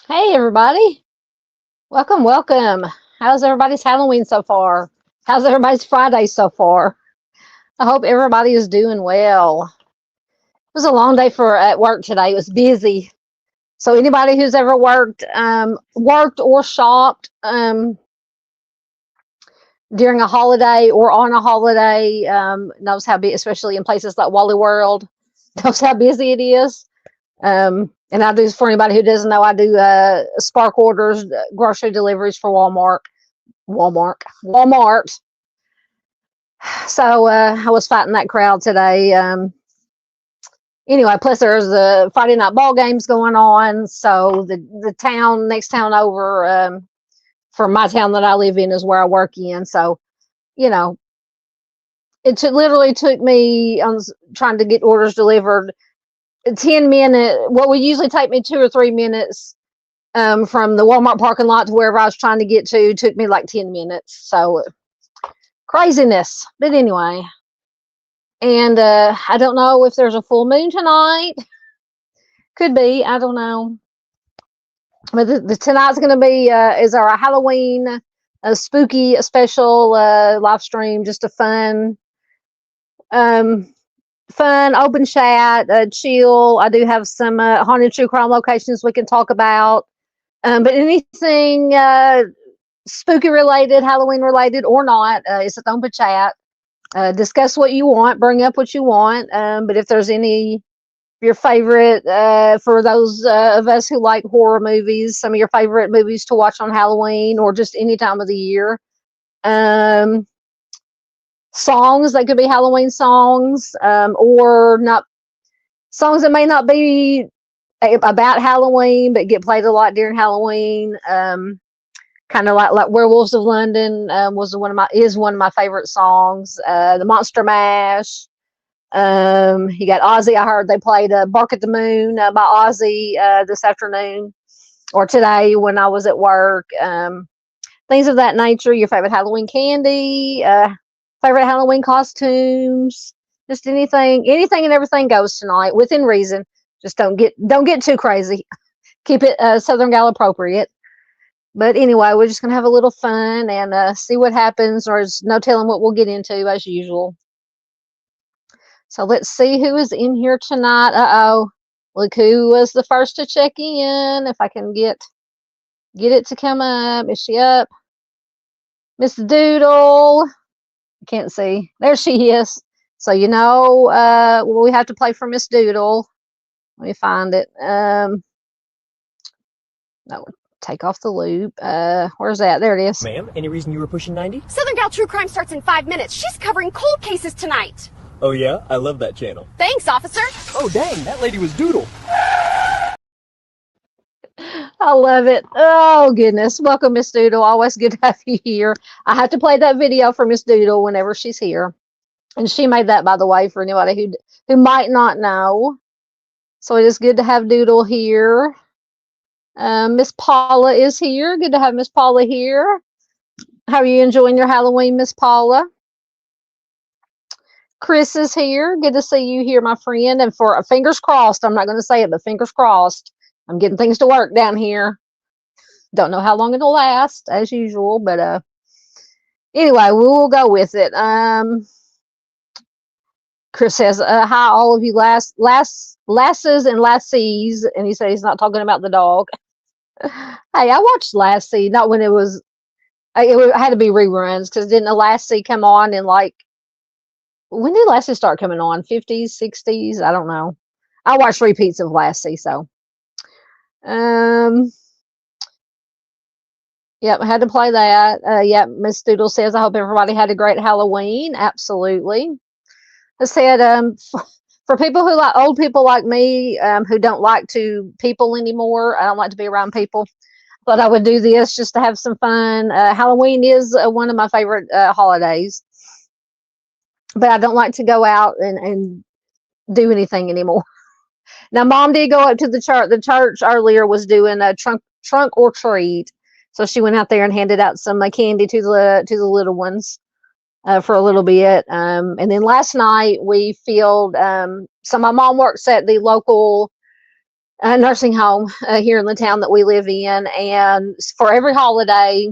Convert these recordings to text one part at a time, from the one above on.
Hey everybody, welcome. How's everybody's Halloween so far? How's everybody's Friday so far? I hope everybody is doing well. It was a long day for at work today. It was busy. So anybody who's ever worked or shopped during a holiday or on a holiday knows how big, especially in places like Wally World, knows how busy it is. And I do, for anybody who doesn't know, I do spark orders, grocery deliveries for Walmart. So I was fighting that crowd today. Anyway, plus there's the Friday night ball games going on. So the town next town over from my town that I live in is where I work in. So you know, literally took me on trying to get orders delivered 10 minutes. What would usually take me 2 or 3 minutes from the Walmart parking lot to wherever I was trying to get to took me like 10 minutes. So craziness. But anyway, and I don't know if there's a full moon tonight. Could be. I don't know. But tonight's going to be is our Halloween spooky special live stream. Just a fun open chat, chill. I do have some haunted true crime locations we can talk about. But anything spooky related, Halloween related or not, it's an open chat. Discuss what you want, bring up what you want. But if there's any your favorite, for those of us who like horror movies, some of your favorite movies to watch on Halloween or just any time of the year. Songs that could be Halloween songs, or not songs that may not be about Halloween but get played a lot during Halloween. Kind of like Werewolves of London is one of my favorite songs. The Monster Mash. You got Ozzy. I heard they played Bark at the Moon by Ozzy this afternoon or today when I was at work. Things of that nature. Your favorite Halloween candy, favorite Halloween costumes, just anything and everything goes tonight within reason. Just don't get too crazy. Keep it Southern Gal appropriate. But anyway, we're just gonna have a little fun and see what happens. There's no telling what we'll get into as usual. So let's see who is in here tonight. Uh-oh. Look who was the first to check in. If I can get it to come up. Is she up? Miss Doodle. I can't see. There she is. So we have to play for Miss Doodle. Let me find it. No, take off the loop. Where's that? There it is. Ma'am, any reason you were pushing 90? Southern Gal True Crime starts in 5 minutes. She's covering cold cases tonight. Oh yeah? I love that channel. Thanks, officer. Oh dang, that lady was Doodle. I love it. Oh goodness. Welcome, Miss Doodle. Always good to have you here. I have to play that video for Miss Doodle whenever she's here. And she made that, by the way, for anybody who might not know. So it is good to have Doodle here. Miss Paula is here. Good to have Miss Paula here. How are you enjoying your Halloween, Miss Paula? Chris is here. Good to see you here, my friend. And for fingers crossed, I'm not going to say it, but fingers crossed, I'm getting things to work down here. Don't know how long it'll last, as usual, but anyway, we will go with it. Chris says, hi, all of you lasses and lassies. And he said he's not talking about the dog. Hey, I watched Lassie, not when it had to be reruns, because didn't the Lassie come on in when did Lassie start coming on? 50s, 60s? I don't know. I watched repeats of Lassie, so. Yep, I had to play that. Yep, Miss Doodle says, I hope everybody had a great Halloween. Absolutely. I said, for people who like old people like me, who don't like to people anymore, I don't like to be around people, but I would do this just to have some fun. Halloween is one of my favorite holidays, but I don't like to go out and do anything anymore. Now, Mom did go up to the church. The church earlier was doing a trunk or treat, so she went out there and handed out some candy to the little ones for a little bit. And then last night we filled. So my mom works at the local nursing home here in the town that we live in. And for every holiday,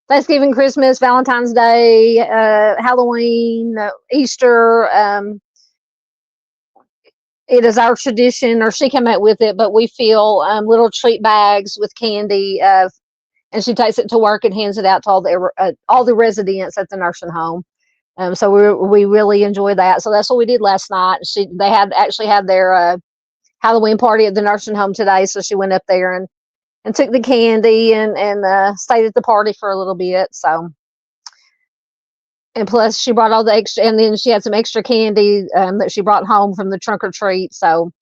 Thanksgiving, Christmas, Valentine's Day, Halloween, Easter, it is our tradition, or she came out with it, but we fill little treat bags with candy, and she takes it to work and hands it out to all the residents at the nursing home. So we really enjoy that. So that's what we did last night. They actually had their Halloween party at the nursing home today, so she went up there and took the candy and stayed at the party for a little bit. So. And plus, she brought all the extra, and then she had some extra candy that she brought home from the trunk or treat. So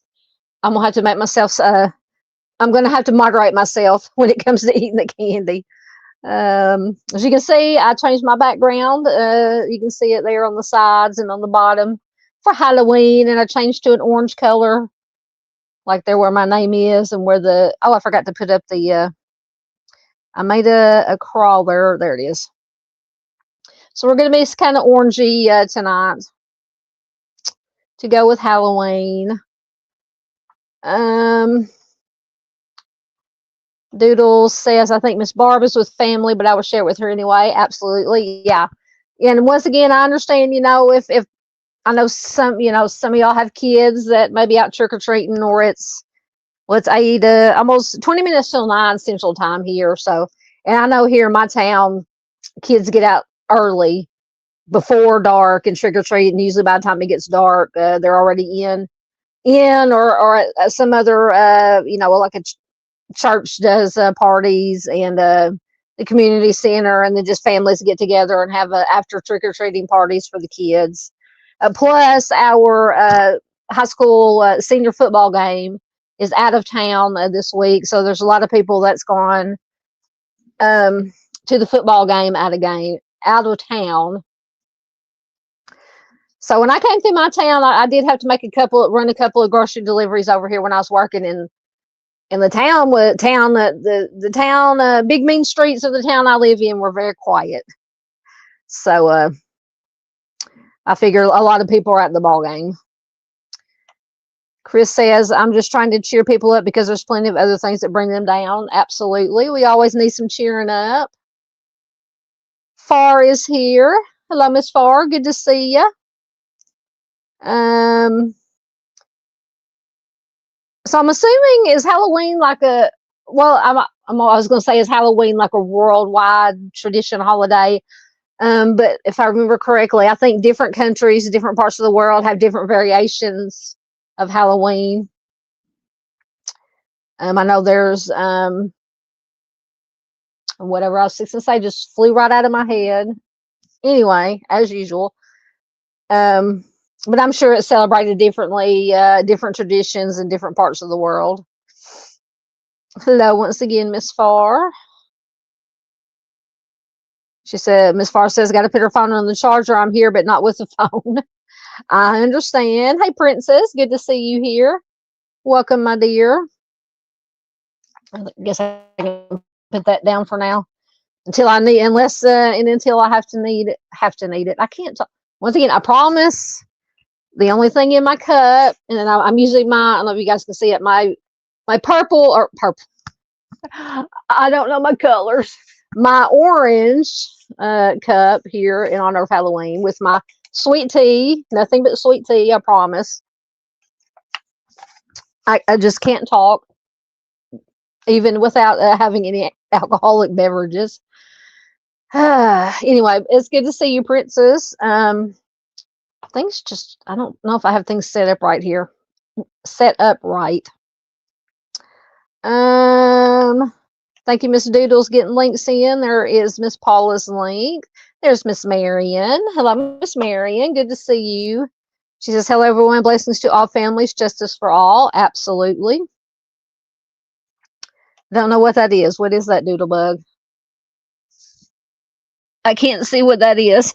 I'm gonna have to make myself. I'm gonna have to moderate myself when it comes to eating the candy. As you can see, I changed my background. You can see it there on the sides and on the bottom for Halloween, and I changed to an orange color, like there where my name is, and where the. Oh, I forgot to put up the. I made a crawler. There it is. So we're going to be kind of orangey tonight to go with Halloween. Doodles says, I think Miss Barb is with family, but I will share it with her anyway. Absolutely. Yeah. And once again, I understand, if I know some of y'all have kids that may be out trick-or-treating, or it's 8 almost 20 minutes till 9 Central Time here. So, and I know here in my town, kids get out early before dark and trick or treat, and usually by the time it gets dark, they're already in or at some other like a church does parties, and the community center, and then just families get together and have after trick or treating parties for the kids. Plus, our high school senior football game is out of town this week, so there's a lot of people that's gone to the football game out of town. So when I came through my town, I did have to run a couple of grocery deliveries over here when I was working in the town. The town, big mean streets of the town I live in were very quiet. So I figure a lot of people are at the ball game. Chris says, I'm just trying to cheer people up because there's plenty of other things that bring them down. Absolutely. We always need some cheering up. Far is here. Hello, Miss Far. Good to see you. So I'm assuming, is Halloween like I was going to say, is Halloween like a worldwide tradition holiday? But if I remember correctly, I think different countries, different parts of the world have different variations of Halloween. I know there's whatever I was going to say just flew right out of my head. Anyway, as usual. But I'm sure it's celebrated differently, different traditions in different parts of the world. Hello, once again, Miss Farr. She said, Miss Farr says, got to put her phone on the charger. I'm here, but not with the phone. I understand. Hey, Princess, good to see you here. Welcome, my dear. I guess I can put that down for now until I need, until I have to need it. I can't talk. Once again, I promise. The only thing in my cup, and then I'm usually I don't know if you guys can see it, my purple. I don't know my colors. My orange cup here in honor of Halloween with my sweet tea, nothing but sweet tea, I promise. I just can't talk, even without having any alcoholic beverages. Anyway, it's good to see you, Princess. Things just, I don't know if I have things set up right here. Set up right. Thank you, Miss Doodles, getting links in. There is Miss Paula's link. There's Miss Marion. Hello, Miss Marion. Good to see you. She says, hello, everyone. Blessings to all families. Justice for all. Absolutely. Don't know what that is. What is that, Doodlebug? I can't see what that is.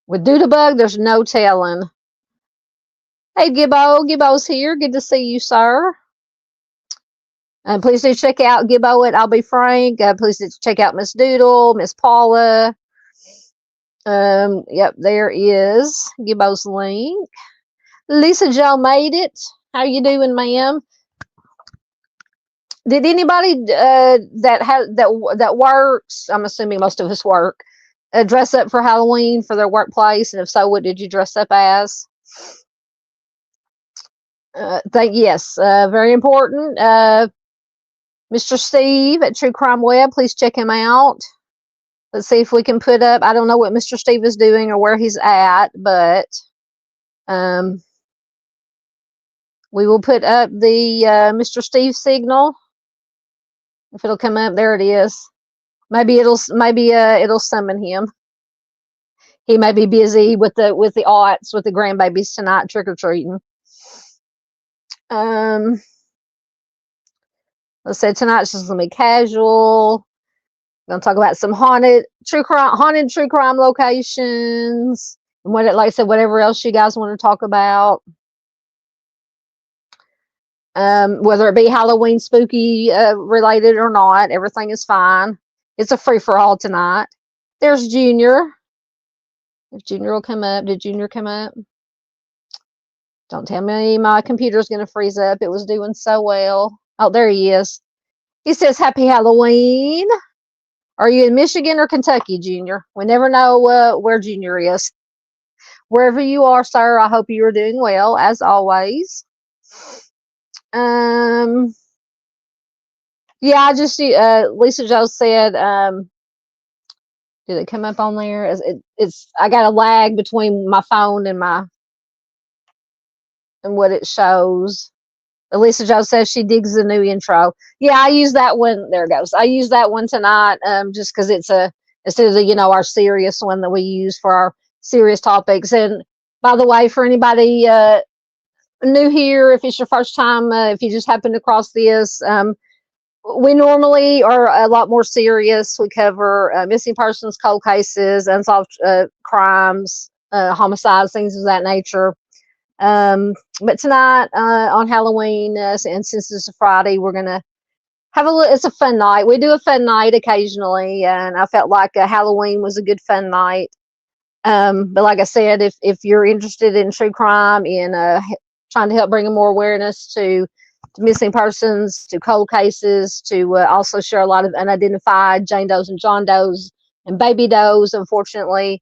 With Doodlebug, there's no telling. Hey, Gibbo. Gibbo's here. Good to see you, sir. Please do check out Gibbo at I'll Be Frank. Please do check out Miss Doodle, Miss Paula. Yep, there is Gibbo's link. Lisa Jo made it. How you doing, ma'am? Did anybody that works? I'm assuming most of us work. Dress up for Halloween for their workplace, and if so, what did you dress up as? Yes, very important. Mr. Steve at True Crime Web, please check him out. Let's see if we can put up. I don't know what Mr. Steve is doing or where he's at, but we will put up the Mr. Steve signal. If it'll come up, there it is. Maybe it'll summon him. He may be busy with the aughts with the grandbabies tonight trick or treating. Let's say tonight's just gonna be casual. We're gonna talk about some haunted true crime locations, and like I said, whatever else you guys want to talk about. Whether it be Halloween spooky related or not, everything is fine. It's a free for all tonight. There's Junior. If Junior will come up, did Junior come up? Don't tell me my computer's going to freeze up. It was doing so well. Oh, there he is. He says, Happy Halloween. Are you in Michigan or Kentucky, Junior? We never know where Junior is. Wherever you are, sir, I hope you are doing well, as always. Yeah, I just, Lisa Jo said, did it come up on there? I got a lag between my phone and what it shows. Lisa Jo says she digs the new intro. Yeah, I use that one. There it goes. I use that one tonight, just because it's instead of the, our serious one that we use for our serious topics. And by the way, for anybody new here, if it's your first time, if you just happen to cross this, we normally are a lot more serious. We cover missing persons, cold cases, unsolved crimes, homicides, things of that nature. But tonight on Halloween, and since it's a Friday, we're gonna have it's a fun night. We do a fun night occasionally, and I felt like Halloween was a good fun night. But like I said, if you're interested in true crime, in trying to help bring more awareness to missing persons, to cold cases, to also share a lot of unidentified Jane Does and John Does and baby does, unfortunately.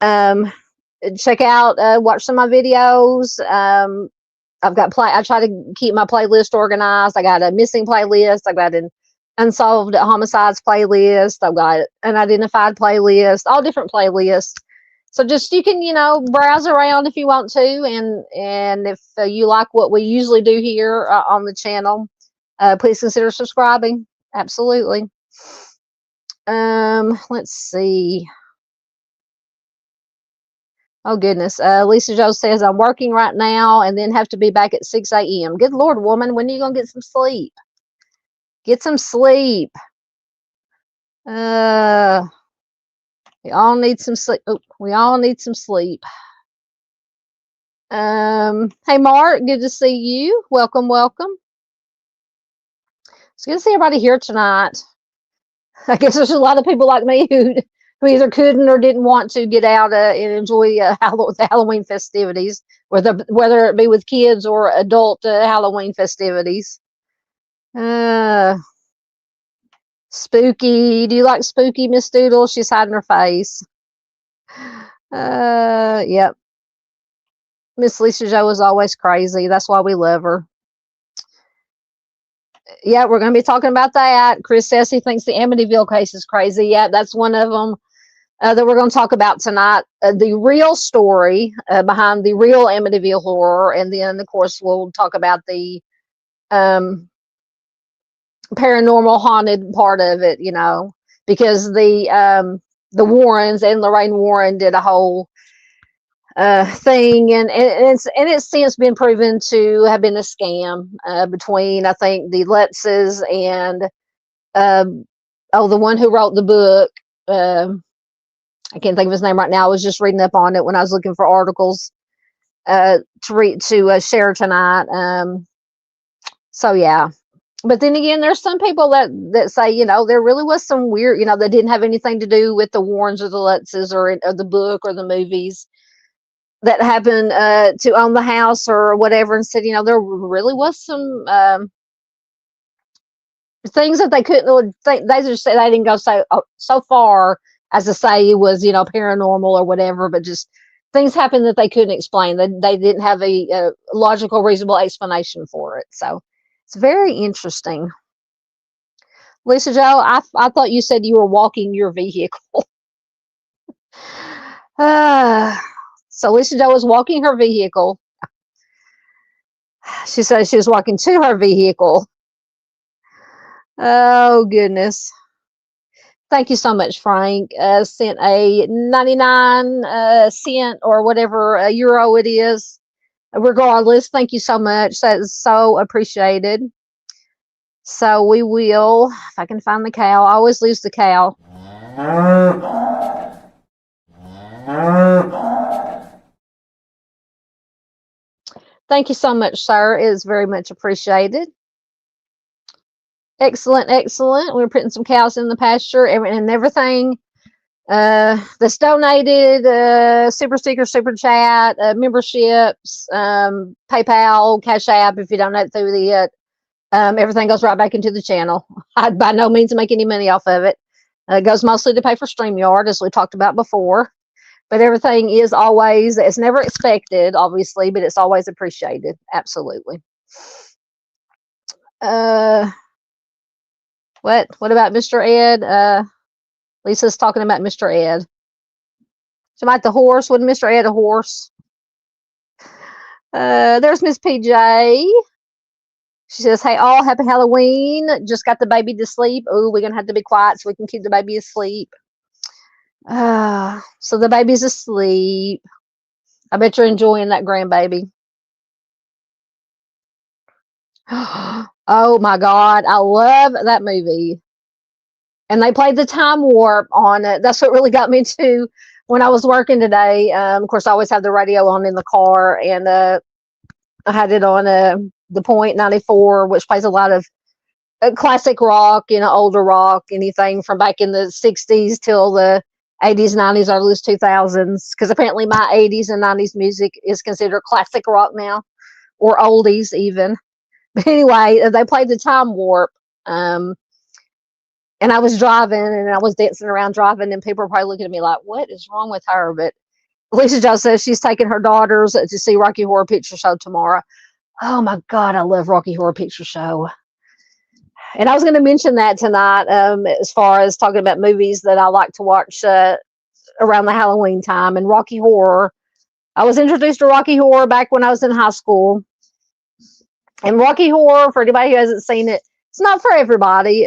Check out, watch some of my videos. I try to keep my playlist organized. I got a missing playlist. I got an unsolved homicides playlist. I've got an unidentified playlist, all different playlists. So just, you can, browse around if you want to. And if you like what we usually do here on the channel, please consider subscribing. Absolutely. Let's see. Oh, goodness. Lisa Jo says, I'm working right now and then have to be back at 6 a.m. Good Lord, woman. When are you going to get some sleep? Get some sleep. We all need some sleep. Oh, we all need some sleep. Hey, Mark. Good to see you. Welcome, welcome. It's good to see everybody here tonight. I guess there's a lot of people like me who either couldn't or didn't want to get out and enjoy the Halloween festivities, whether it be with kids or adult Halloween festivities. Spooky. Do you like spooky, Miss Doodle? She's hiding her face. Yep. Miss Lisa Jo is always crazy. That's why we love her. Yeah, we're going to be talking about that. Chris says he thinks the Amityville case is crazy. Yeah, that's one of them. That we're going to talk about tonight, the real story behind the real Amityville horror, and then of course we'll talk about the paranormal haunted part of it, because the Warrens and Lorraine Warren did a whole thing, and it's since been proven to have been a scam between, I think, the Lutzes and the one who wrote the book. I can't think of his name right now. I was just reading up on it when I was looking for articles to share tonight. So yeah, but then again, there's some people that say, there really was some weird, that didn't have anything to do with the Warrens or the Lutzes or the book or the movies. that happened to own the house or whatever, and said, there really was some things that they couldn't think. They just said they didn't go so far as to say it was paranormal or whatever, but just things happened that they couldn't explain. They didn't have a logical, reasonable explanation for it. So it's very interesting. Lisa Joe, I thought you said you were walking your vehicle. So Lisa Joe was walking her vehicle. She said she was walking to her vehicle. Oh, goodness. Thank you so much, Frank. Sent a 99 cent or whatever euro it is. Regardless, thank you so much. That is so appreciated. So we will, if I can find the cow. I always lose the cow. Thank you so much, sir. It is very much appreciated. Excellent, excellent. We're putting some cows in the pasture and everything that's donated, super sticker, super chat, memberships, PayPal, Cash App. If you donate through the everything goes right back into the channel. I by no means make any money off of it. It goes mostly to pay for StreamYard, as we talked about before. But everything is always, it's never expected, obviously, but it's always appreciated. Absolutely. What about Mr. Ed? Lisa's talking about Mr. Ed. So about the horse. Wasn't Mr. Ed a horse? There's Miss PJ. She says, hey, all, happy Halloween. Just got the baby to sleep. Oh, we're going to have to be quiet so we can keep the baby asleep. So the baby's asleep. I bet you're enjoying that grandbaby. Oh, my God. I love that movie. And they played the time warp on it. That's what really got me to when I was working today. Of course, I always have the radio on in the car, and I had it on the Point 94, which plays a lot of classic rock, older rock, anything from back in the 60s till the 80s, 90s, or loose 2000s. Because apparently my 80s and 90s music is considered classic rock now, or oldies even. But anyway, they played the time warp. And I was driving and I was dancing around driving, and people were probably looking at me like, what is wrong with her? But Lisa Jo says she's taking her daughters to see Rocky Horror Picture Show tomorrow. Oh my God, I love Rocky Horror Picture Show. And I was going to mention that tonight as far as talking about movies that I like to watch around the Halloween time. And Rocky Horror, I was introduced to Rocky Horror back when I was in high school. And Rocky Horror, for anybody who hasn't seen it, it's not for everybody.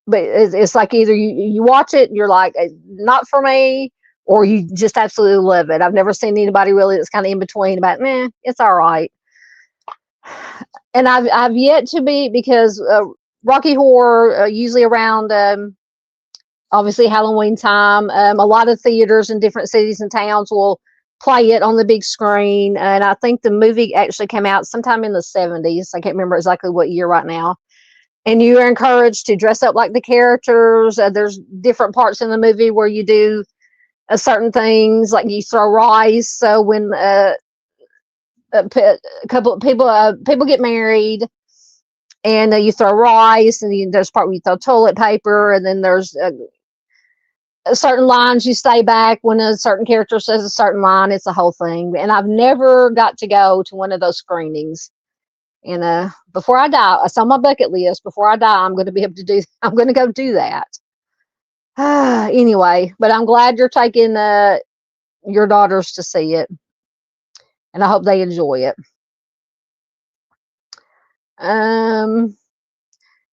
But it's like either you watch it and you're like, not for me, or you just absolutely love it. I've never seen anybody really that's kind of in between about, it's all right. And I've yet to be, because Rocky Horror, usually around obviously Halloween time, a lot of theaters in different cities and towns will play it on the big screen. And I think the movie actually came out sometime in the 70s. I can't remember exactly what year right now. And you are encouraged to dress up like the characters. There's different parts in the movie where you do certain things, like you throw rice. So when a couple of people get married, and you throw rice, and there's part where you throw toilet paper, and then there's certain lines you stay back when a certain character says a certain line. It's a whole thing. And I've never got to go to one of those screenings. And before I die, it's on my bucket list. Before I die, I'm going to be able to do. I'm going to go do that. Anyway, but I'm glad you're taking your daughters to see it, and I hope they enjoy it.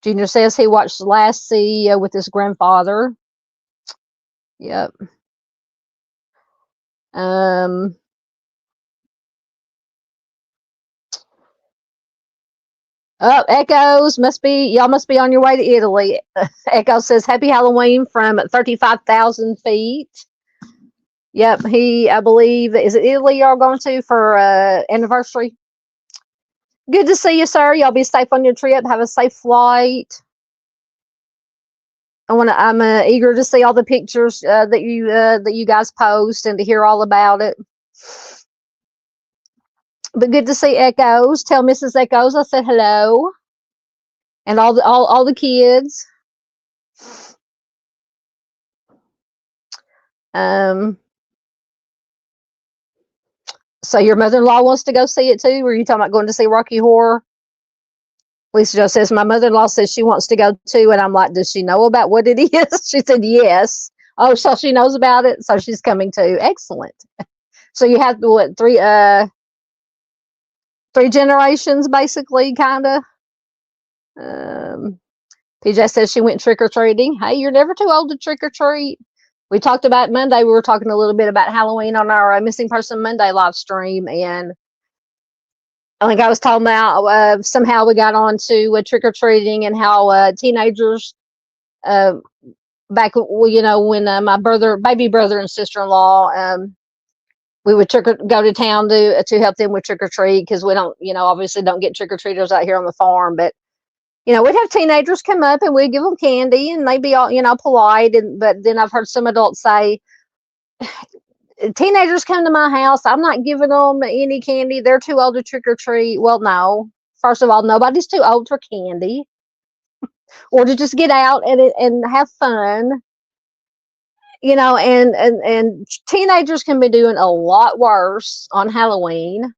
Junior says he watched The Last CEO with his grandfather. Yep. Oh, Echoes y'all must be on your way to Italy. Echo says happy Halloween from 35,000 feet. Yep, I believe, is it Italy y'all going to for anniversary? Good to see you, sir. Y'all be safe on your trip. Have a safe flight. I'm eager to see all the pictures that you guys post and to hear all about it. But good to see Echoes. Tell Mrs. Echoes I said hello, and all the kids. So your mother-in-law wants to go see it too? Or are you talking about going to see Rocky Horror? Lisa Jo says, my mother-in-law says she wants to go too. And I'm like, does she know about what it is? She said, yes. Oh, so she knows about it. So she's coming too. Excellent. So you have what, three generations basically, kind of. PJ says she went trick-or-treating. Hey, you're never too old to trick-or-treat. We talked about Monday. We were talking a little bit about Halloween on our Missing Person Monday live stream. And I think I was talking about somehow we got on to trick-or-treating and how teenagers back, when my baby brother and sister-in-law, we would go to town to help them with trick-or-treat because we don't, obviously don't get trick-or-treaters out here on the farm. But, we'd have teenagers come up and we'd give them candy and they'd be all, polite. But then I've heard some adults say, teenagers come to my house, I'm not giving them any candy. They're too old to trick-or-treat. Well, no. First of all, nobody's too old for candy or to just get out and have fun. And teenagers can be doing a lot worse on Halloween.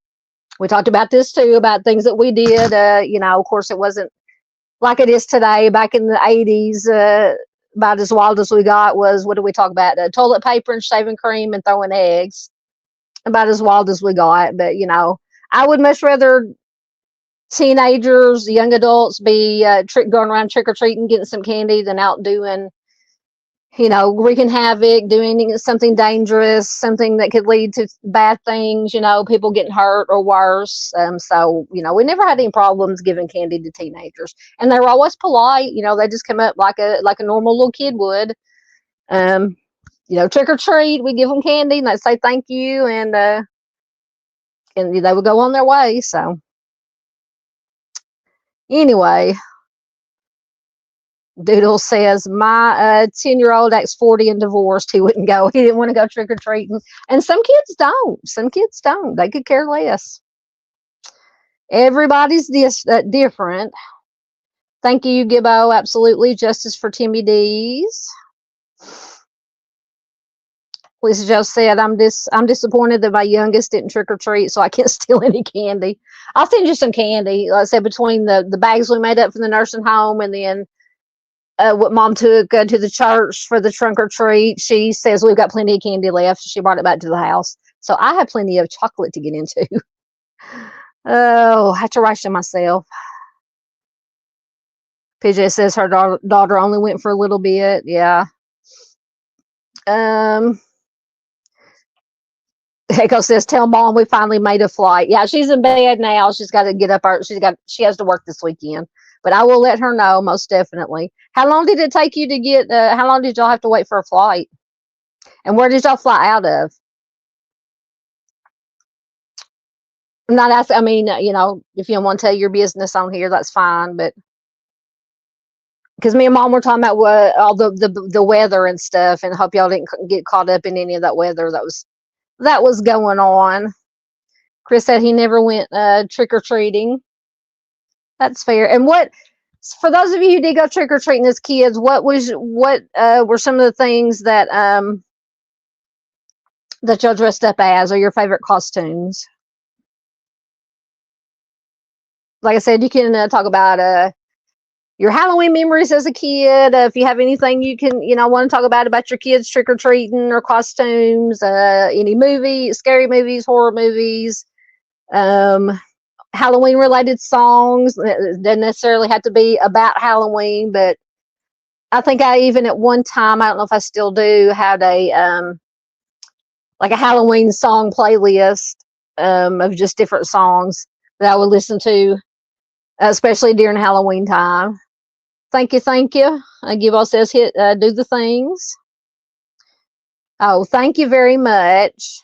We talked about this too, about things that we did. Of course, it wasn't like it is today. Back in the 80s, about as wild as we got was, what did we talk about? Toilet paper and shaving cream and throwing eggs. About as wild as we got. But, I would much rather teenagers, young adults be going around trick-or-treating, getting some candy than out doing, wreaking havoc, doing something dangerous, something that could lead to bad things, people getting hurt or worse. So, we never had any problems giving candy to teenagers. And they were always polite. They just come up like a normal little kid would. Trick or treat, we give them candy and they say thank you, and they would go on their way. So anyway, Doodle says, my 10-year-old acts 40 and divorced. He wouldn't go. He didn't want to go trick-or-treating. And some kids don't. They could care less. Everybody's different. Thank you, Gibbo. Absolutely. Justice for Timmy D's. Lisa Jo said, I'm disappointed that my youngest didn't trick-or-treat, so I can't steal any candy. I'll send you some candy. Like I said, between the bags we made up from the nursing home and then what Mom took to the church for the trunk or treat, she says we've got plenty of candy left. She brought it back to the house. So I have plenty of chocolate to get into. Oh, I have to ration myself. PJ says her daughter only went for a little bit. Yeah. Echo says, tell Mom we finally made a flight. Yeah, she's in bed now. She's got to get up. She has to work this weekend. But I will let her know, most definitely. How long did it take you to get, how long did y'all have to wait for a flight? And where did y'all fly out of? I'm not asking, I mean, if you don't want to tell your business on here, that's fine. But because me and Mom were talking about all the weather and stuff, and hope y'all didn't get caught up in any of that weather that was going on. Chris said he never went trick-or-treating. That's fair. And for those of you who did go trick-or-treating as kids, what were some of the things that y'all dressed up as, or your favorite costumes? Like I said, you can talk about your Halloween memories as a kid. If you have anything you can, want to talk about your kids trick-or-treating or costumes, any movies, scary movies, horror movies, Halloween related songs. It doesn't necessarily have to be about Halloween, but I think I even at one time, I don't know if I still do, had a like a Halloween song playlist of just different songs that I would listen to, especially during Halloween time. Thank you. Givo says hit do the things. Oh, thank you very much.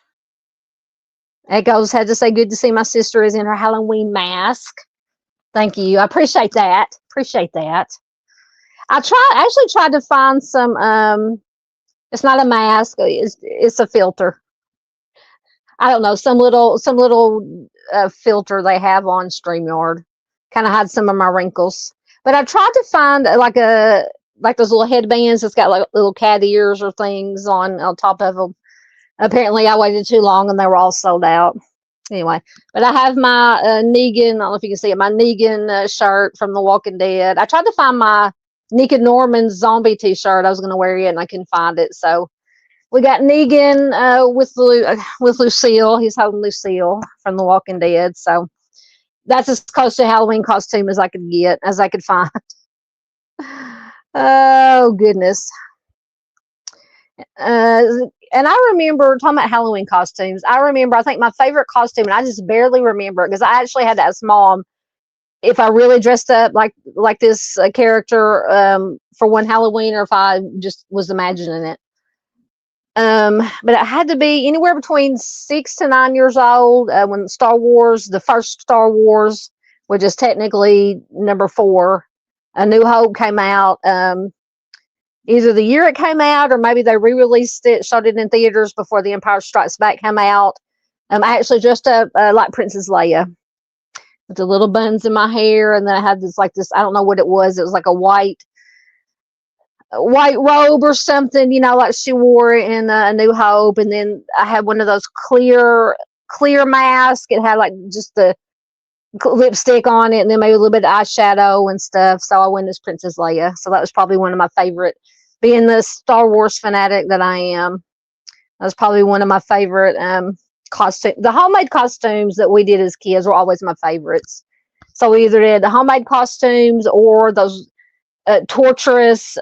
Echoes had to say, good to see my sister is in her Halloween mask. Thank you. I appreciate that. actually tried to find some, it's not a mask, it's a filter. I don't know, some little filter they have on StreamYard. Kind of hide some of my wrinkles. But I tried to find like those little headbands that's got like little cat ears or things on top of them. Apparently I waited too long and they were all sold out. Anyway, but I have my Negan, I don't know if you can see it, my Negan shirt from The Walking Dead. I tried to find my Nika Norman zombie t-shirt. I was going to wear it and I couldn't find it. So we got Negan with Lucille. He's holding Lucille from The Walking Dead. So that's as close to a Halloween costume as I could get, as I could find. Oh, goodness. And I remember talking about Halloween costumes. I think my favorite costume, and I just barely remember it because I actually had to ask Mom if I really dressed up like this character for one Halloween or if I just was imagining it. But it had to be anywhere between 6 to 9 years old when Star Wars, the first Star Wars, which is technically number 4, A New Hope came out. Either the year it came out or maybe they re-released it, started in theaters before The Empire Strikes Back came out. I actually dressed up like Princess Leia with the little buns in my hair, and then I had this, I don't know what it was. It was like a white robe or something, like she wore in A New Hope. And then I had one of those clear masks. It had like just the lipstick on it and then maybe a little bit of eyeshadow and stuff. So I went as Princess Leia. So that was probably one of my favorite, being the Star Wars fanatic that I am. That was probably one of my favorite costume. The homemade costumes that we did as kids were always my favorites. So we either did the homemade costumes or those torturous,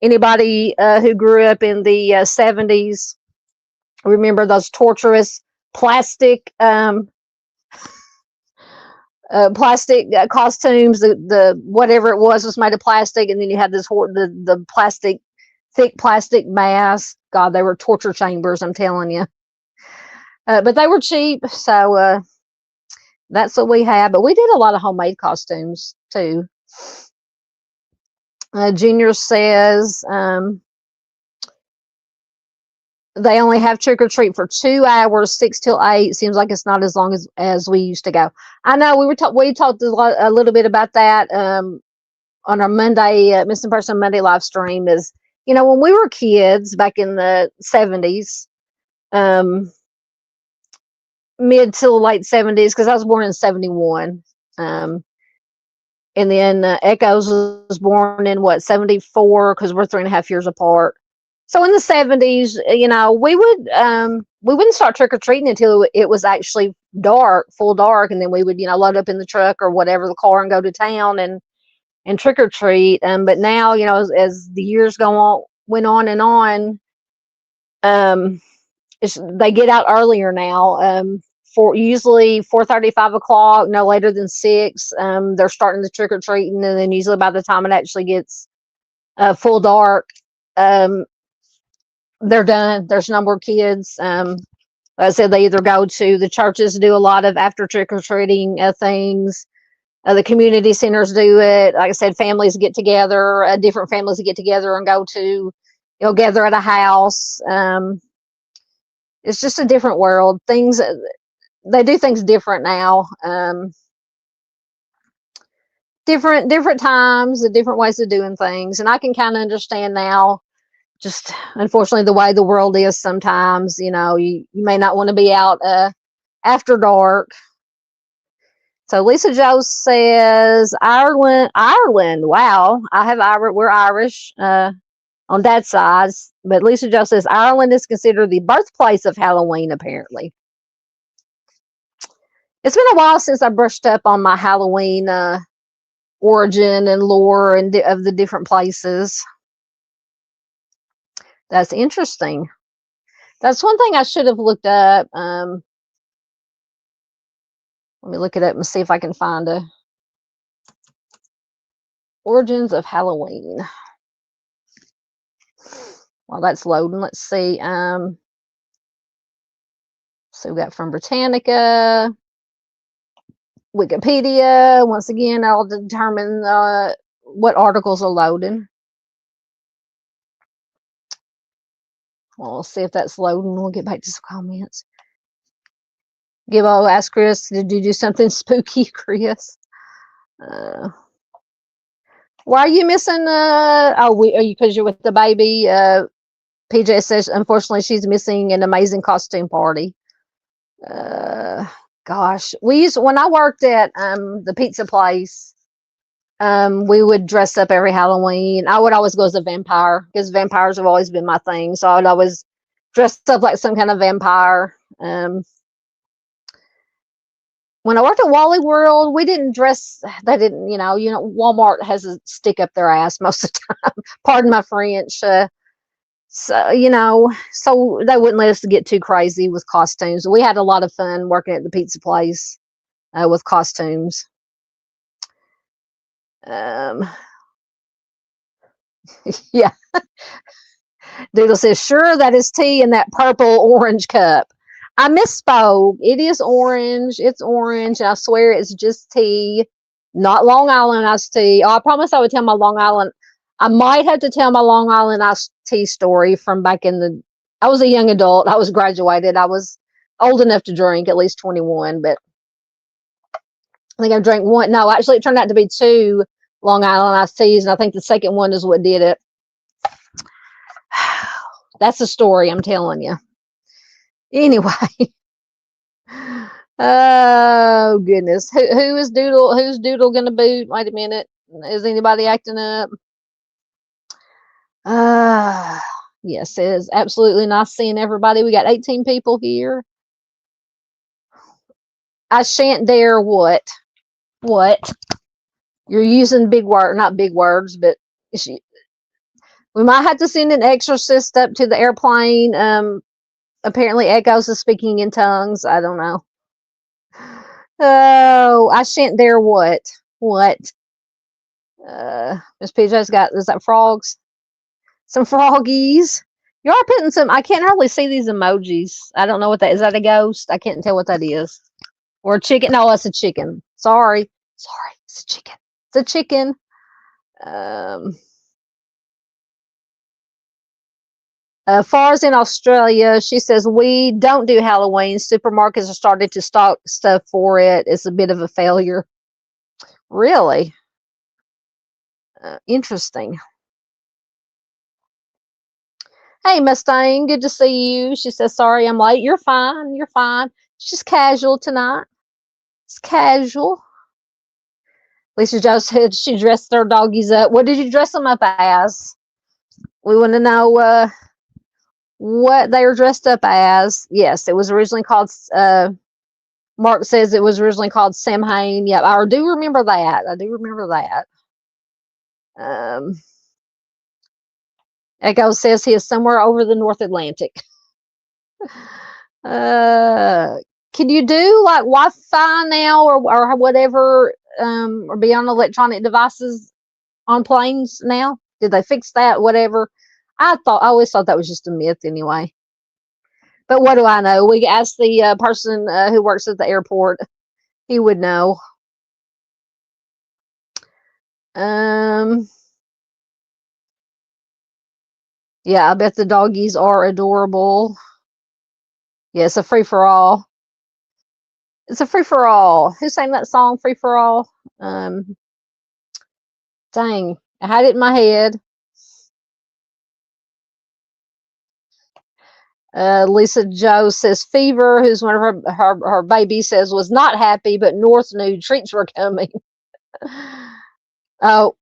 anybody who grew up in the 70s remember those torturous plastic costumes. The whatever it was made of plastic, and then you had the thick plastic mask. God, they were torture chambers, I'm telling you. But they were cheap, so that's what we had. But we did a lot of homemade costumes too. Junior says they only have trick or treat for 2 hours, 6 till 8. Seems like it's not as long as we used to go. I know we talked a little bit about that on our Monday Missing Person Monday live stream. Is when we were kids back in the 70s, mid to late 70s, because I was born in 71. And then Echoes was born in 74, because we're 3.5 years apart. So in the 70s, we wouldn't start trick or treating until it was actually dark, full dark, and then we would load up in the truck or whatever, the car, and go to town and trick or treat. But now, as the years went on and on, they get out earlier now. For usually 4:30, 5 o'clock, no later than 6. They're starting the trick or treating, and then usually by the time it actually gets full dark, they're done. There's no more kids. Like I said, they either go to the churches, do a lot of after trick or treating things. The community centers do it. Like I said, families get together. Different families get together and go to, gather at a house. It's just a different world. They do things different now. Different times, different ways of doing things, and I can kind of understand now. Just unfortunately, the way the world is sometimes, you may not want to be out after dark. So Lisa Joe says Ireland. Wow, we're Irish on Dad's side, but Lisa Joe says Ireland is considered the birthplace of Halloween. Apparently. It's been a while since I brushed up on my Halloween origin and lore and of the different places. That's interesting. That's one thing I should have looked up. Let me look it up and see if I can find a origins of Halloween. While that's loading, let's see. So we got from Britannica. Wikipedia, once again, I'll determine what articles are loading. Well, we'll see if that's loading. We'll get back to some comments. Gibbo asked Chris, did you do something spooky, Chris? Why are you missing? Because you're with the baby. PJ says, unfortunately, she's missing an amazing costume party. Gosh, when I worked at the pizza place, we would dress up every Halloween. I would always go as a vampire because vampires have always been my thing. So I would always dress up like some kind of vampire. When I worked at Wally World, we didn't dress. They didn't, Walmart has a stick up their ass most of the time. Pardon my French. So they wouldn't let us get too crazy with costumes. We had a lot of fun working at the pizza place with costumes. Yeah. Doodle says, sure, that is tea in that purple orange cup. I misspoke. It is orange. It's orange. And I swear it's just tea, not Long Island iced tea. Oh, I promise I would tell my Long Island. I might have to tell my Long Island iced tea story from back in I was a young adult. I was graduated. I was old enough to drink, at least 21, but I think I drank one. No, actually it turned out to be 2 Long Island iced teas. And I think the second one is what did it. That's the story I'm telling you. Anyway. Oh goodness. Who is Doodle? Who's Doodle gonna boot? Wait a minute. Is anybody acting up? Yes, it is absolutely nice seeing everybody. We got 18 people here. I shan't dare what? What? You're using big word, not big words, but we might have to send an exorcist up to the airplane. Apparently Echoes is speaking in tongues. I don't know. Oh, I shan't dare what? What? Miss PJ's got, is that frogs? Some froggies. You are putting some, I can't hardly see these emojis. I don't know what that is. That a ghost? I can't tell what that is. Or a chicken. No, it's a chicken. Sorry. It's a chicken. It's a chicken. Far as in Australia, she says, we don't do Halloween. Supermarkets are starting to stock stuff for it. It's a bit of a failure. Really? Interesting. Hey, Mustang, good to see you. She says, sorry, I'm late. You're fine. You're fine. It's just casual tonight. It's casual. Lisa Jo said she dressed their doggies up. What did you dress them up as? We want to know what they were dressed up as. Yes, it was originally called, Mark says it was originally called Samhain. Yep, I do remember that. Echo says he is somewhere over the North Atlantic. Can you do like Wi-Fi now or whatever, or be on electronic devices on planes now? Did they fix that? Whatever. I always thought that was just a myth anyway. But what do I know? We asked the person who works at the airport. He would know. Yeah, I bet the doggies are adorable. Yeah, it's a free for all. It's a free for all. Who sang that song, Free for All? Dang, I had it in my head. Lisa Jo says Fever, who's one of her baby, says was not happy, but North knew treats were coming. Oh.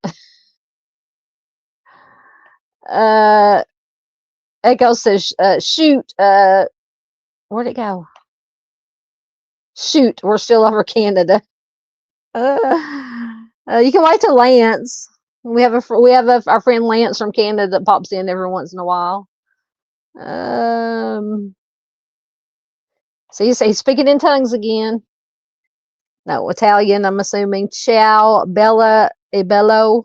Echo says, shoot. Where'd it go? Shoot, we're still over Canada. You can wait till Lance. We have our friend Lance from Canada that pops in every once in a while. So he's speaking in tongues again. No, Italian, I'm assuming. Ciao, Bella, e bello.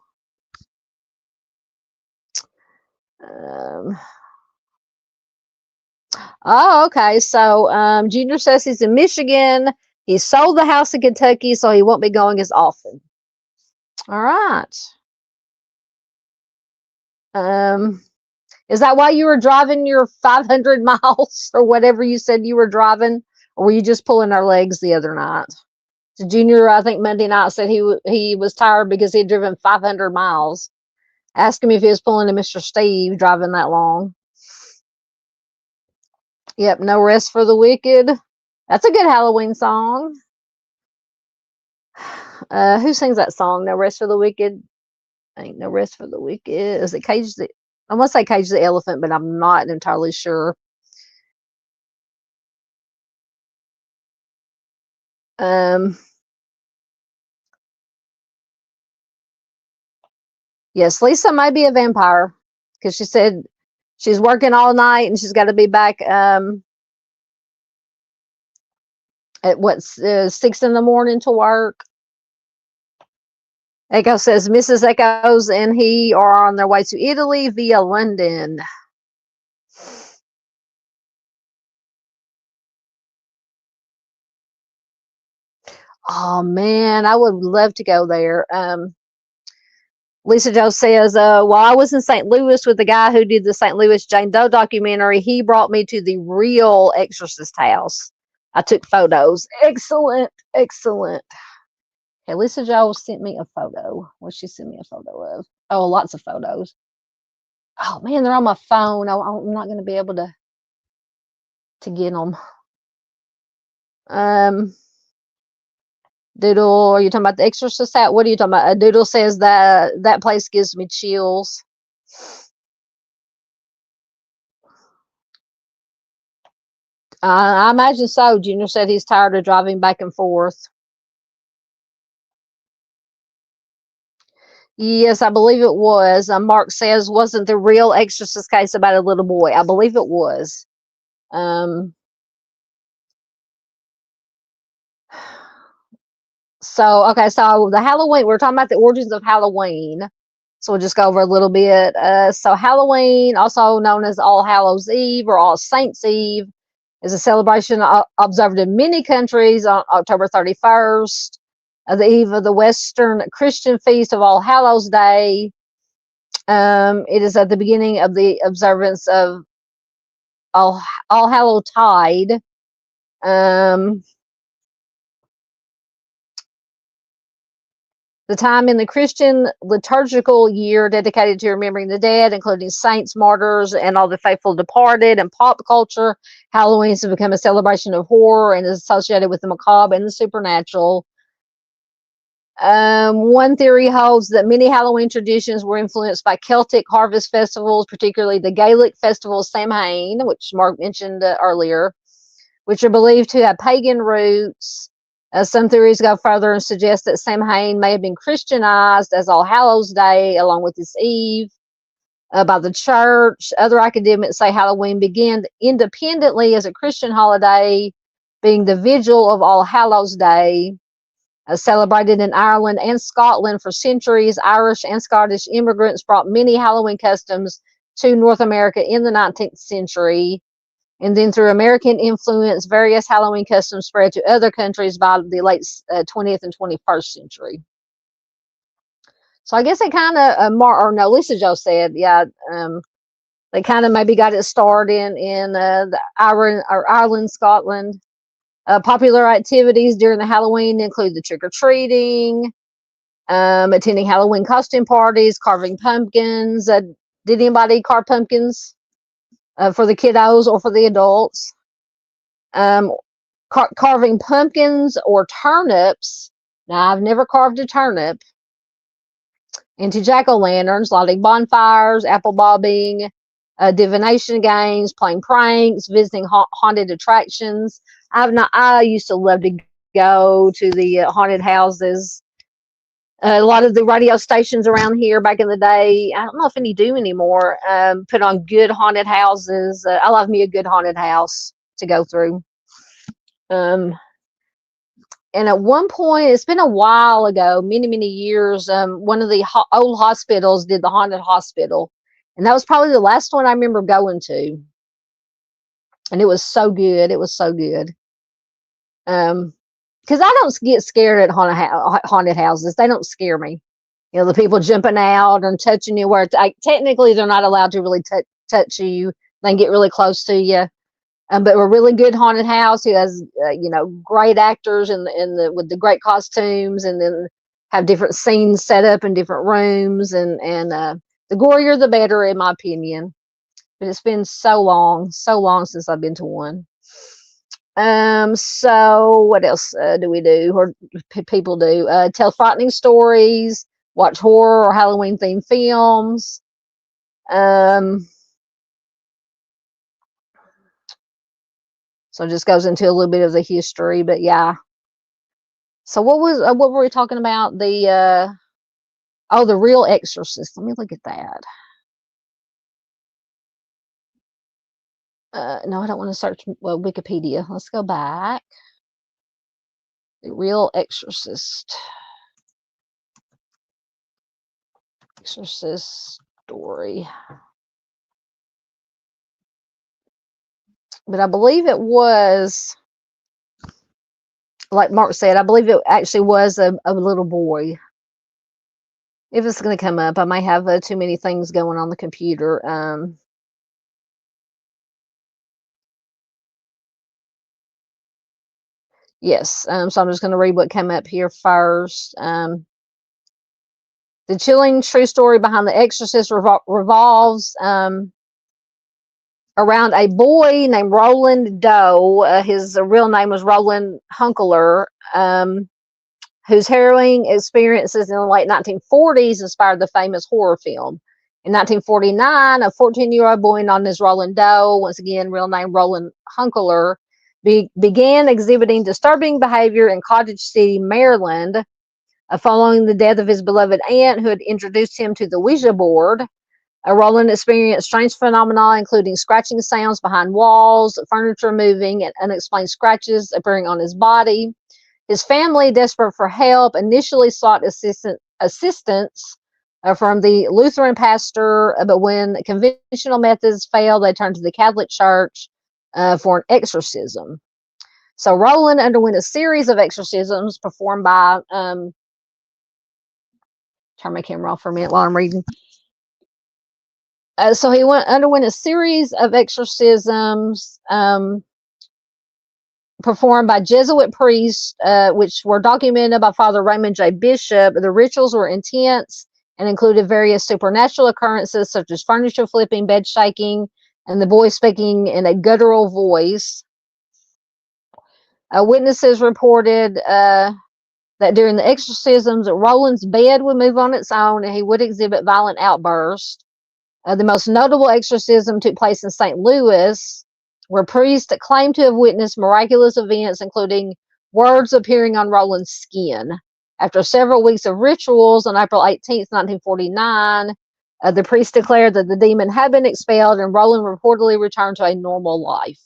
Oh, okay. So Junior says he's in Michigan. He sold the house in Kentucky, so he won't be going as often. All right. Is that why you were driving your 500 miles or whatever you said you were driving? Or were you just pulling our legs the other night? So Junior, I think Monday night said he was tired because he had driven 500 miles. Asked him if he was pulling a Mr. Steve driving that long. Yep, No Rest for the Wicked. That's a good Halloween song. Who sings that song? No Rest for the Wicked. Ain't No Rest for the Wicked. Is it Cage the? I want to say Cage the Elephant, but I'm not entirely sure. Yes, Lisa might be a vampire because she said she's working all night and she's got to be back at 6 in the morning to work. Echo says Mrs. Echoes and he are on their way to Italy via London. Oh man, I would love to go there. Lisa Joe says, while I was in St. Louis with the guy who did the St. Louis Jane Doe documentary, he brought me to the real exorcist house. I took photos. Excellent, excellent. Okay, Lisa Joe sent me a photo. What she sent me a photo of? Oh, lots of photos. Oh man, they're on my phone. I'm not going to be able to get them. Doodle, are you talking about the exorcist hat? What are you talking about? Doodle says that place gives me chills. I imagine so. Junior said he's tired of driving back and forth. Yes, I believe it was. Mark says, wasn't the real exorcist case about a little boy? I believe it was. So the Halloween, we're talking about the origins of Halloween. So we'll just go over a little bit. So Halloween, also known as All Hallows Eve or All Saints Eve, is a celebration observed in many countries on October 31st, the eve of the Western Christian feast of All Hallows Day. It is at the beginning of the observance of All Hallow Tide. The time in the Christian liturgical year dedicated to remembering the dead, including saints, martyrs, and all the faithful departed. And pop culture, Halloween has become a celebration of horror and is associated with the macabre and the supernatural. One theory holds that many Halloween traditions were influenced by Celtic harvest festivals, particularly the Gaelic festival of Samhain, which Mark mentioned earlier, which are believed to have pagan roots. Some theories go further and suggest that Samhain may have been Christianized as All Hallows Day, along with its Eve, by the church. Other academics say Halloween began independently as a Christian holiday, being the vigil of All Hallows Day. Celebrated in Ireland and Scotland for centuries, Irish and Scottish immigrants brought many Halloween customs to North America in the 19th century. And then through American influence, various Halloween customs spread to other countries by the late 20th and 21st century. So I guess they kind of, Lisa Joe said, yeah, they kind of maybe got it started in the Ireland, Scotland. Popular activities during the Halloween include the trick-or-treating, attending Halloween costume parties, carving pumpkins. Did anybody carve pumpkins for the kiddos or for the adults? Carving pumpkins or turnips. Now, I've never carved a turnip. Into jack-o'-lanterns, lighting bonfires, apple bobbing, divination games, playing pranks, visiting haunted attractions. I used to love to go to the haunted houses. A lot of the radio stations around here back in the day, I don't know if any do anymore, put on good haunted houses. I love me a good haunted house to go through. And at one point, it's been a while ago, many years, one of the old hospitals did the haunted hospital. And that was probably the last one I remember going to. And it was so good. It was so good. Because I don't get scared at haunted houses. They don't scare me. You know, the people jumping out and touching you, where technically they're not allowed to really touch you. They can get really close to you. But a really good haunted house who has, you know, great actors and with the great costumes, and then have different scenes set up in different rooms, and the gorier the better, in my opinion. But it's been so long since I've been to one. So what else do we do, or people do? Tell frightening stories, watch horror or Halloween themed films. So it just goes into a little bit of the history, but yeah. So what were we talking about? The the Real Exorcist. Let me look at that. No, I don't want to search Wikipedia. Let's go back. The Real Exorcist. Exorcist story. But I believe it was, like Mark said, I believe it actually was a little boy. If it's going to come up, I may have too many things going on the computer. Yes, so I'm just going to read what came up here first. The chilling true story behind The Exorcist revolves around a boy named Roland Doe. His real name was Roland Hunkeler, whose harrowing experiences in the late 1940s inspired the famous horror film. In 1949, a 14-year-old boy known as Roland Doe, once again, real name Roland Hunkeler, began exhibiting disturbing behavior in Cottage City, Maryland, following the death of his beloved aunt, who had introduced him to the Ouija board. Roland experienced strange phenomena, including scratching sounds behind walls, furniture moving, and unexplained scratches appearing on his body. His family, desperate for help, initially sought assistance from the Lutheran pastor, but when conventional methods failed, they turned to the Catholic Church for an exorcism. So Roland underwent a series of exorcisms performed by, turn my camera off for a minute while I'm reading. So he underwent a series of exorcisms performed by Jesuit priests, which were documented by Father Raymond J. Bishop. The rituals were intense and included various supernatural occurrences, such as furniture flipping, bed shaking, and the boy speaking in a guttural voice. Witnesses reported that during the exorcisms, Roland's bed would move on its own, and he would exhibit violent outbursts. The most notable exorcism took place in St. Louis, where priests claimed to have witnessed miraculous events, including words appearing on Roland's skin. After several weeks of rituals, on April 18th, 1949, the priest declared that the demon had been expelled, and Roland reportedly returned to a normal life.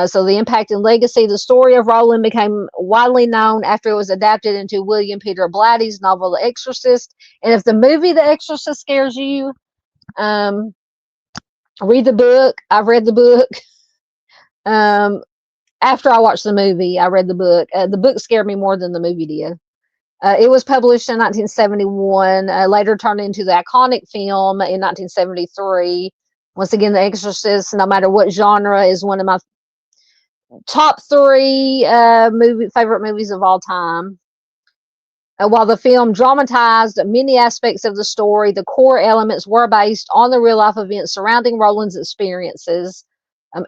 So the impact and legacy of the story of Roland became widely known after it was adapted into William Peter Blatty's novel The Exorcist. And if the movie The Exorcist scares you, read the book. I've read the book. After I watched the movie, I read the book. The book scared me more than the movie did. It was published in 1971, later turned into the iconic film in 1973. Once again, The Exorcist, no matter what genre, is one of my top 3 favorite movies of all time. While the film dramatized many aspects of the story, the core elements were based on the real life events surrounding Roland's experiences.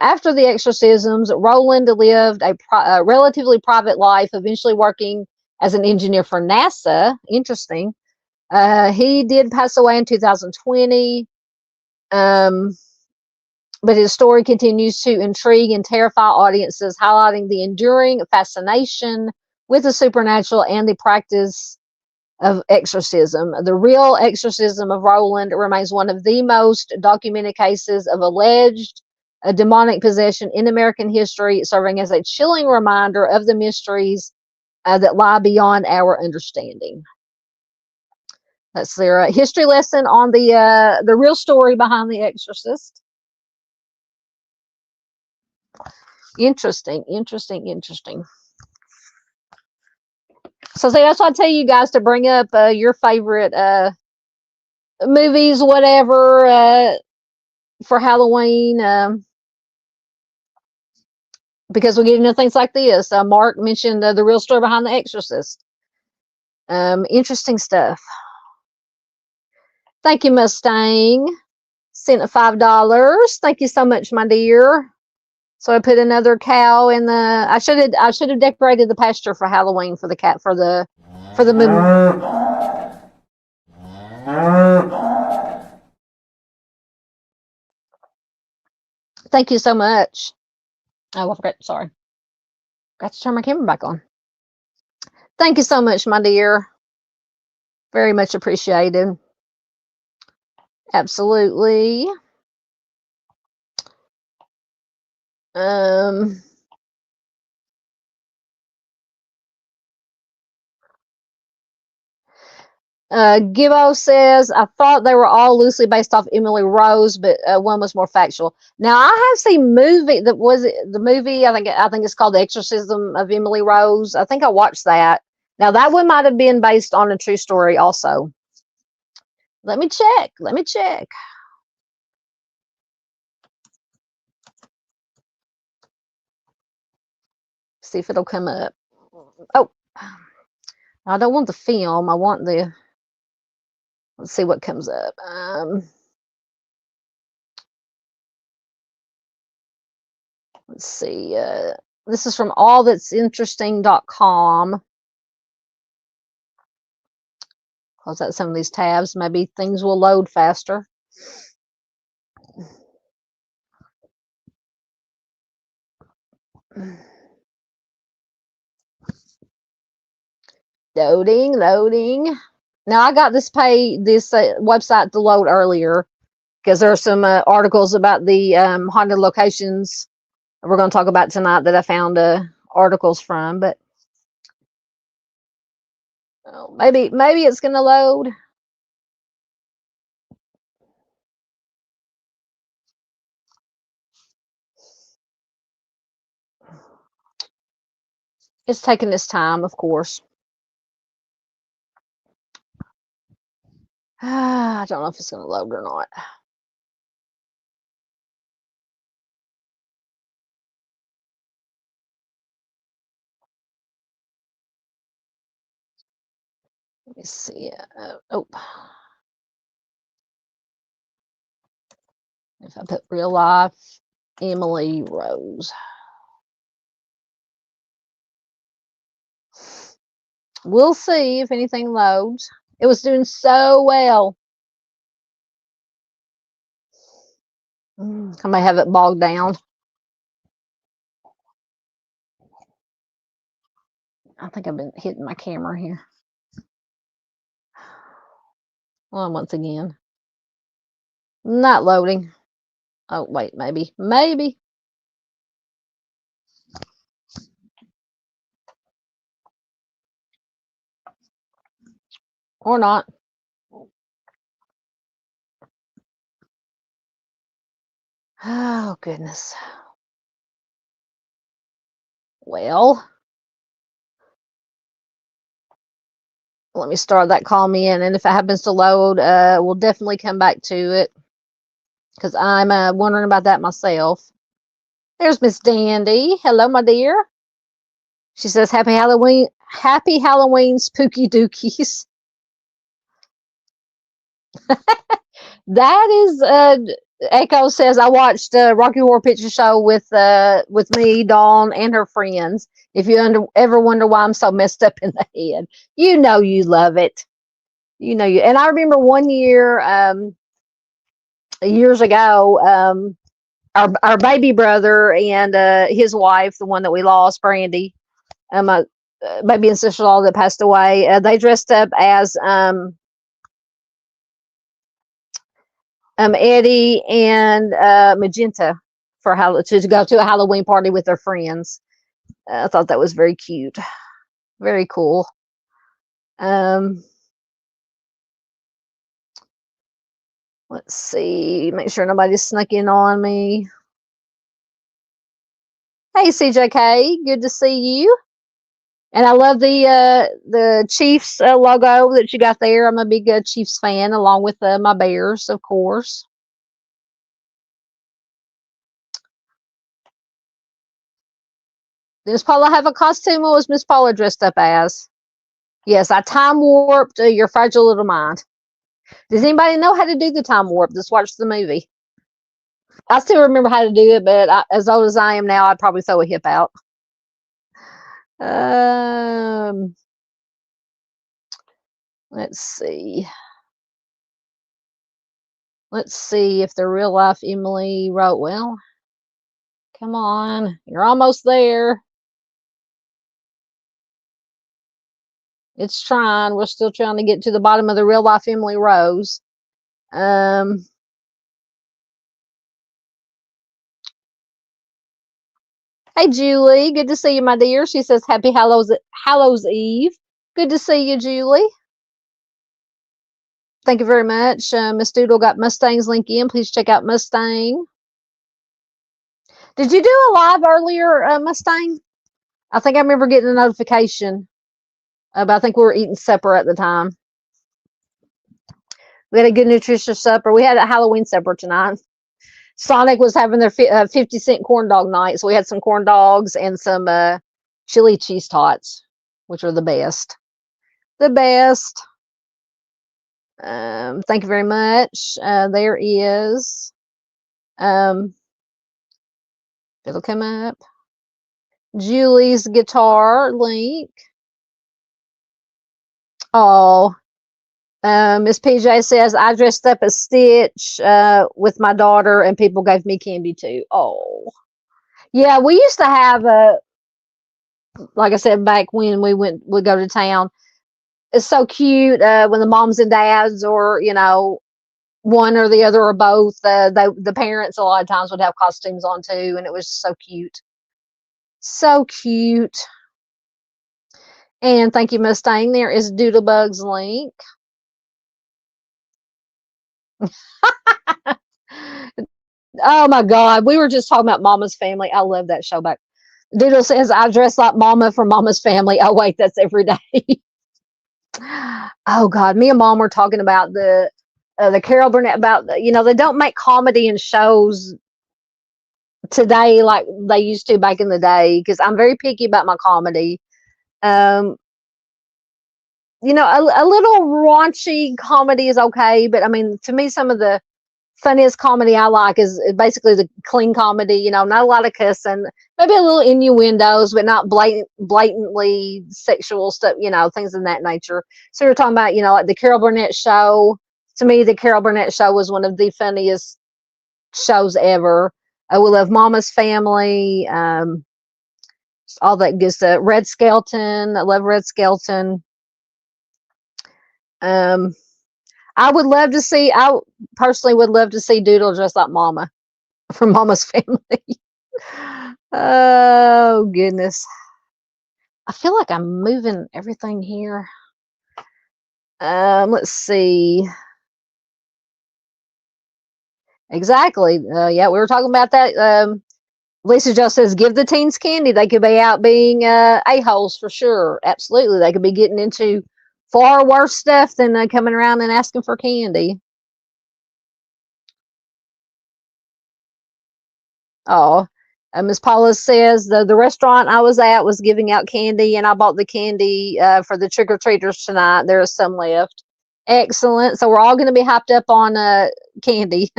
After the exorcisms, Roland lived a relatively private life, eventually working as an engineer for NASA. Interesting. He did pass away in 2020. But his story continues to intrigue and terrify audiences, highlighting the enduring fascination with the supernatural and the practice of exorcism. The Real Exorcism of Roland remains one of the most documented cases of alleged demonic possession in American history, serving as a chilling reminder of the mysteries that lie beyond our understanding. That's their history lesson on the real story behind The Exorcist. Interesting. So So see, that's why I tell you guys to bring up your favorite movies, whatever, for Halloween, because we get into things like this. Mark mentioned the real story behind The Exorcist. Interesting stuff. Thank you, Mustang. Sent $5. Thank you so much, my dear. So I put another cow in the. I should have decorated the pasture for Halloween for the cat for the moon. Thank you so much. Oh, I forgot. Sorry. Got to turn my camera back on. Thank you so much, my dear. Very much appreciated. Absolutely. Gibbo says, I thought they were all loosely based off Emily Rose, but one was more factual. Now I have seen the movie. I think it's called The Exorcism of Emily Rose. I think I watched that. Now that one might have been based on a true story also. Let me check. See if it'll come up. Oh, I don't want the film. I want the. Let's see what comes up. Let's see. This is from allthat'sinteresting.com. Close out some of these tabs. Maybe things will load faster. Loading. Now I got this website to load earlier because there are some articles about the haunted locations we're going to talk about tonight that I found articles from, but maybe it's going to load. It's taking its time, of course. I don't know if it's going to load or not. Let me see. If I put real life Emily Rose. We'll see if anything loads. It was doing so well. I may have it bogged down. I think I've been hitting my camera here. Well, once again. Not loading. Oh, wait, maybe. Or not. Oh, goodness. Well, let me start that call me in, and if it happens to load, we'll definitely come back to it because I'm wondering about that myself. There's Miss Dandy. Hello, my dear. She says, Happy Halloween, spooky dookies. That is, Echo says, I watched Rocky Horror Picture Show with me, Dawn, and her friends. If you ever wonder why I'm so messed up in the head, you know you love it. You know you. And I remember one year, years ago, our baby brother and his wife, the one that we lost, Brandy, my baby and sister-in-law that passed away, they dressed up as Eddie and Magenta to go to a Halloween party with their friends. I thought that was very cute, very cool. Let's see, make sure nobody snuck in on me. Hey, CJK, good to see you. And I love the Chiefs logo that you got there. I'm a big Chiefs fan, along with my Bears, of course. Does Paula have a costume? What was Miss Paula dressed up as? Yes, I time warped your fragile little mind. Does anybody know how to do the time warp? Just watch the movie. I still remember how to do it, but as old as I am now, I'd probably throw a hip out. Let's see. Let's see if the real life Emily wrote. Well, come on, you're almost there. It's trying. We're still trying to get to the bottom of the real life Emily Rose. Hey, Julie. Good to see you, my dear. She says, Happy Hallows Eve. Good to see you, Julie. Thank you very much. Miss Doodle got Mustang's link in. Please check out Mustang. Did you do a live earlier, Mustang? I think I remember getting a notification. But I think we were eating supper at the time. We had a good nutritious supper. We had a Halloween supper tonight. Sonic was having their 50-cent corn dog night. So we had some corn dogs and some chili cheese tots, which are the best. The best. Thank you very much. There is. It'll come up. Julie's guitar link. Oh, Miss PJ says, I dressed up as Stitch with my daughter and people gave me candy too. Oh, yeah, we used to have like I said, back when we go to town. It's so cute when the moms and dads, or one or the other or both, the parents a lot of times would have costumes on too, and it was so cute. So cute. And thank you, Mustang. There is Doodlebug's link. Oh my God, we were just talking about Mama's Family. I love that show back. Doodle says, I dress like Mama from Mama's Family. Oh wait, that's every day. Oh God, me and Mom were talking about the Carol Burnett, about they don't make comedy in shows today like they used to back in the day, because I'm very picky about my comedy. A little raunchy comedy is okay, but I mean, to me, some of the funniest comedy I like is basically the clean comedy. Not a lot of cussing, maybe a little innuendos, but not blatantly sexual stuff. Things of that nature. So we're talking about like the Carol Burnett show. To me, the Carol Burnett show was one of the funniest shows ever. We love Mama's Family. All that good stuff. Red Skelton. I love Red Skelton. I personally would love to see Doodle dressed like Mama from Mama's Family. Oh, goodness. I feel like I'm moving everything here. Let's see. Exactly. Yeah, we were talking about that. Lisa Jo says, give the teens candy. They could be out being a-holes for sure. Absolutely. They could be getting into far worse stuff than coming around and asking for candy. Oh, Miss Paula says the restaurant I was at was giving out candy, and I bought the candy for the trick-or-treaters tonight. There is some left. Excellent. So we're all going to be hyped up on candy.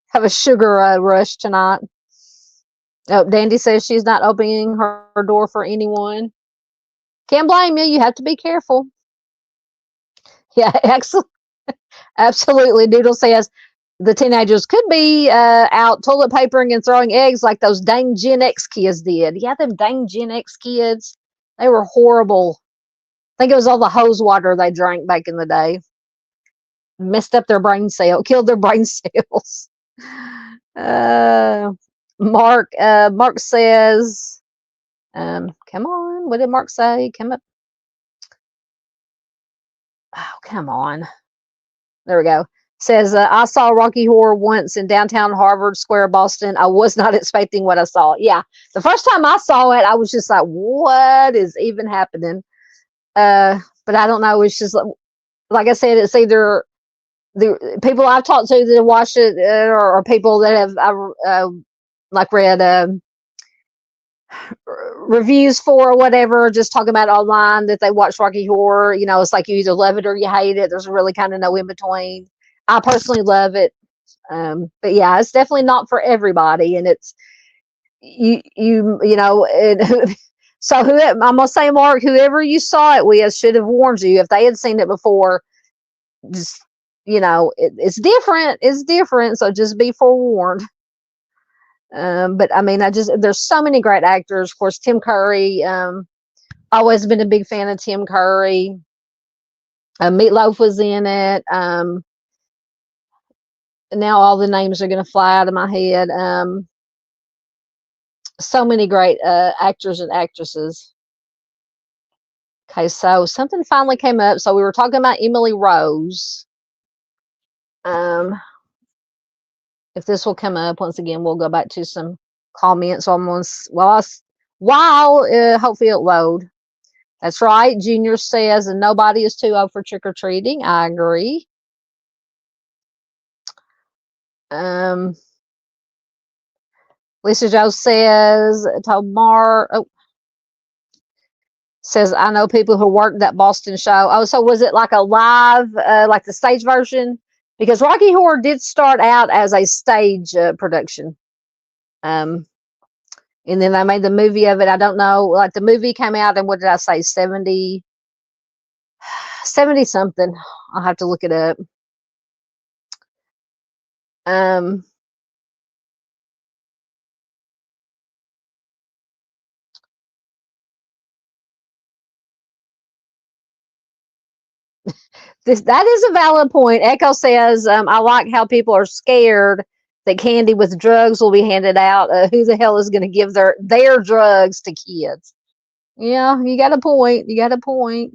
Have a sugar rush tonight. Oh, Dandy says she's not opening her door for anyone. Can't blame you. You have to be careful. Yeah, excellent. Absolutely. Doodle says the teenagers could be out toilet papering and throwing eggs like those dang Gen X kids did. Yeah, them dang Gen X kids. They were horrible. I think it was all the hose water they drank back in the day. Messed up their brain cell, killed their brain cells. Mark says, come on. What did Mark say? Come up. Oh, come on. There we go. Says, I saw Rocky Horror once in downtown Harvard Square, Boston. I was not expecting what I saw. Yeah, the first time I saw it, I was just like, what is even happening? But I don't know. It's just like I said, it's either the people I've talked to that have watched it, or people that have like read reviews for or whatever, just talking about online that they watch Rocky Horror. You know, it's like you either love it or you hate it. There's really kind of no in between. I personally love it. But yeah, it's definitely not for everybody. And it's, you know, so I'm going to say, Mark, whoever you saw it with should have warned you if they had seen it before. Just, you know, it's different. It's different. So just be forewarned. But I mean, there's so many great actors. Of course, Tim Curry. Always been a big fan of Tim Curry. Meatloaf was in it. Now all the names are going to fly out of my head. So many great actors and actresses. Okay, so something finally came up. So we were talking about Emily Rose. If this will come up once again, we'll go back to some comments almost while hopefully it'll load. That's right. Junior says, and nobody is too old for trick or treating. I agree. Lisa Joe says, says, I know people who worked that Boston show. Oh, so was it like a live, like the stage version? Because Rocky Horror did start out as a stage production. And then they made the movie of it. I don't know, like the movie came out in, what did I say, 70 something. I'll have to look it up. That is a valid point. Echo says, I like how people are scared that candy with drugs will be handed out. Who the hell is going to give their drugs to kids? Yeah, you got a point. You got a point.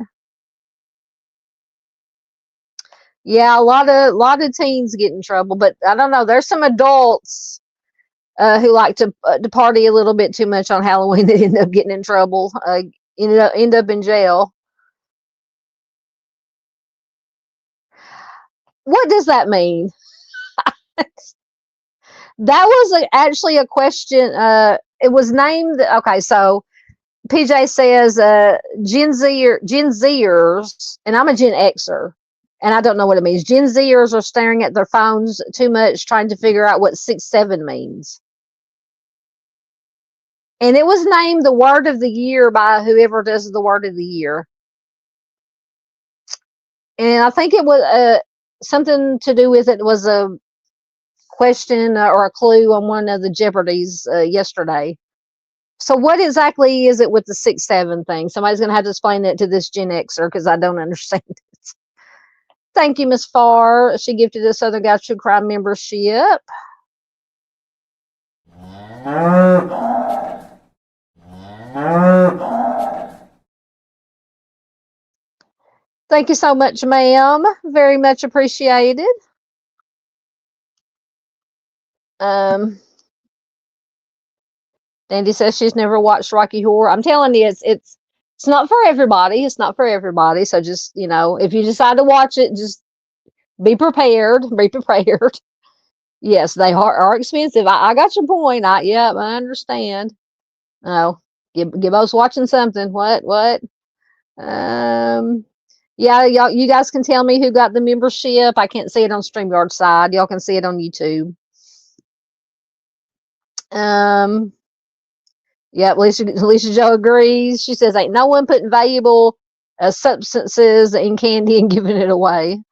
Yeah, a lot of teens get in trouble, but I don't know. There's some adults who like to party a little bit too much on Halloween that end up getting in trouble, end up in jail. What does that mean? That was actually a question. It was named. Okay, so PJ says Gen Zers, and I'm a Gen Xer, and I don't know what it means. Gen Zers are staring at their phones too much, trying to figure out what 6-7 means. And it was named the word of the year by whoever does the word of the year. And I think it was something to do with, it was a question or a clue on one of the Jeopardies yesterday. So what exactly is it with the 6-7 thing? Somebody's going to have to explain it to this Gen Xer because I don't understand it. Thank you, Miss Farr. She gifted us Southern Guys True Crime membership. Thank you so much, ma'am. Very much appreciated. Dandy says she's never watched Rocky Horror. I'm telling you, it's not for everybody. It's not for everybody. So just, you know, if you decide to watch it, just be prepared. Be prepared. Yes, they are expensive. I got your point. I understand. Oh, Gibbo's watching something. What? Yeah, y'all, you guys can tell me who got the membership. I can't see it on StreamYard side. Y'all can see it on YouTube. Yeah, Lisa Joe agrees. She says, ain't no one putting valuable substances in candy and giving it away.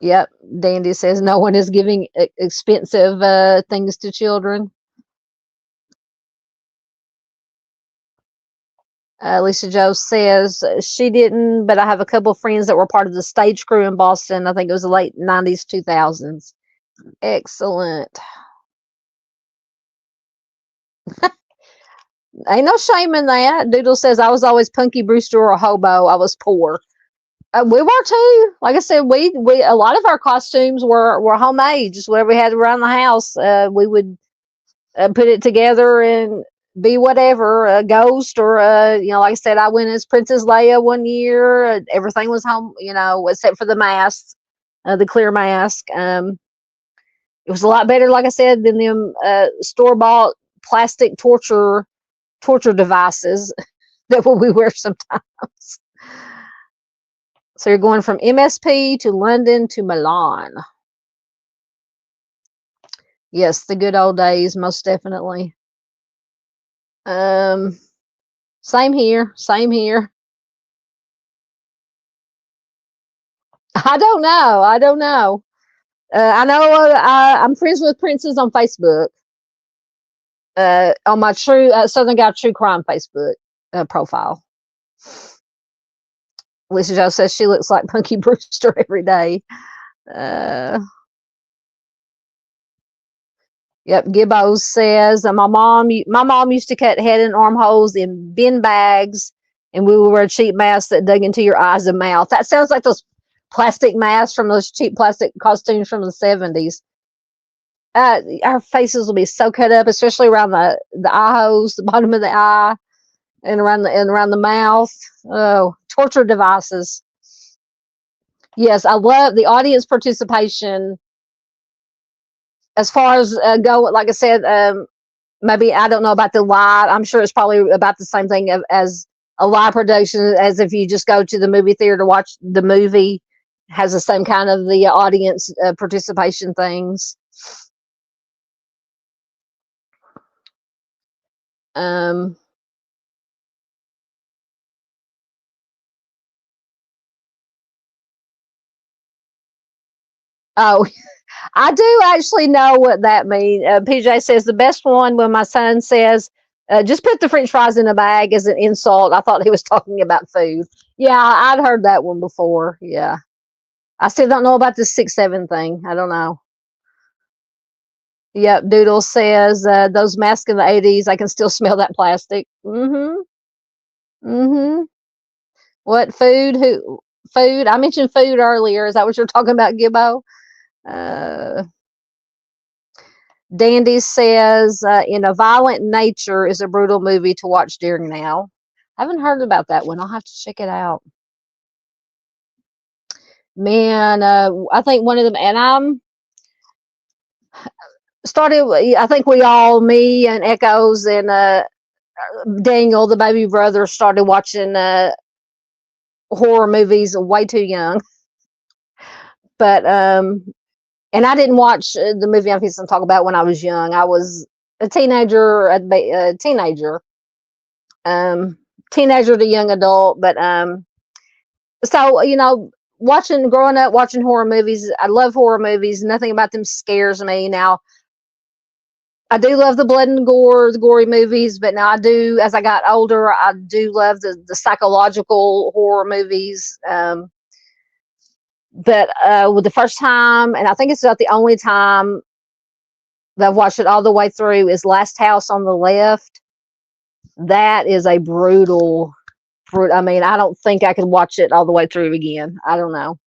Yep, Dandy says no one is giving expensive things to children. Lisa Joe says she didn't, but I have a couple of friends that were part of the stage crew in Boston. I think it was the late 90s, 2000s. Excellent. Ain't no shame in that. Doodle says, I was always Punky Brewster or a hobo. I was poor. We were too. Like I said, we a lot of our costumes were homemade. Just whatever we had around the house, we would put it together and be whatever, a ghost or like I said, I went as Princess Leia one year. Everything was home, except for the mask, the clear mask. It was a lot better, like I said, than them store bought plastic torture devices that we wear sometimes. So you're going from MSP to London to Milan. Yes, the good old days, most definitely. Same here. Same here. I don't know. I don't know. I know I'm friends with Princess on Facebook. On my true Southern Guy True Crime Facebook profile. Lisa Jo says she looks like Punky Brewster every day. Yep, Gibbo says my mom used to cut head and armholes in bin bags, and we would wear cheap masks that dug into your eyes and mouth. That sounds like those plastic masks from those cheap plastic costumes from the 70s. Our faces will be so cut up, especially around the eye holes, the bottom of the eye, and around the mouth. Oh, torture devices. Yes, I love the audience participation. As far as go, like I said, maybe I don't know about the live. I'm sure it's probably about the same thing as a live production, as if you just go to the movie theater to watch the movie. Has the same kind of the audience participation things. Oh, I do actually know what that means. PJ says the best one when my son says, just put the French fries in a bag as an insult. I thought he was talking about food. Yeah, I'd heard that one before. Yeah. I still don't know about the 6-7 thing. I don't know. Yep, Doodle says those masks in the 80s, I can still smell that plastic. Mm-hmm. Mm-hmm. What food? Who food? I mentioned food earlier. Is that what you're talking about, Gibbo? Dandy says, in a violent nature is a brutal movie to watch during now. I haven't heard about that one. I'll have to check it out. Man, I think one of them, and I'm started. I think we all, me and Echoes and Daniel, the baby brother, started watching horror movies way too young. But and I didn't watch the movie I'm going to talk about when I was young. I was a teenager, teenager to young adult. But so growing up watching horror movies, I love horror movies. Nothing about them scares me. Now I do love the blood and gore, the gory movies, but now I do, as I got older, I do love the psychological horror movies. But with the first time, and I think it's about the only time that I've watched it all the way through, is Last House on the Left. That is a brutal. I mean, I don't think I could watch it all the way through again. I don't know.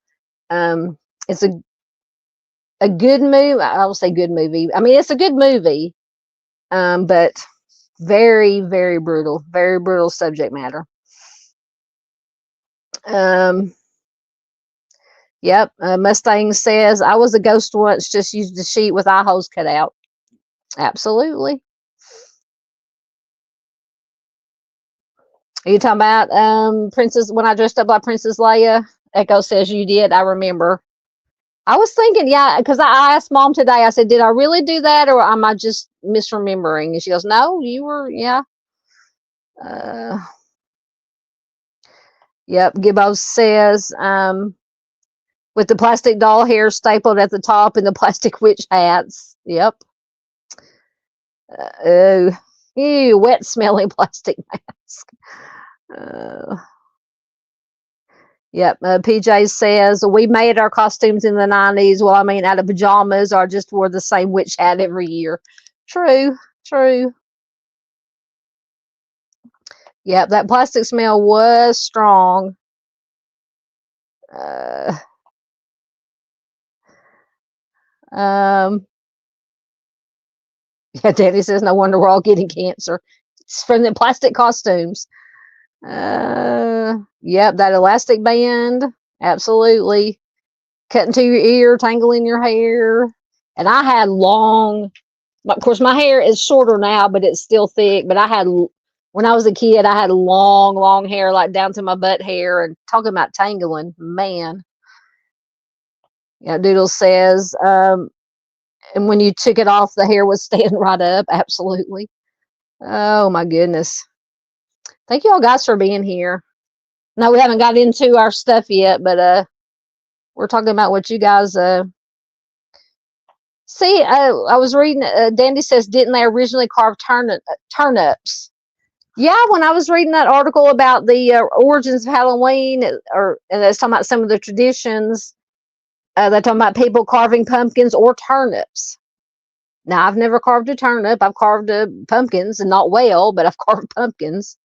It's a good movie. I will say good movie. I mean, it's a good movie, but very, very brutal subject matter. Yep. Mustang says, I was a ghost once, just used the sheet with eye holes cut out. Absolutely. Are you talking about Princess, when I dressed up like Princess Leia? Echo says you did. I remember. I was thinking, yeah, because I asked Mom today, I said, did I really do that, or am I just misremembering? And she goes, no, you were, yeah. Yep. Gibbo says, with the plastic doll hair stapled at the top and the plastic witch hats. Yep. Ew, wet smelling plastic mask. Yep. PJ says, we made our costumes in the 90s. Well, I mean, out of pajamas, or just wore the same witch hat every year. True. Yep, that plastic smell was strong. Um, yeah, Danny says, no wonder we're all getting cancer. It's from the plastic costumes. Yep, that elastic band. Absolutely. Cutting to your ear, tangling your hair. And I had long, of course, my hair is shorter now, but it's still thick. But when I was a kid, I had long hair, like down to my butt hair. And talking about tangling, man. Yeah, Doodle says, and when you took it off, the hair was standing right up. Absolutely. Oh, my goodness. Thank you all guys for being here. No, we haven't got into our stuff yet, but we're talking about what you guys see. I was reading. Dandy says, didn't they originally carve turnips? Yeah, when I was reading that article about the origins of Halloween, and that's talking about some of the traditions, they're talking about people carving pumpkins or turnips. Now, I've never carved a turnip. I've carved pumpkins, and not well, but I've carved pumpkins.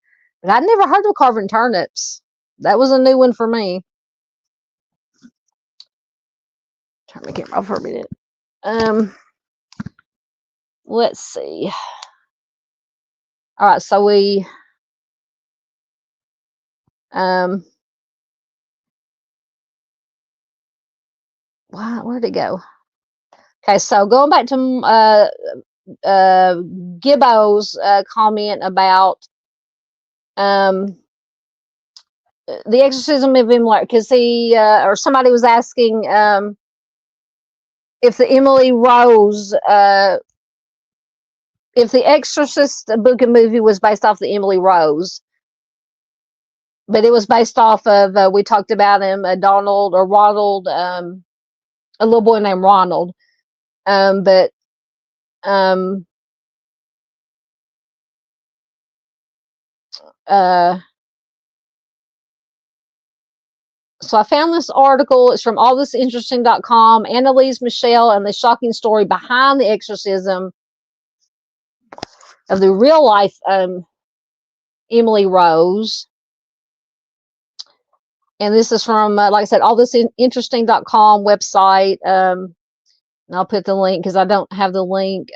But I'd never heard of carving turnips. That was a new one for me. Turn my camera off for a minute. Let's see. All right, so we where'd it go? Okay, so going back to Gibbo's comment about the exorcism of Emily, because he or somebody was asking if the Emily Rose, if the Exorcist book and movie was based off the Emily Rose, but it was based off of we talked about him, Donald or Ronald, a little boy named Ronald, but so I found this article. It's from allthisinteresting.com. Annalise Michelle and the shocking story behind the exorcism of the real life Emily Rose. And this is from, like I said, allthisinteresting.com website. And I'll put the link because I don't have the link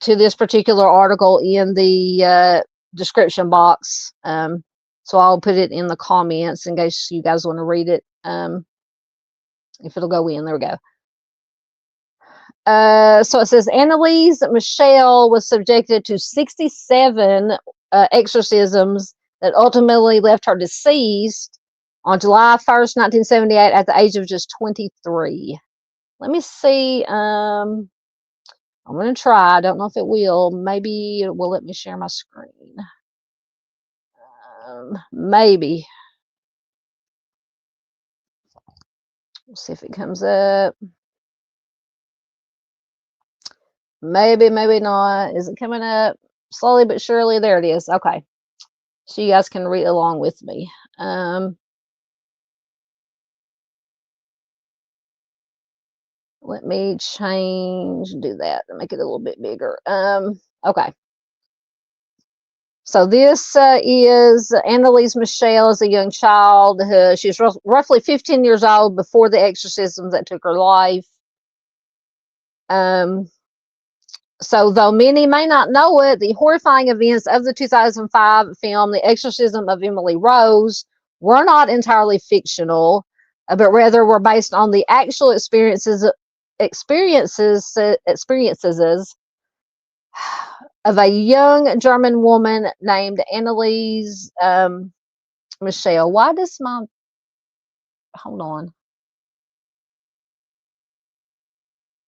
to this particular article in the description box. So I'll put it in the comments in case you guys want to read it. If it'll go in, there we go. So it says Annalise Michelle was subjected to 67 exorcisms that ultimately left her deceased on July 1st, 1978 at the age of just 23. Let me see. I'm going to try. I don't know if it will. Maybe it will let me share my screen. Maybe. We'll see if it comes up. Maybe, maybe not. Is it coming up? Slowly but surely. There it is. Okay. So you guys can read along with me. Let me do that and make it a little bit bigger. Okay. So this is Annalise Michelle as a young child. She was roughly 15 years old before the exorcisms that took her life. So though many may not know it, the horrifying events of the 2005 film, The Exorcism of Emily Rose, were not entirely fictional, but rather were based on the actual experiences of a young German woman named Annalise Michelle. Why does my... Hold on.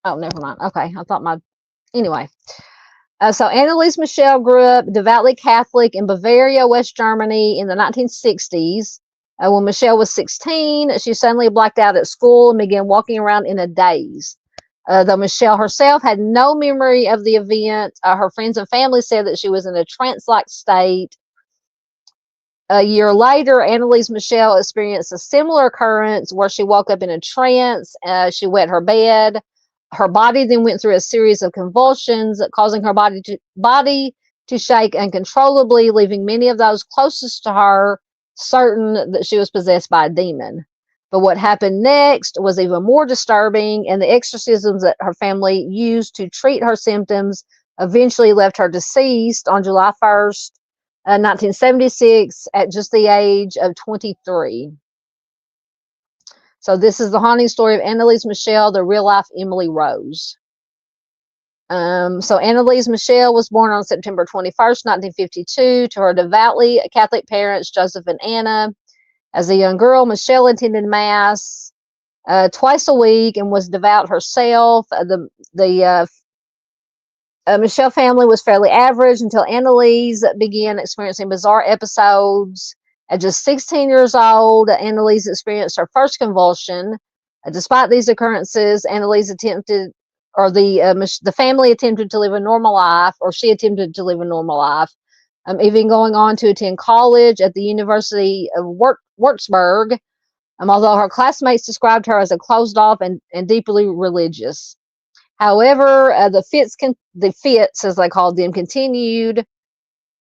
Oh, never mind. Okay, I thought my... Anyway. So Annalise Michelle grew up devoutly Catholic in Bavaria, West Germany in the 1960s. When Michelle was 16, she suddenly blacked out at school and began walking around in a daze. Though Michelle herself had no memory of the event, her friends and family said that she was in a trance-like state. A year later, Annalise Michelle experienced a similar occurrence where she woke up in a trance. She wet her bed. Her body then went through a series of convulsions, causing her body to to shake uncontrollably, leaving many of those closest to her certain that she was possessed by a demon. But what happened next was even more disturbing, and the exorcisms that her family used to treat her symptoms eventually left her deceased on July 1st, 1976, at just the age of 23. So this is the haunting story of Annalise Michelle, the real-life Emily Rose. So Annalise Michelle was born on September 21st, 1952, to her devoutly Catholic parents, Joseph and Anna. As a young girl, Michelle attended Mass twice a week and was devout herself. The Michelle family was fairly average until Annalise began experiencing bizarre episodes. At just 16 years old, Annalise experienced her first convulsion. Despite these occurrences, Annalise attempted, or the family attempted to live a normal life, or she attempted to live a normal life, even going on to attend college at the University of Würzburg, although her classmates described her as a closed off and deeply religious. However, the fits, as they called them, continued.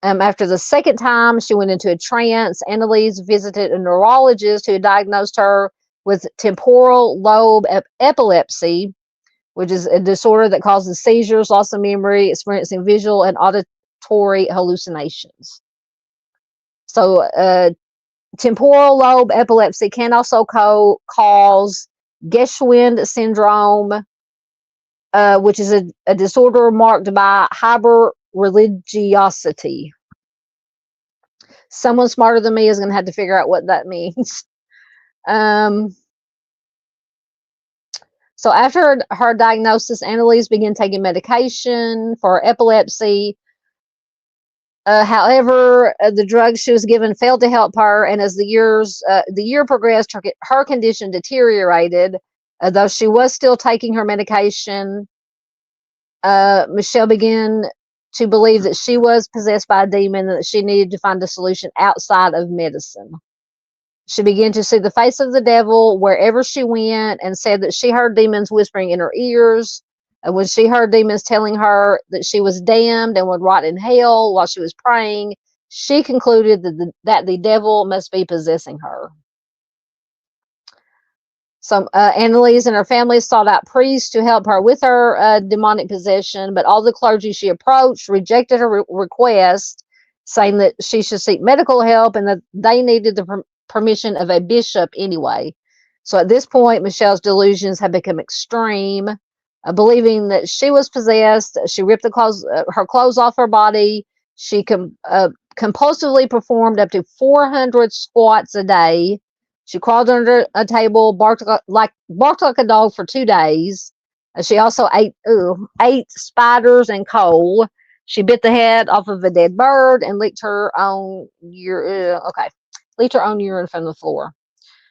After the second time she went into a trance, Annalise visited a neurologist who diagnosed her with temporal lobe epilepsy, which is a disorder that causes seizures, loss of memory, experiencing visual and auditory hallucinations. So temporal lobe epilepsy can also cause Geschwind syndrome, which is a disorder marked by hyper-religiosity. Someone smarter than me is going to have to figure out what that means. So after her diagnosis, Annalise began taking medication for epilepsy. However, the drugs she was given failed to help her, and as the year progressed, her condition deteriorated. Though she was still taking her medication, Michelle began to believe that she was possessed by a demon and that she needed to find a solution outside of medicine. She began to see the face of the devil wherever she went and said that she heard demons whispering in her ears. And when she heard demons telling her that she was damned and would rot in hell while she was praying, she concluded that the devil must be possessing her. So Annalise and her family sought out priests to help her with her demonic possession, but all the clergy she approached rejected her request, saying that she should seek medical help and that they needed the permission of a bishop anyway. So at this point, Michelle's delusions had become extreme. Believing that she was possessed, she ripped her clothes off her body. She compulsively performed up to 400 squats a day. She crawled under a table, barked like a dog for 2 days. She also ate spiders and coal. She bit the head off of a dead bird and licked her own urine from the floor.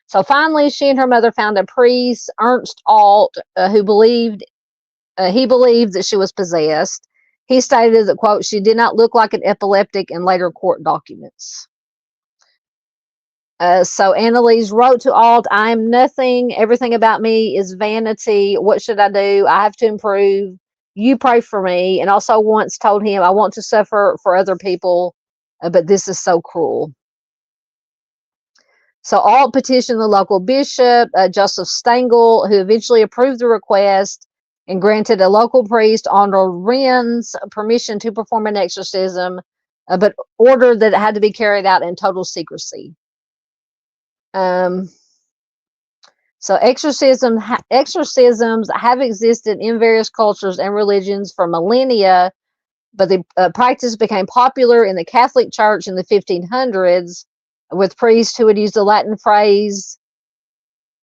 So finally, she and her mother found a priest, Ernst Alt, who believed that she was possessed. He stated that, quote, she did not look like an epileptic in later court documents. So Annalise wrote to Alt, I am nothing. Everything about me is vanity. What should I do? I have to improve. You pray for me. And also once told him, I want to suffer for other people, but this is so cruel. So Alt petitioned the local bishop, Joseph Stengel, who eventually approved the request and granted a local priest, Arnold Renz, permission to perform an exorcism, but ordered that it had to be carried out in total secrecy. So exorcisms have existed in various cultures and religions for millennia, but the practice became popular in the Catholic Church in the 1500s with priests who would use the Latin phrase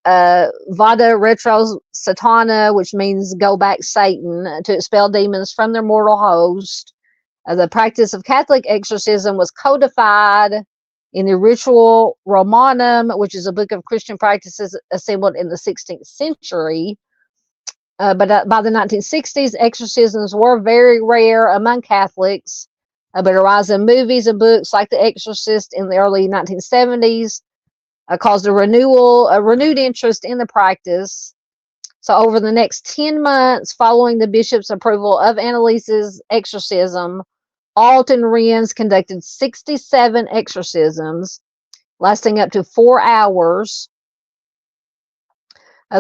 Vada retro Satana, which means go back Satan, to expel demons from their mortal host. The practice of Catholic exorcism was codified in the Ritual Romanum, which is a book of Christian practices assembled in the 16th century. But by the 1960s, exorcisms were very rare among Catholics, but a rise in movies and books like The Exorcist in the early 1970s caused a renewed interest in the practice. So over the next 10 months following the bishop's approval of Annalise's exorcism, Alton Wrens conducted 67 exorcisms, lasting up to 4 hours.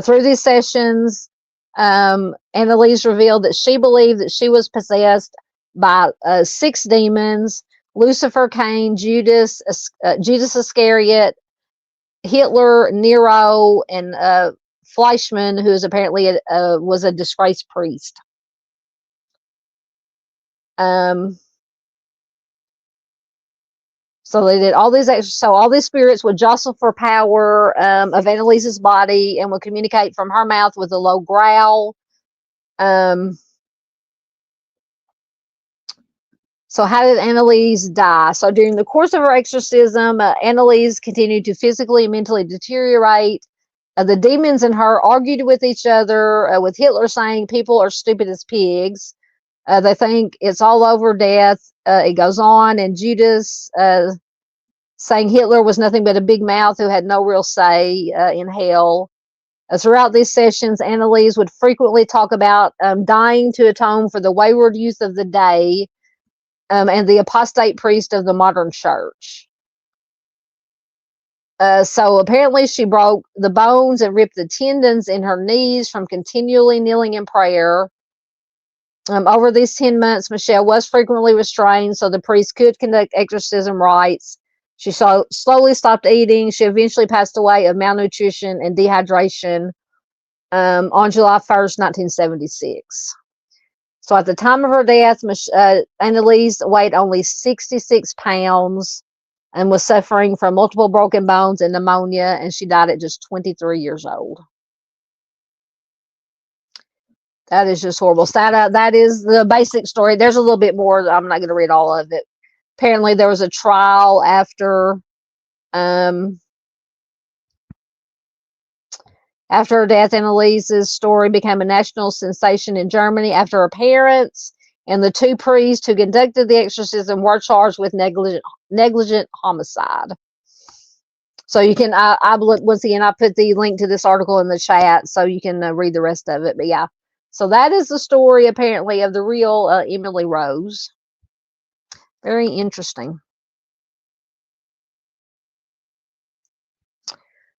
Through these sessions, Annalise revealed that she believed that she was possessed by 6 demons: Lucifer, Cain, Judas Iscariot, Hitler, Nero, and Fleischmann, who is apparently was a disgraced priest. So they did all these extra. So all these spirits would jostle for power of Annalise's body and would communicate from her mouth with a low growl. So how did Annalise die? So during the course of her exorcism, Annalise continued to physically and mentally deteriorate. The demons in her argued with each other, with Hitler saying people are stupid as pigs. They think it's all over death. It goes on, and Judas saying Hitler was nothing but a big mouth who had no real say in hell. Throughout these sessions, Annalise would frequently talk about dying to atone for the wayward youth of the day and the apostate priest of the modern church. So apparently she broke the bones and ripped the tendons in her knees from continually kneeling in prayer. Over these 10 months, Michelle was frequently restrained so the priest could conduct exorcism rites. She slowly stopped eating. She eventually passed away of malnutrition and dehydration on July 1st, 1976. So at the time of her death, Annalise weighed only 66 pounds and was suffering from multiple broken bones and pneumonia, and she died at just 23 years old. That is just horrible. That is the basic story. There's a little bit more. I'm not going to read all of it. Apparently, there was a trial after her death. Annalise's story became a national sensation in Germany after her parents and the 2 priests who conducted the exorcism were charged with negligent homicide. So you can, once again, I put the link to this article in the chat so you can read the rest of it. But yeah, so that is the story apparently of the real Emily Rose. Very interesting.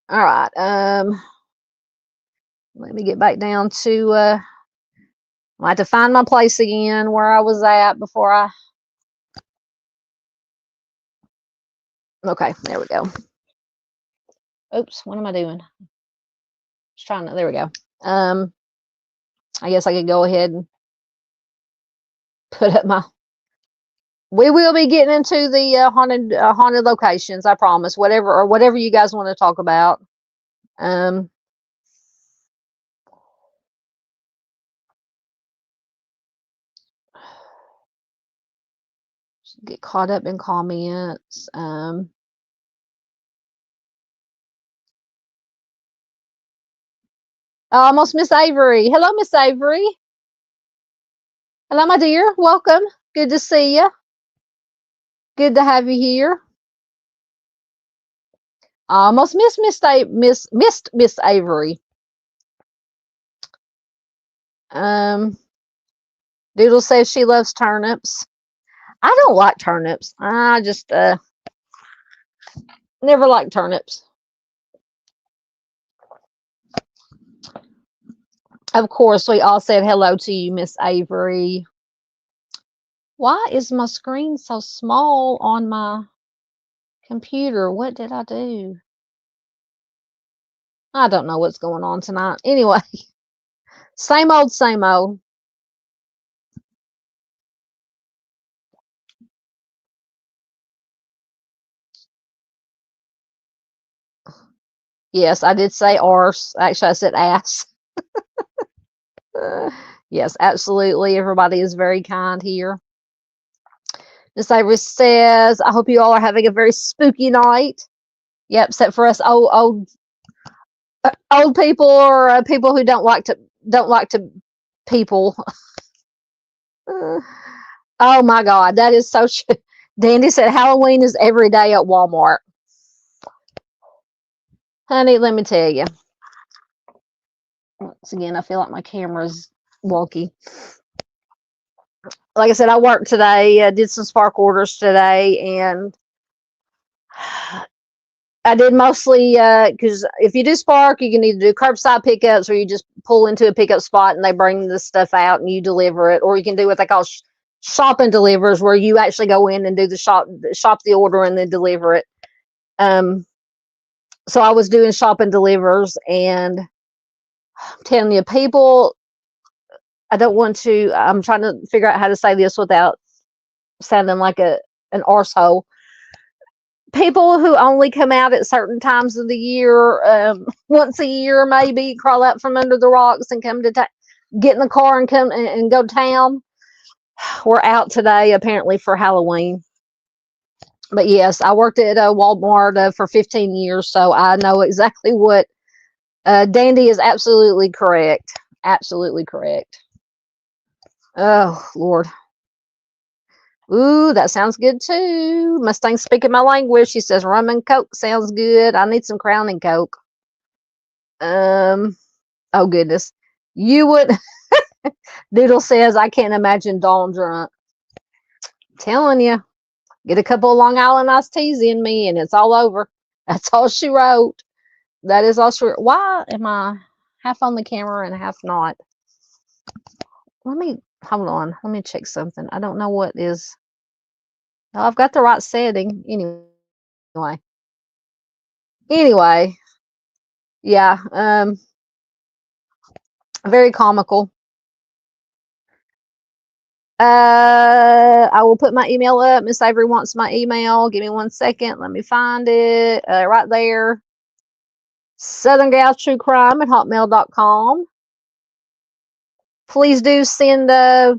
All right. Let me get back down to, I have to find my place again where I was at before I, okay, there we go. Oops, what am I doing? Just trying to, there we go. I guess I could go ahead and put up my, we will be getting into the haunted locations, I promise, whatever you guys want to talk about. Get caught up in comments. Almost Miss Avery. Hello, Miss Avery. Hello, my dear. Welcome. Good to see you. Good to have you here. Almost missed Miss Avery. Doodle says she loves turnips. I don't like turnips. I just never liked turnips. Of course, we all said hello to you, Miss Avery. Why is my screen so small on my computer? What did I do? I don't know what's going on tonight. Anyway, same old, same old. Yes, I did say arse. Actually, I said ass. Yes, absolutely. Everybody is very kind here. Miss Avery says, I hope you all are having a very spooky night. Yep, except for us old people or people who don't like to people. Oh my God, that is so true. Dandy said Halloween is every day at Walmart. Honey, let me tell you. Once again, I feel like my camera's wonky. like I said, I worked today, did some spark orders today, and I did mostly because if you do spark, you can either do curbside pickups or you just pull into a pickup spot and they bring the stuff out and you deliver it, or you can do what they call shop and delivers, where you actually go in and do the shop the order and then deliver it. So I was doing shop and delivers, and I'm telling you, people, I don't want to. I'm trying to figure out how to say this without sounding like an arsehole. People who only come out at certain times of the year, once a year maybe, crawl out from under the rocks and come to get in the car and come and go to town. We're out today apparently for Halloween. But yes, I worked at Walmart for 15 years, so I know exactly what Dandy is absolutely correct. Absolutely correct. Oh, Lord. Ooh, that sounds good too. Mustang's speaking my language. She says rum and coke sounds good. I need some Crown and Coke. Oh goodness. You would Doodle says I can't imagine Dawn drunk. Telling you. Get a couple of Long Island iced teas in me and it's all over. That's all she wrote. That is all she wrote. Why am I half on the camera and half not? Hold on. Let me check something. I don't know what is. Oh, I've got the right setting. Anyway, yeah, very comical. I will put my email up. Miss Avery wants my email. Give me 1 second. Let me find it. Right there. southerngaltruecrime@hotmail.com. Please do send I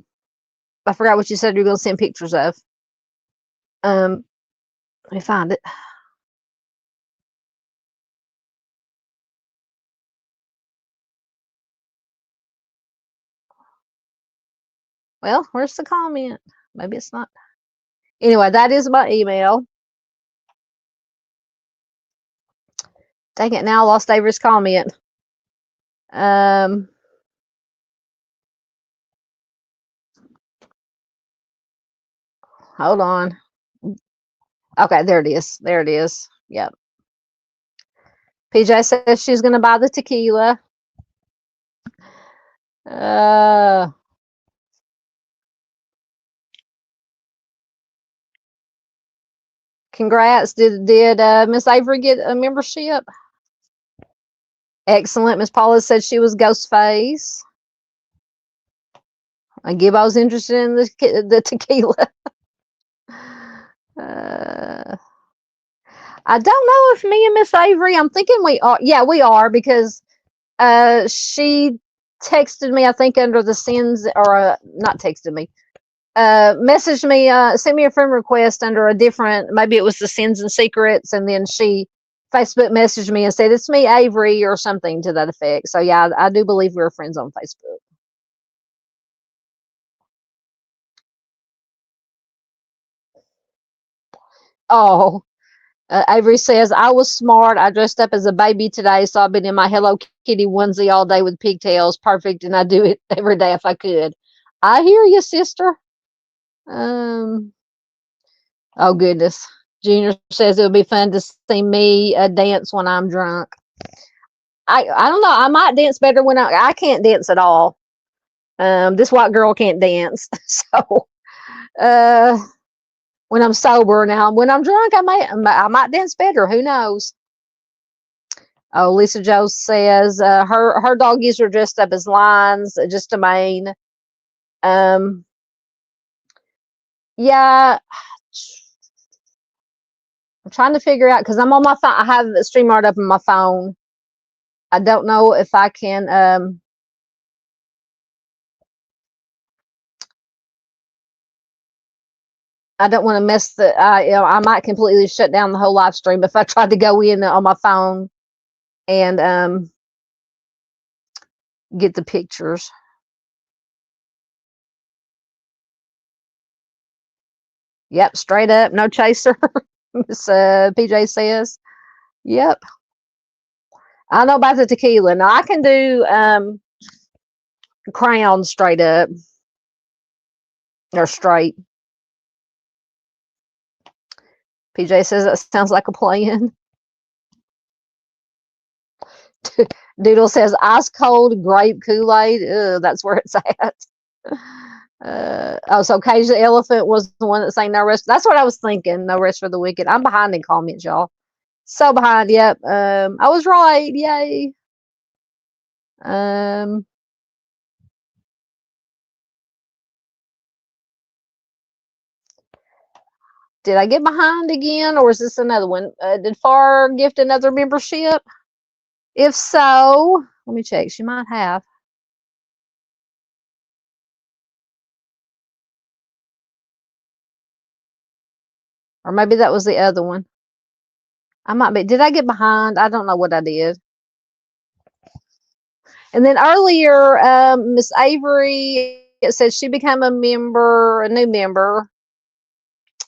forgot what you said you're going to send pictures of. Let me find it. Well, where's the comment? Maybe it's not. Anyway, that is my email. Dang it, now I lost Avery's comment. Hold on. Okay, there it is. There it is. Yep. PJ says she's going to buy the tequila. Congrats. Did Miss Avery get a membership? Excellent. Miss Paula said she was Ghostface. Gibbo's interested in the tequila. I don't know if me and Miss Avery, I'm thinking we are. Yeah, we are, because she texted me, I think, under the sins, or not texted me, messaged me, sent me a friend request under a different, maybe it was the Sins and Secrets, and then she Facebook messaged me and said, it's me, Avery, or something to that effect. So yeah, I do believe we're friends on Facebook. Oh, Avery says, I was smart. I dressed up as a baby today, so I've been in my Hello Kitty onesie all day with pigtails. Perfect, and I do it every day if I could. I hear you, sister. Oh, goodness. Junior says it would be fun to see me dance when I'm drunk. I don't know. I might dance better when I can't dance at all. This white girl can't dance. So, when I'm sober now, when I'm drunk, I might dance better. Who knows? Oh, Lisa Joe says her doggies are dressed up as lions, just a mane. Yeah, I'm trying to figure out, because I'm on my phone. I have the StreamYard up on my phone. I don't know if I can. I don't want to mess I might completely shut down the whole live stream if I tried to go in on my phone and get the pictures. Yep, straight up, no chaser. Miss PJ says. Yep. I know about the tequila. Now I can do Crown straight up. They're straight. PJ says that sounds like a plan. Doodle says ice cold grape Kool-Aid. That's where it's at. Oh, so Cage the Elephant was the one that sang No Rest. That's what I was thinking. No Rest for the Wicked. I'm behind in comments, y'all. So behind. Yep. I was right. Yay. Did I get behind again, or is this another one? Did Far gift another membership? If so, let me check. She might have. Or maybe that was the other one. I might be. Did I get behind? I don't know what I did. And then earlier, Miss Avery, it said she became a member, a new member.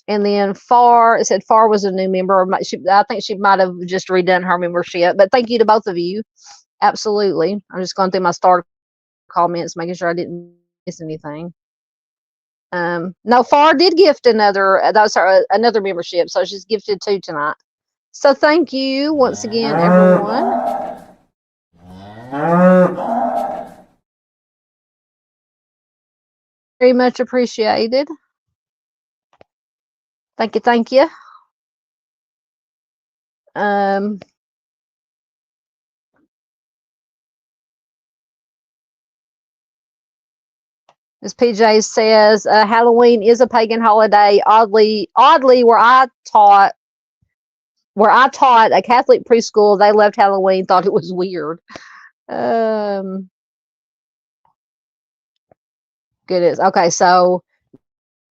And then Far, it said Far was a new member. I think she might have just redone her membership. But thank you to both of you. Absolutely. I'm just going through my start comments, making sure I didn't miss anything. No, Far did gift another. That was her another membership, so she's gifted 2 tonight. So thank you once again, everyone. Very much appreciated. Thank you, thank you. As PJ says, Halloween is a pagan holiday. Oddly, where I taught a Catholic preschool, they loved Halloween, thought it was weird. Goodness. Okay, so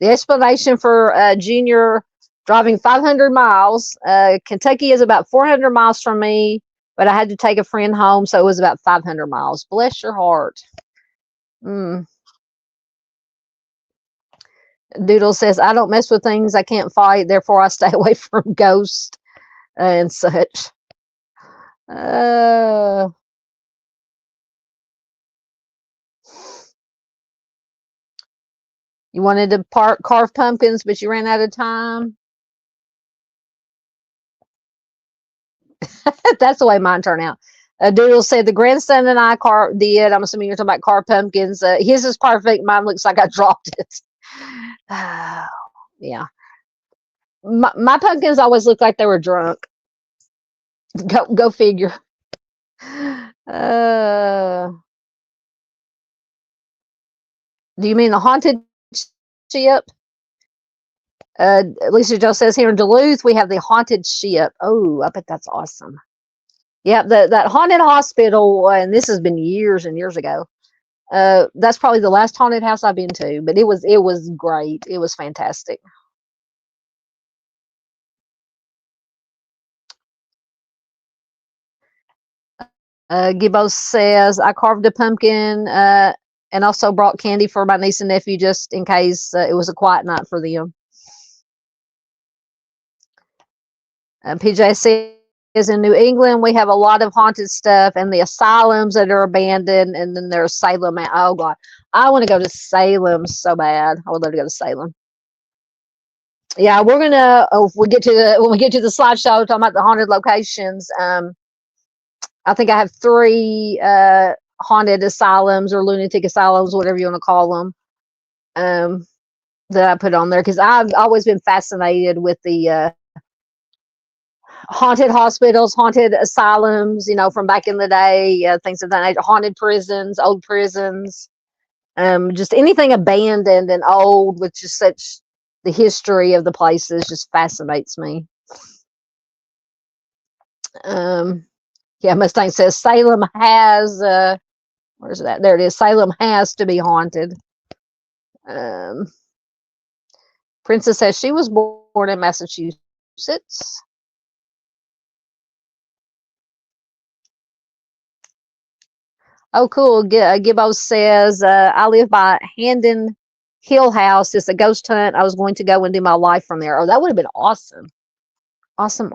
the explanation for Junior driving 500 miles. Kentucky is about 400 miles from me, but I had to take a friend home, so it was about 500 miles. Bless your heart. Doodle says, I don't mess with things I can't fight, therefore I stay away from ghosts and such. You wanted to carve pumpkins, but you ran out of time. That's the way mine turned out. Doodle said the grandson and I did. I'm assuming you're talking about carved pumpkins. His is perfect. Mine looks like I dropped it. Yeah. My pumpkins always look like they were drunk. Go figure. Do you mean the haunted ship? Lisa Joe says here in Duluth we have the haunted ship. Oh, I bet that's awesome. Yeah, that haunted hospital, and this has been years and years ago. That's probably the last haunted house I've been to, but it was great. It was fantastic. Gibbo says I carved a pumpkin and also brought candy for my niece and nephew just in case it was a quiet night for them. PJ says in New England we have a lot of haunted stuff and the asylums that are abandoned, and then there's Salem. Oh God, I want to go to Salem so bad. I would love to go to Salem. Yeah, we're gonna. When we get to the slideshow talking about the haunted locations. I think I have 3 haunted asylums or lunatic asylums, whatever you want to call them, that I put on there because I've always been fascinated with the haunted hospitals, haunted asylums, from back in the day, things of that nature, haunted prisons, old prisons, just anything abandoned and old with just such the history of the places just fascinates me. Yeah, Mustang says Salem has, where's that? There it is. Salem has to be haunted. Princess says she was born in Massachusetts. Oh, cool. Gibbo says, I live by Handon Hill House. It's a ghost hunt. I was going to go and do my life from there. Oh, that would have been awesome. Awesome.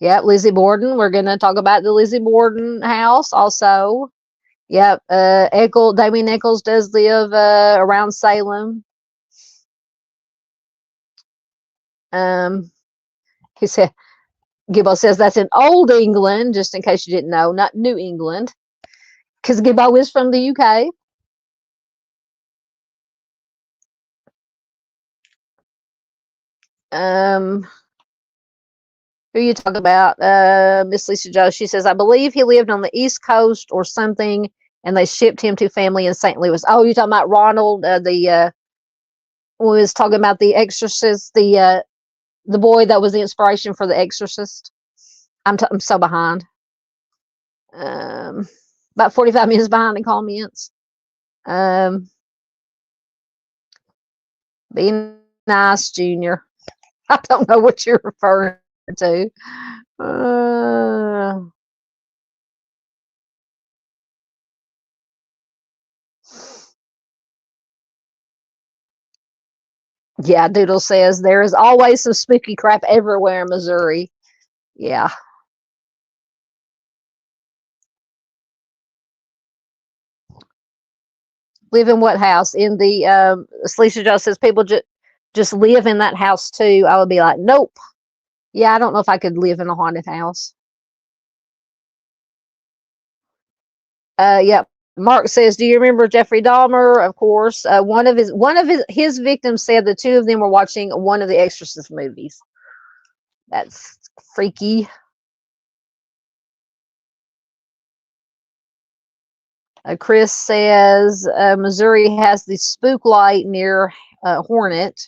Yeah, Lizzie Borden. We're going to talk about the Lizzie Borden house also. Yep. Damien Eccles does live around Salem. He said, Gibbo says that's in Old England, just in case you didn't know, not New England, because Gibbo is from the UK. Who you talk about? Miss Lisa Joe. She says, I believe he lived on the East Coast or something, and they shipped him to family in St. Louis. Oh, you're talking about Ronald, was talking about The Exorcist, the boy that was the inspiration for The Exorcist. I'm so behind. About 45 minutes behind in comments. Be nice, Junior. I don't know what you're referring to. Yeah, Doodle says there is always some spooky crap everywhere in Missouri. Yeah. Live in what house? In the Sleisha Joe says people just live in that house too. I would be like, nope. Yeah, I don't know if I could live in a haunted house. Yep. Mark says, do you remember Jeffrey Dahmer? Of course. One of his victims said the two of them were watching one of the Exorcist movies. That's freaky. Chris says Missouri has the spook light near Hornet.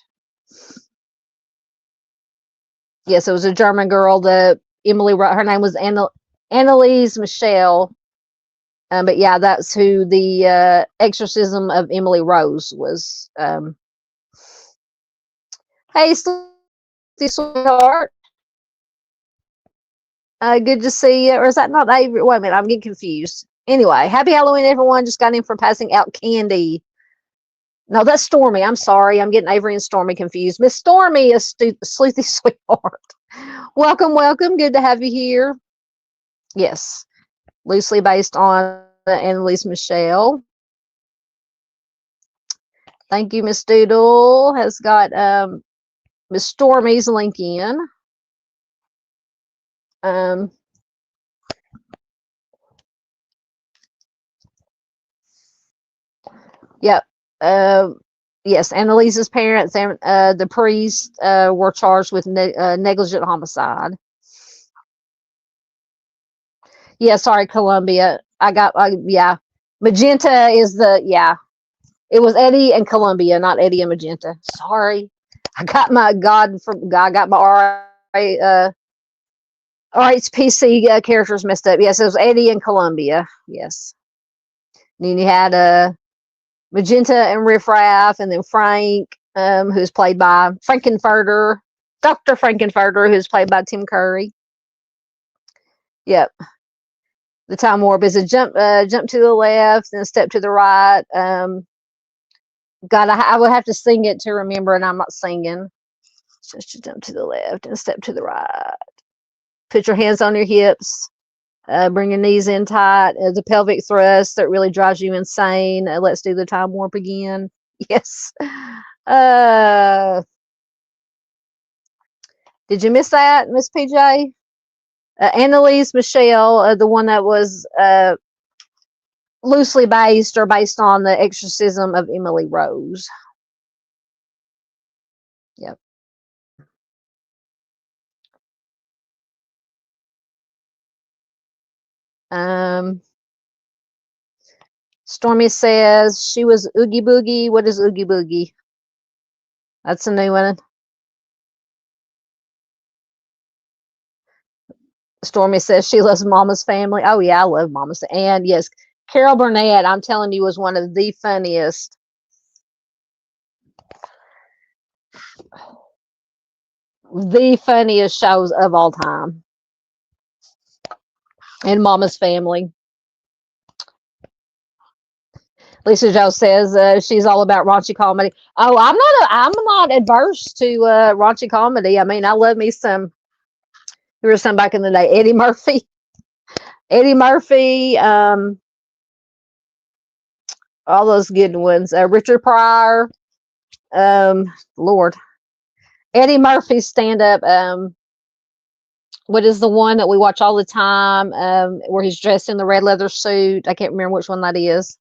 Yes, it was a German girl. Her name was Annalise Michelle. But yeah, that's who the exorcism of Emily Rose was. Hey, sweetheart. Good to see you. Or is that not Avery? Wait a minute, I'm getting confused. Anyway, happy Halloween, everyone. Just got in from passing out candy. No, that's Stormy. I'm sorry. I'm getting Avery and Stormy confused. Miss Stormy is Sleuthy Sweetheart. Welcome. Good to have you here. Yes. Loosely based on Annalise Michelle. Thank you, Miss Doodle. Has got Miss Stormy's link in. Yep. Yes, Annalise's parents and the priest were charged with negligent homicide. Yeah, sorry, Columbia. Yeah. Magenta is it was Eddie and Columbia, not Eddie and Magenta. Sorry. I got my RHPC characters messed up. Yes, it was Eddie and Columbia. Yes. And then you had Magenta and Riff Raff, and then Frank, who's played by Frankenfurter, Dr. Frankenfurter, who's played by Tim Curry. Yep. The time warp is a jump to the left, then a step to the right. I would have to sing it to remember, and I'm not singing. Just jump to the left and step to the right. Put your hands on your hips. Bring your knees in tight. The pelvic thrust that really drives you insane. Let's do the time warp again. Yes. Did you miss that, Miss PJ? Annalise Michelle, the one that was loosely based on the exorcism of Emily Rose. Yep. Stormy says she was Oogie Boogie. What is Oogie Boogie? That's a new one. Stormy says she loves Mama's Family. Oh yeah, I love Mama's. And yes, Carol Burnett, I'm telling you, was one of the funniest. The funniest shows of all time. And Mama's Family. Lisa Joe says she's all about raunchy comedy. Oh, I'm not adverse to raunchy comedy. I mean, I love me some. There was some back in the day. Eddie Murphy. all those good ones. Richard Pryor, Lord, Eddie Murphy's stand up. What is the one that we watch all the time? Where he's dressed in the red leather suit. I can't remember which one that is.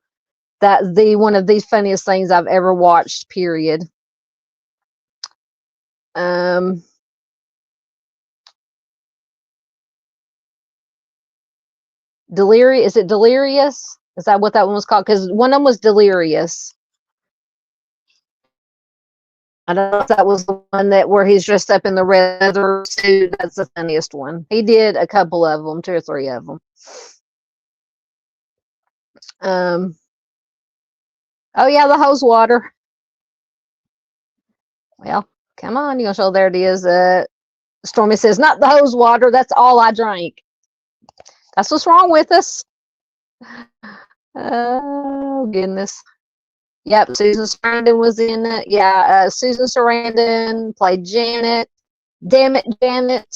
That's one of the funniest things I've ever watched. Period. Delirious. Is it Delirious? Is that what that one was called? Because one of them was Delirious. I don't know if that was the one that where he's dressed up in the red leather suit. That's the funniest one. He did a couple of them, 2 or 3 of them. Oh yeah, the hose water. Well, come on, you're gonna show. There it is. Stormy says, not the hose water. That's all I drank. That's what's wrong with us. Oh goodness. Yep, Susan Sarandon was in it. Yeah, Susan Sarandon played Janet. Damn it, Janet.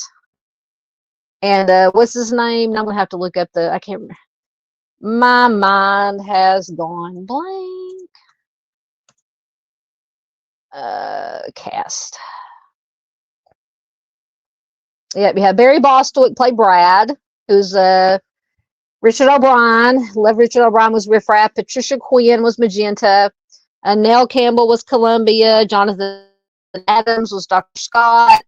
And what's his name? I'm gonna have to look up I can't remember. My mind has gone blank. Cast. Yep, we have Barry Bostwick play Brad, who's Richard O'Brien. Love Richard O'Brien was Riff Raff. Patricia Quinn was Magenta. Nell Campbell was Columbia. Jonathan Adams was Dr. Scott.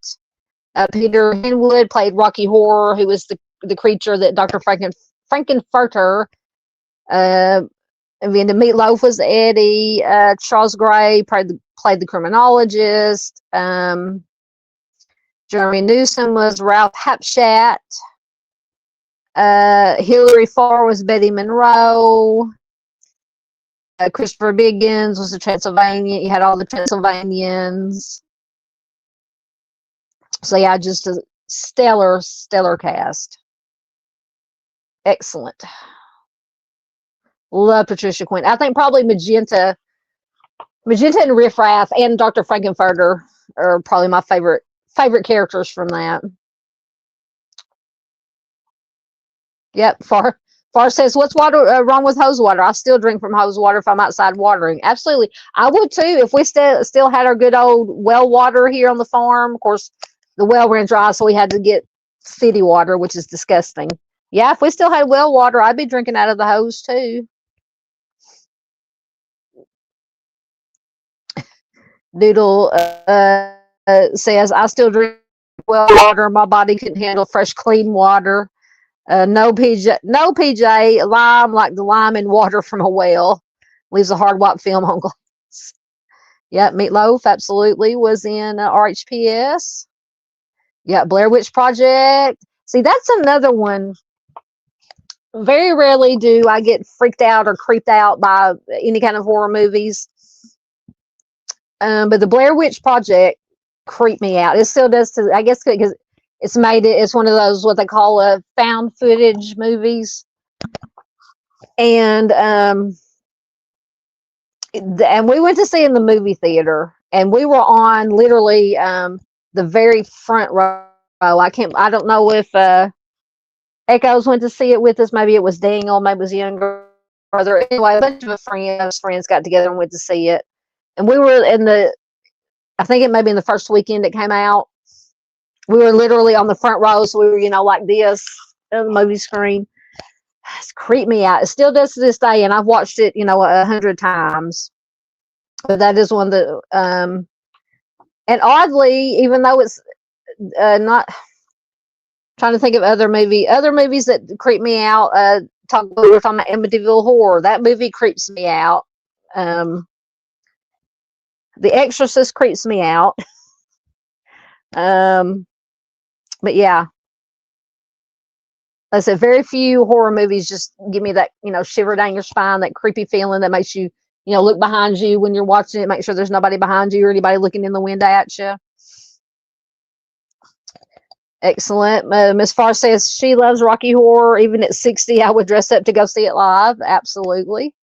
Peter Henwood played Rocky Horror, who was the creature that Dr. Frankenfurter. And then the Meatloaf was Eddie. Charles Gray played the criminologist. Jeremy Newsom was Ralph Hapshat. Hilary Farr was Betty Monroe. Christopher Biggins was the Transylvanian. You had all the Transylvanians. So yeah, just a stellar cast. Excellent. Love Patricia Quinn. I think probably Magenta and Riff Raff and Dr. Frankenfurter are probably my favorite characters from that. Yep. Far says, what's wrong with hose water? I still drink from hose water if I'm outside watering. Absolutely. I would too if we still had our good old well water here on the farm. Of course, the well ran dry, so we had to get city water, which is disgusting. Yeah, if we still had well water, I'd be drinking out of the hose too. Doodle says, I still drink well water. My body couldn't handle fresh, clean water. No PJ, lime like the lime in water from a well. Leaves a hard white film on glass. Yeah, Meatloaf absolutely was in RHPS. Yeah, Blair Witch Project. See, that's another one. Very rarely do I get freaked out or creeped out by any kind of horror movies. But the Blair Witch Project creeped me out. It still does, I guess, because it's one of those what they call found footage movies. And we went to see in the movie theater, and we were on literally the very front row. I don't know if Echoes went to see it with us. Maybe it was Daniel, maybe it was younger brother. Anyway, a bunch of friends got together and went to see it. And we were I think it may be in the first weekend it came out. We were literally on the front row, so we were, like this on the movie screen. It's creeped me out. It still does to this day, and I've watched it, 100 times. But that is one that, and oddly, even though it's not, trying to think of other movies that creep me out. We were talking about Amityville Horror. That movie creeps me out. The Exorcist creeps me out. But yeah, like I said, very few horror movies just give me that, shiver down your spine, that creepy feeling that makes you, look behind you when you're watching it, make sure there's nobody behind you or anybody looking in the window at you. Excellent. Miss Farr says she loves Rocky Horror. Even at 60, I would dress up to go see it live. Absolutely.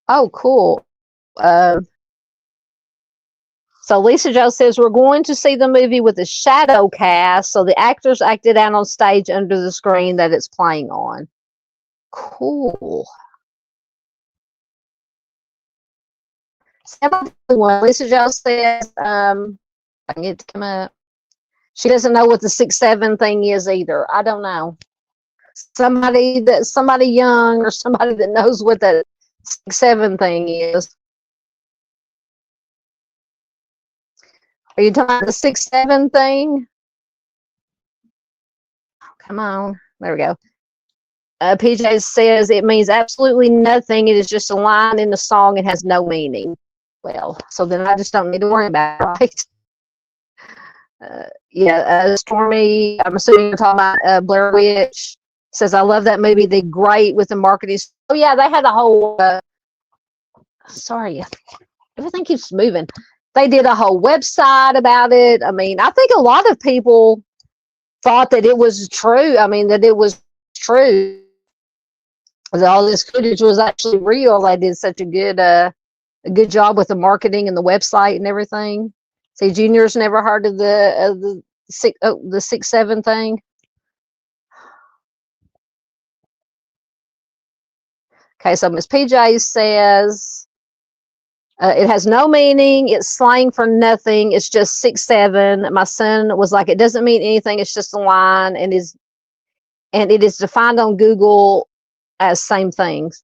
Oh, cool. So Lisa Joe says, we're going to see the movie with a shadow cast, so the actors acted out on stage under the screen that it's playing on. Cool. Lisa Joe says, I can get to come up. She doesn't know what the 6-7 thing is either. I don't know. Somebody young or somebody that knows what the 6-7 thing is. Are you talking about the 6-7 thing? Come on. There we go. PJ says it means absolutely nothing. It is just a line in the song. It has no meaning. Well, so then I just don't need to worry about it, right? Stormy, I'm assuming you're talking about Blair Witch, says, I love that movie. They're great with the marketing. Oh, yeah, they had a whole, sorry, everything keeps moving. They did a whole website about it. I mean, I think a lot of people thought that it was true. I mean, that it was true. That all this footage was actually real. They did such a good job with the marketing and the website and everything. See, Junior's never heard of the 6-7 thing. Okay, so Miss PJ says it has no meaning. It's slang for nothing. It's just 6-7. My son was like, it doesn't mean anything. It's just a line, and it is defined on Google as same things.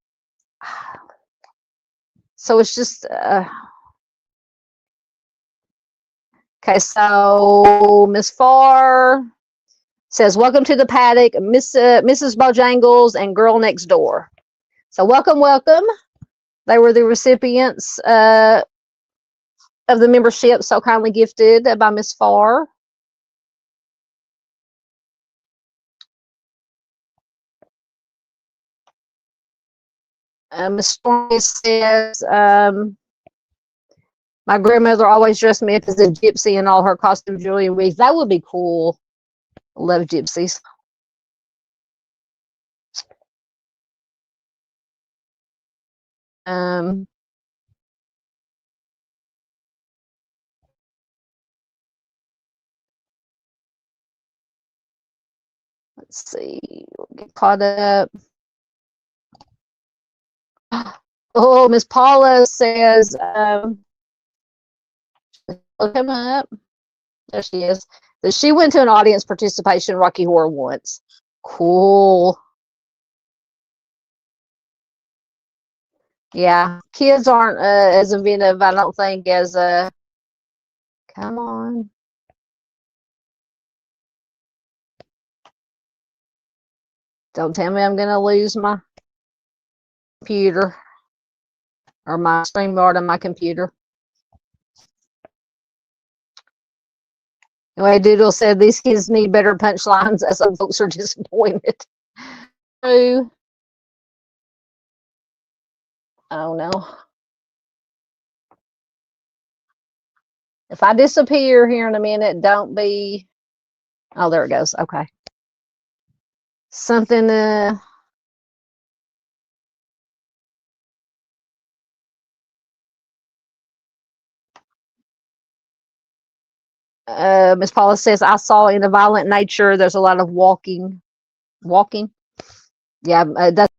So it's just okay. So Miss Farr says, welcome to the paddock, Mrs. Bojangles and Girl Next Door. So welcome. They were the recipients of the membership so kindly gifted by Miss Farr. Miss Stormy says, my grandmother always dressed me up as a gypsy in all her costume jewelry and wigs. That would be cool. I love gypsies. Let's see. We'll get caught up. Oh, Miss Paula says, look him up. There she is. She went to an audience participation Rocky Horror once. Cool. Yeah, kids aren't as inventive, I don't think, as come on. Don't tell me I'm gonna lose my computer or my StreamYard on my computer. Anyway, Doodle said these kids need better punchlines, as some folks are disappointed. True. Oh no. If I disappear here in a minute, don't be. Oh, there it goes. Okay. Something. Miss Paula says, I saw in a violent nature, there's a lot of walking. Yeah, that's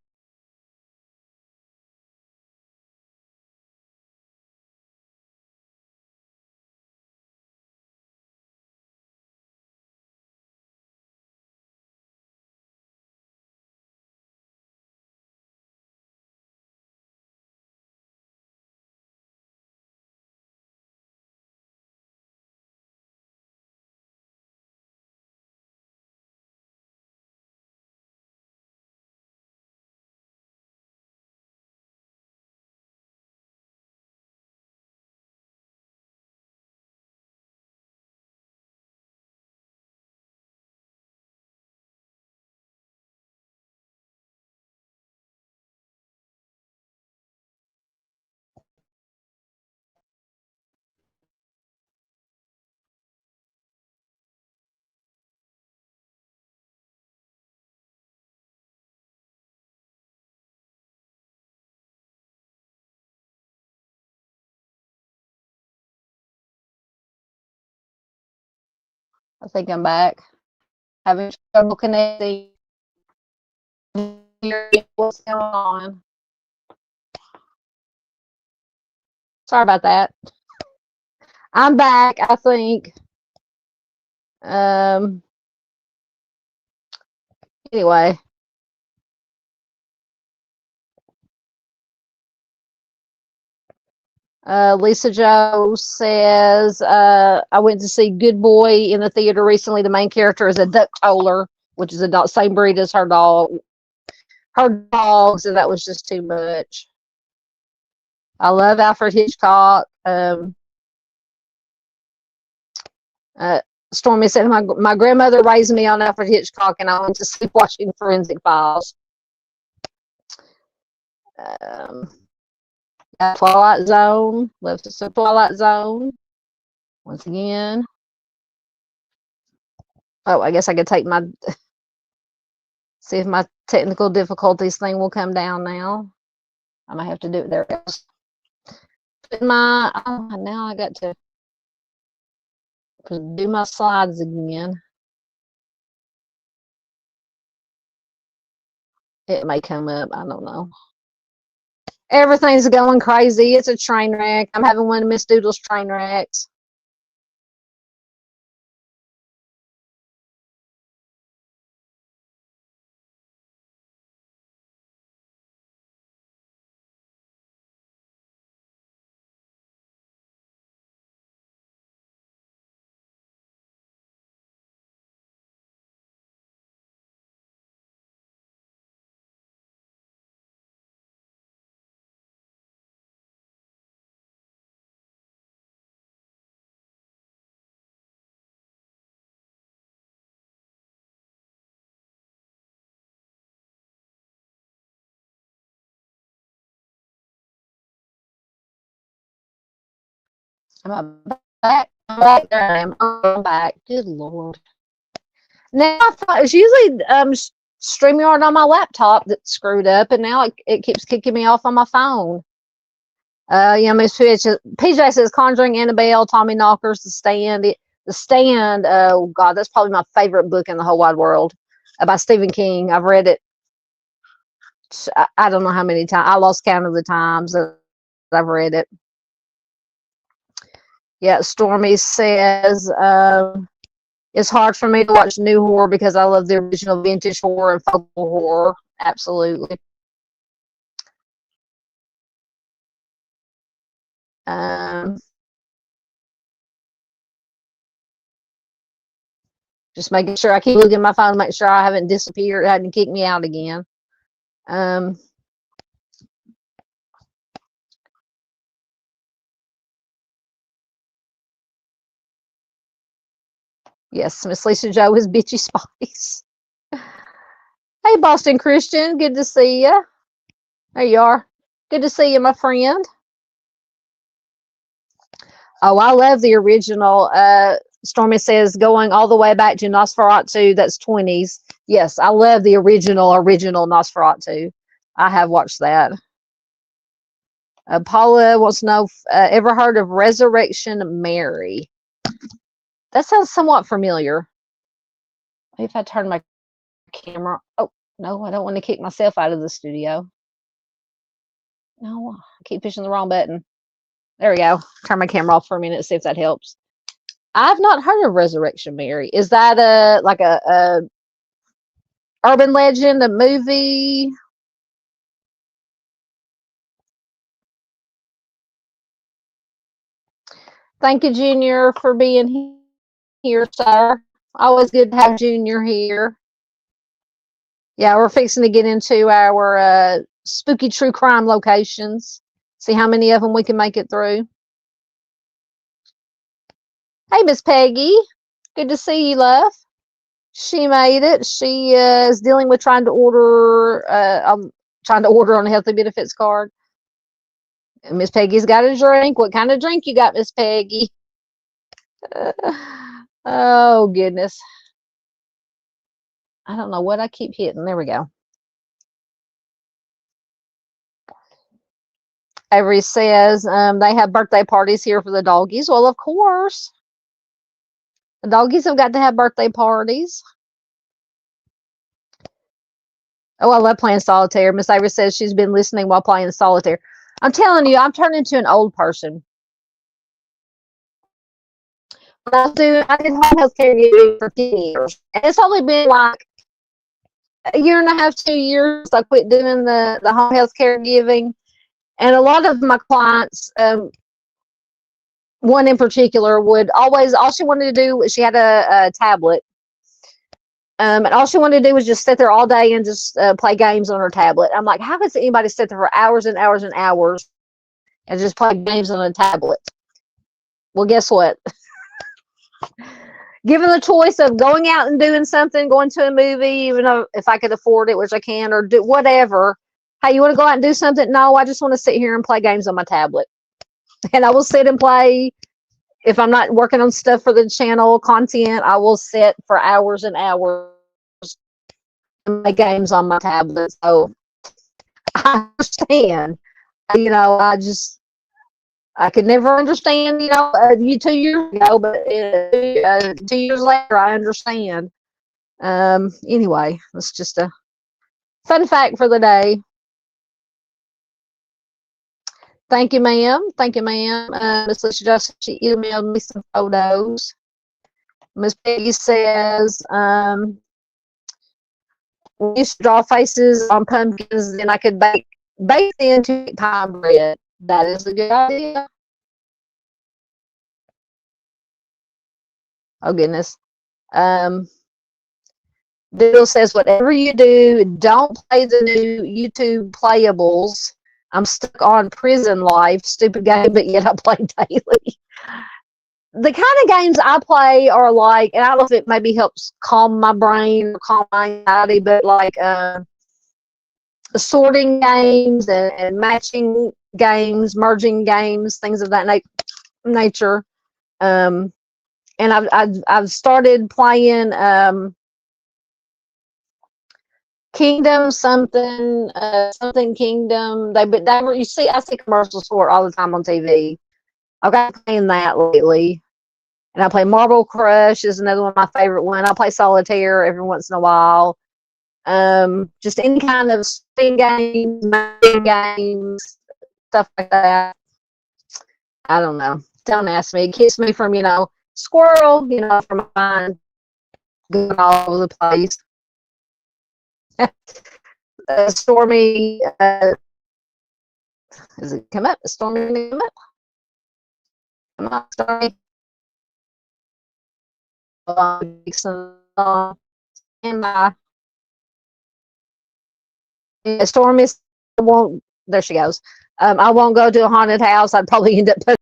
I think I'm back. Having trouble connecting. What's going on? Sorry about that. I'm back, I think. Anyway. Lisa Joe says, I went to see Good Boy in the theater recently. The main character is a duck toller, which is a dog, same breed as her dog. Her dogs, and that was just too much. I love Alfred Hitchcock. Stormy said, my grandmother raised me on Alfred Hitchcock, and I went to sleep watching Forensic Files. Twilight Zone. Love to see Twilight Zone. Once again. Oh, I guess I could take my... See if my technical difficulties thing will come down now. I might have to do it there. Now I got to do my slides again. It may come up. I don't know. Everything's going crazy. It's a train wreck. I'm having one of Miss Doodle's train wrecks. I'm back. I'm back. There I am. I'm back. Good Lord. Now I thought it was usually StreamYard on my laptop that screwed up, and now it keeps kicking me off on my phone. Miss PJ says Conjuring, Annabelle, Tommy Knockers, The Stand. The Stand, oh God, that's probably my favorite book in the whole wide world, by Stephen King. I've read it, I don't know how many times. I lost count of the times that I've read it. Yeah, Stormy says, it's hard for me to watch new horror because I love the original vintage horror and folk horror. Absolutely. Just making sure I keep looking at my phone to make sure I haven't disappeared, hadn't kicked me out again. Yes, Miss Lisa Joe is Bitchy Spice. Hey, Boston Christian, good to see you. There you are. Good to see you, my friend. Oh, I love the original. Stormy says going all the way back to Nosferatu, that's 20s. Yes, I love the original Nosferatu. I have watched that. Paula wants to know, ever heard of Resurrection Mary? That sounds somewhat familiar. Maybe if I turn my camera. Oh, no, I don't want to kick myself out of the studio. No, I keep pushing the wrong button. There we go. Turn my camera off for a minute, see if that helps. I've not heard of Resurrection Mary. Is that like a urban legend, a movie? Thank you, Junior, for being here, sir. Always good to have Junior here. Yeah, we're fixing to get into our spooky true crime locations. See how many of them we can make it through. Hey, Miss Peggy. Good to see you, love. She made it. She is dealing with trying to order on a healthy benefits card. Miss Peggy's got a drink. What kind of drink you got, Miss Peggy? Oh, goodness. I don't know what I keep hitting. There we go. Avery says they have birthday parties here for the doggies. Well, of course. The doggies have got to have birthday parties. Oh, I love playing solitaire. Miss Avery says she's been listening while playing solitaire. I'm telling you, I'm turning into an old person. I did home health care giving for 10 years. And it's only been like a year and a half, 2 years. I quit doing the home health care giving. And a lot of my clients, one in particular, would always, all she wanted to do was, she had a tablet. And all she wanted to do was just sit there all day and just play games on her tablet. I'm like, how does anybody sit there for hours and hours and hours and just play games on a tablet? Well, guess what? Given the choice of going out and doing something, going to a movie, even though if I could afford it, which I can, or do whatever. Hey, you want to go out and do something? No, I just want to sit here and play games on my tablet. And I will sit and play. If I'm not working on stuff for the channel content, I will sit for hours and hours and play games on my tablet. So I understand. You know, I could never understand, you 2 years ago, but 2 years later, I understand. Anyway, it's just a fun fact for the day. Thank you, ma'am. Thank you, ma'am. Miss Lisa just, she emailed me some photos. Miss Peggy says, we used to draw faces on pumpkins, and I could bake them to pie bread. That is a good idea. Oh, goodness. Bill says, whatever you do, don't play the new YouTube playables. I'm stuck on Prison Life. Stupid game, but yet I play daily. The kind of games I play are like, and I don't know if it maybe helps calm my brain or calm my anxiety, but like sorting games and matching games, merging games, things of that nature. And I've started playing Kingdom something Kingdom. You see, I see commercials for it all the time on TV. I've got playing that lately, and I play Marble Crush is another one of my favorite one. I play solitaire every once in a while. Just any kind of spin games, stuff like that. I don't know. Don't ask me. It keeps me from, squirrel, from my mind going all over the place. Stormy, does it come up? Stormy, come up? Come on, Stormy. Stormy won't. There she goes. I won't go to a haunted house. I'd probably end up putting.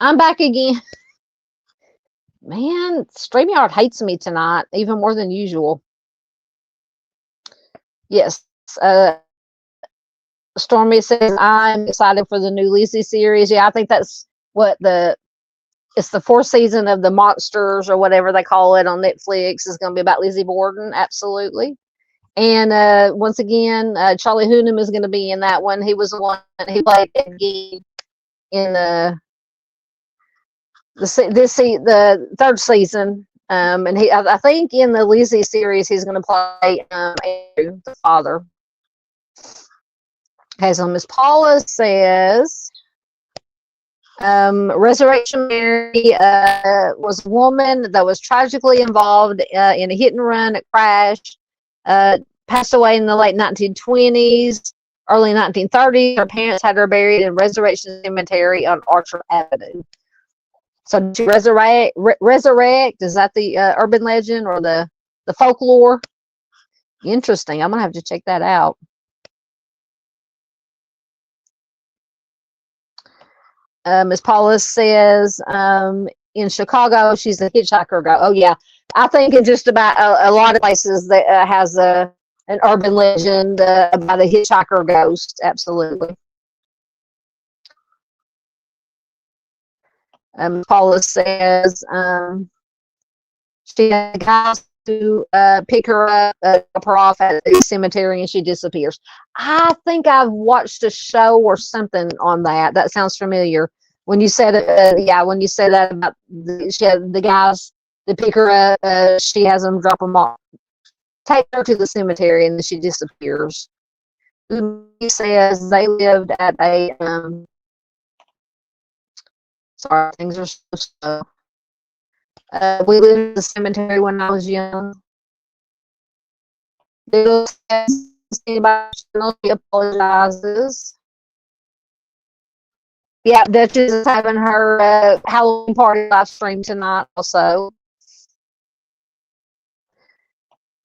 I'm back again. Man, StreamYard hates me tonight, even more than usual. Yes. Stormy says, I'm excited for the new Lizzie series. Yeah, I think that's what it's the 4th season of the Monsters or whatever they call it on Netflix is going to be about Lizzie Borden. Absolutely. And once again, Charlie Hunnam is going to be in that one. He was the one, he played Ed Gein in the 3rd season. And I think in the Lizzie series, he's going to play Andrew, the father. Okay, so Miss Paula says, Resurrection Mary was a woman that was tragically involved in a hit and run crash, passed away in the late 1920s, early 1930s. Her parents had her buried in Resurrection Cemetery on Archer Avenue. So did she resurrect? Is that the urban legend or the folklore? Interesting. I'm going to have to check that out. Miss Paula says, in Chicago, she's a hitchhiker ghost. Oh yeah, I think in just about a lot of places that has an urban legend about a hitchhiker ghost. Absolutely. Paula says she had guys to pick her up, drop her off at the cemetery, and she disappears. I think I've watched a show or something on that. That sounds familiar. When you said yeah, when you said that about she had the guys to pick her up, she has them drop them off, take her to the cemetery, and then she disappears. He says they lived at a sorry, things are so slow. We lived in the cemetery when I was young. Little says anybody she apologizes. Yeah, Duchess is having her Halloween party live stream tonight also.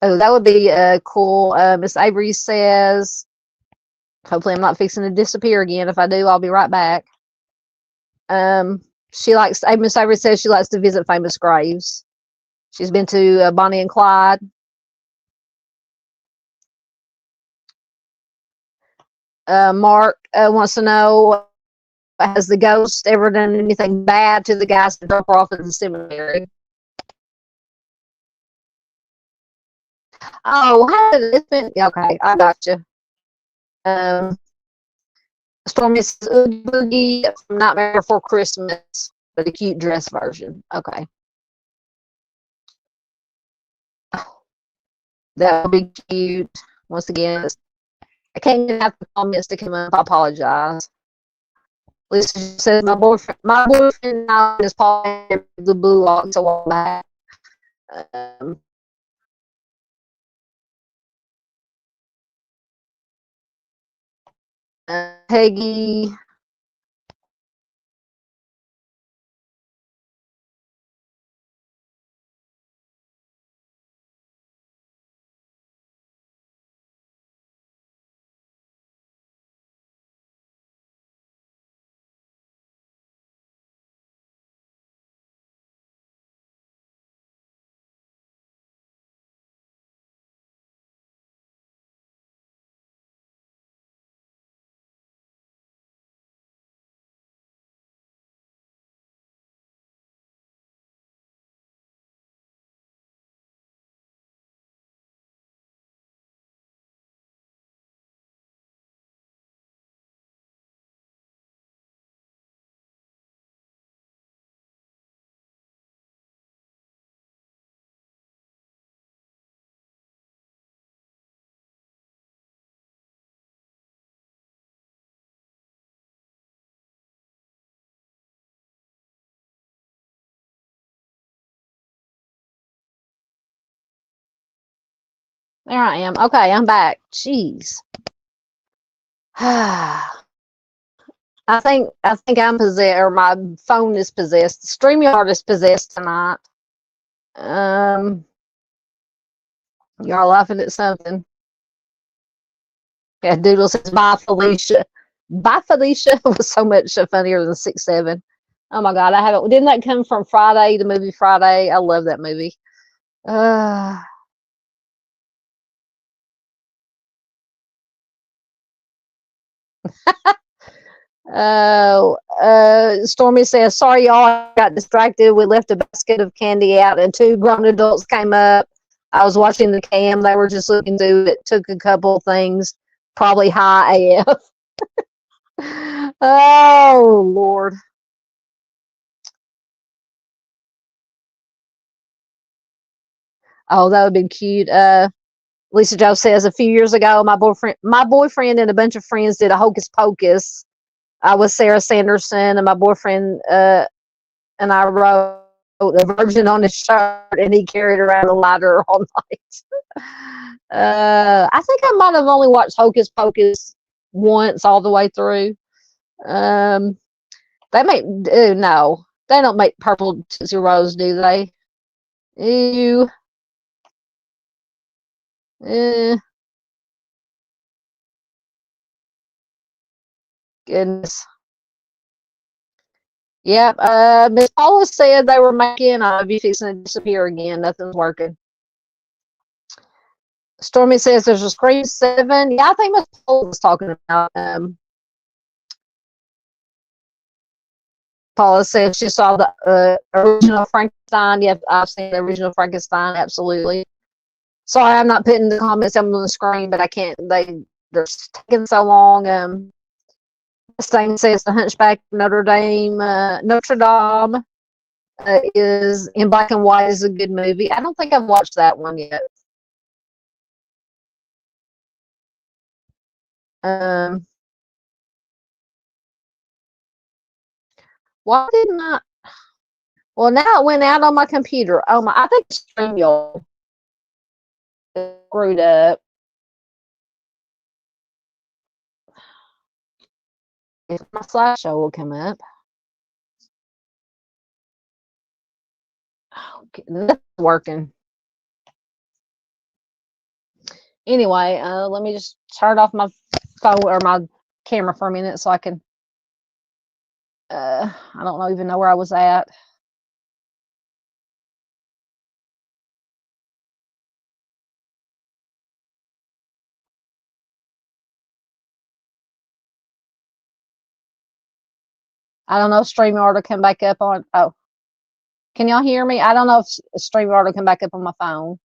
Oh, that would be cool. Miss Avery says, hopefully I'm not fixing to disappear again. If I do, I'll be right back. Miss Avery says she likes to visit famous graves. She's been to Bonnie and Clyde. Mark wants to know, has the ghost ever done anything bad to the guys that drop her off at the cemetery? Oh, how did it been? Okay, I got you. Stormy says Oogie Boogie from Nightmare Before Christmas, but a cute dress version. Okay. That would be cute. Once again, I can't get half the comments to come up. I apologize. Lisa says my boyfriend now is Paul the Blue Locks a while back. Um, Peggy. There I am. Okay, I'm back. Jeez. I think I'm possessed, or my phone is possessed. StreamYard is possessed tonight. Um, y'all laughing at something? Yeah, Doodle says bye, Felicia. Bye, Felicia was so much funnier than 6'7". Oh my god, I haven't. Didn't that come from Friday, the movie Friday? I love that movie. Uh, Stormy says, sorry, y'all, I got distracted. We left a basket of candy out, and two grown adults came up. I was watching the cam. They were just looking through it. Took a couple things, probably high AF. Oh, Lord. Oh, that would be cute. Lisa Joe says a few years ago, my boyfriend and a bunch of friends did a hocus pocus. I was Sarah Sanderson, and my boyfriend and I wrote the Virgin on his shirt, and he carried around a lighter all night. I think I might have only watched Hocus Pocus once all the way through. Um, they make no, they don't make purple Tootsie Rolls, do they? Ew. Eh, goodness. Yep. Miss Paula said they were making you fixing to disappear again. Nothing's working. Stormy says there's a Scream 7. Yeah, I think Miss Paula was talking about. Paula says she saw the original Frankenstein. Yep, I've seen the original Frankenstein. Absolutely. Sorry, I'm not putting the comments up on the screen, but I can't. They're taking so long. This thing says the Hunchback of Notre Dame. Notre Dame is in black and white. Is a good movie. I don't think I've watched that one yet. Why didn't I? Well, now it went out on my computer. Oh my! I think StreamYard screwed up. If my slideshow will come up. Okay, that's working. Anyway, let me just turn off my phone or my camera for a minute so I can. I don't even know where I was at. I don't know if StreamYard will come back up on. Oh, can y'all hear me? I don't know if StreamYard will come back up on my phone.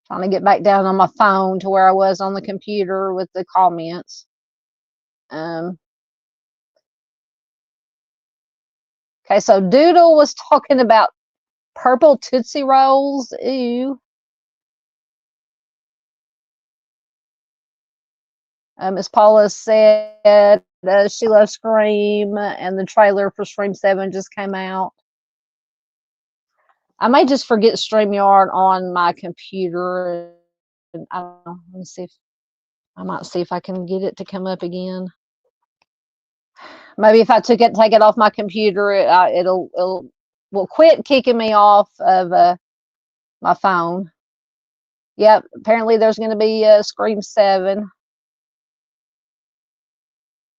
Trying to get back down on my phone to where I was on the computer with the comments. Okay, so Doodle was talking about purple Tootsie Rolls. Ew. Miss Paula said she loves Scream, and the trailer for Scream 7 just came out. I may just forget StreamYard on my computer. I don't know. Let me see if I might see if I can get it to come up again. Maybe if I take it off my computer, it'll quit kicking me off of my phone. Yep. Apparently, there's going to be Scream 7.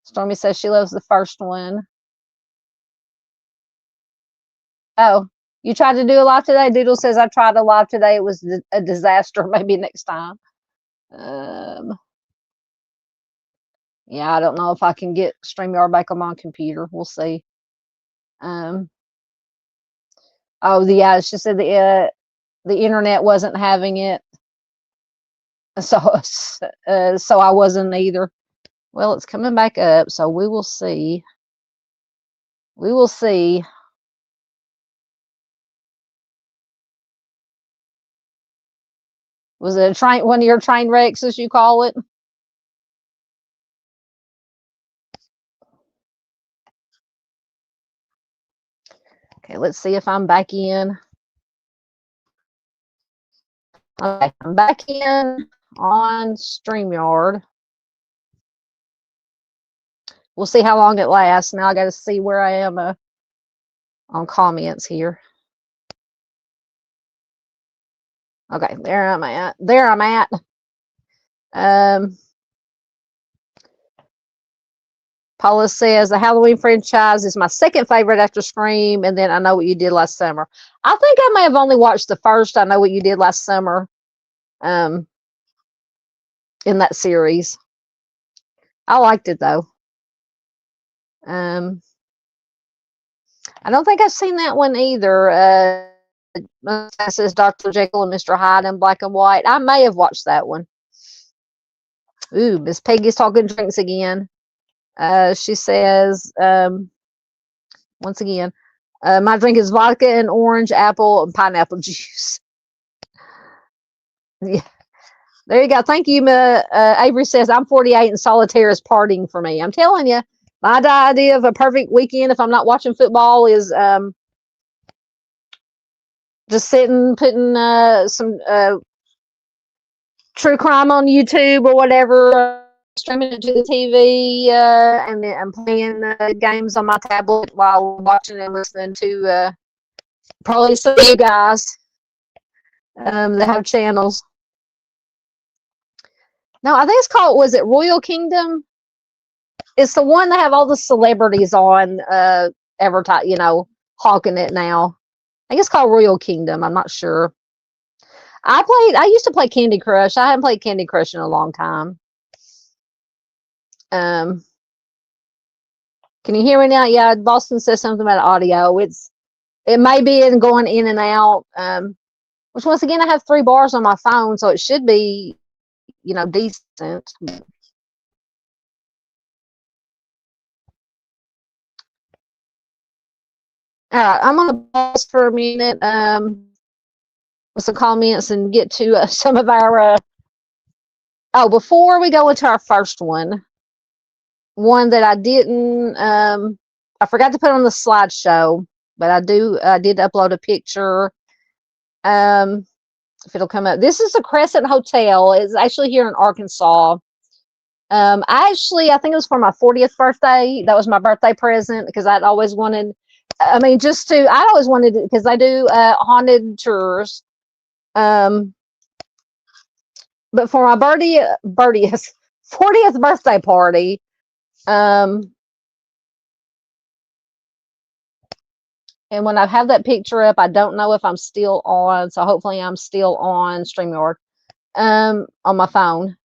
Stormy says she loves the first one. Oh, you tried to do a live today? Doodle says I tried a live today. It was a disaster. Maybe next time. Yeah, I don't know if I can get StreamYard back on my computer. We'll see. Oh, yeah, she said the internet wasn't having it, so I wasn't either. Well, it's coming back up, so we will see. We will see. Was it one of your train wrecks, as you call it? Okay, let's see if I'm back in. Okay, I'm back in on StreamYard. We'll see how long it lasts. Now I got to see where I am on comments here. Okay, there I'm at. There I'm at. Paula says the Halloween franchise is my second favorite after Scream, and then I Know What You Did Last Summer. I think I may have only watched the first I Know What You Did Last Summer in that series. I liked it though. I don't think I've seen that one either. That says Dr. Jekyll and Mr. Hyde in black and white. I may have watched that one. Ooh, Miss Peggy's talking drinks again. She says, once again, my drink is vodka and orange, apple, and pineapple juice. Yeah. There you go. Thank you. Avery says, I'm 48 and solitaire is partying for me. I'm telling you, my idea of a perfect weekend, if I'm not watching football, is just sitting, putting some true crime on YouTube or whatever, streaming it to the TV, and then I'm playing games on my tablet while watching and listening to probably some of you guys. They have channels. No, I think it's called, was it Royal Kingdom? It's the one that have all the celebrities on, advertise, hawking it now. I think it's called Royal Kingdom. I'm not sure. I used to play Candy Crush. I haven't played Candy Crush in a long time. Can you hear me now? Yeah, Boston says something about audio. It may be going in and out. Which once again, I have 3 bars on my phone, so it should be, decent. All right, I'm gonna pause for a minute. With some comments and get to some of our. Before we go into our first one that I didn't, I forgot to put on the slideshow, but I did upload a picture. If it'll come up, this is the Crescent Hotel. It's actually here in Arkansas. I think it was for my 40th birthday. That was my birthday present because I'd always wanted. I always wanted it because I do haunted tours. But for my 40th birthday party, and when I have that picture up, I don't know if I'm still on, so hopefully I'm still on StreamYard, on my phone.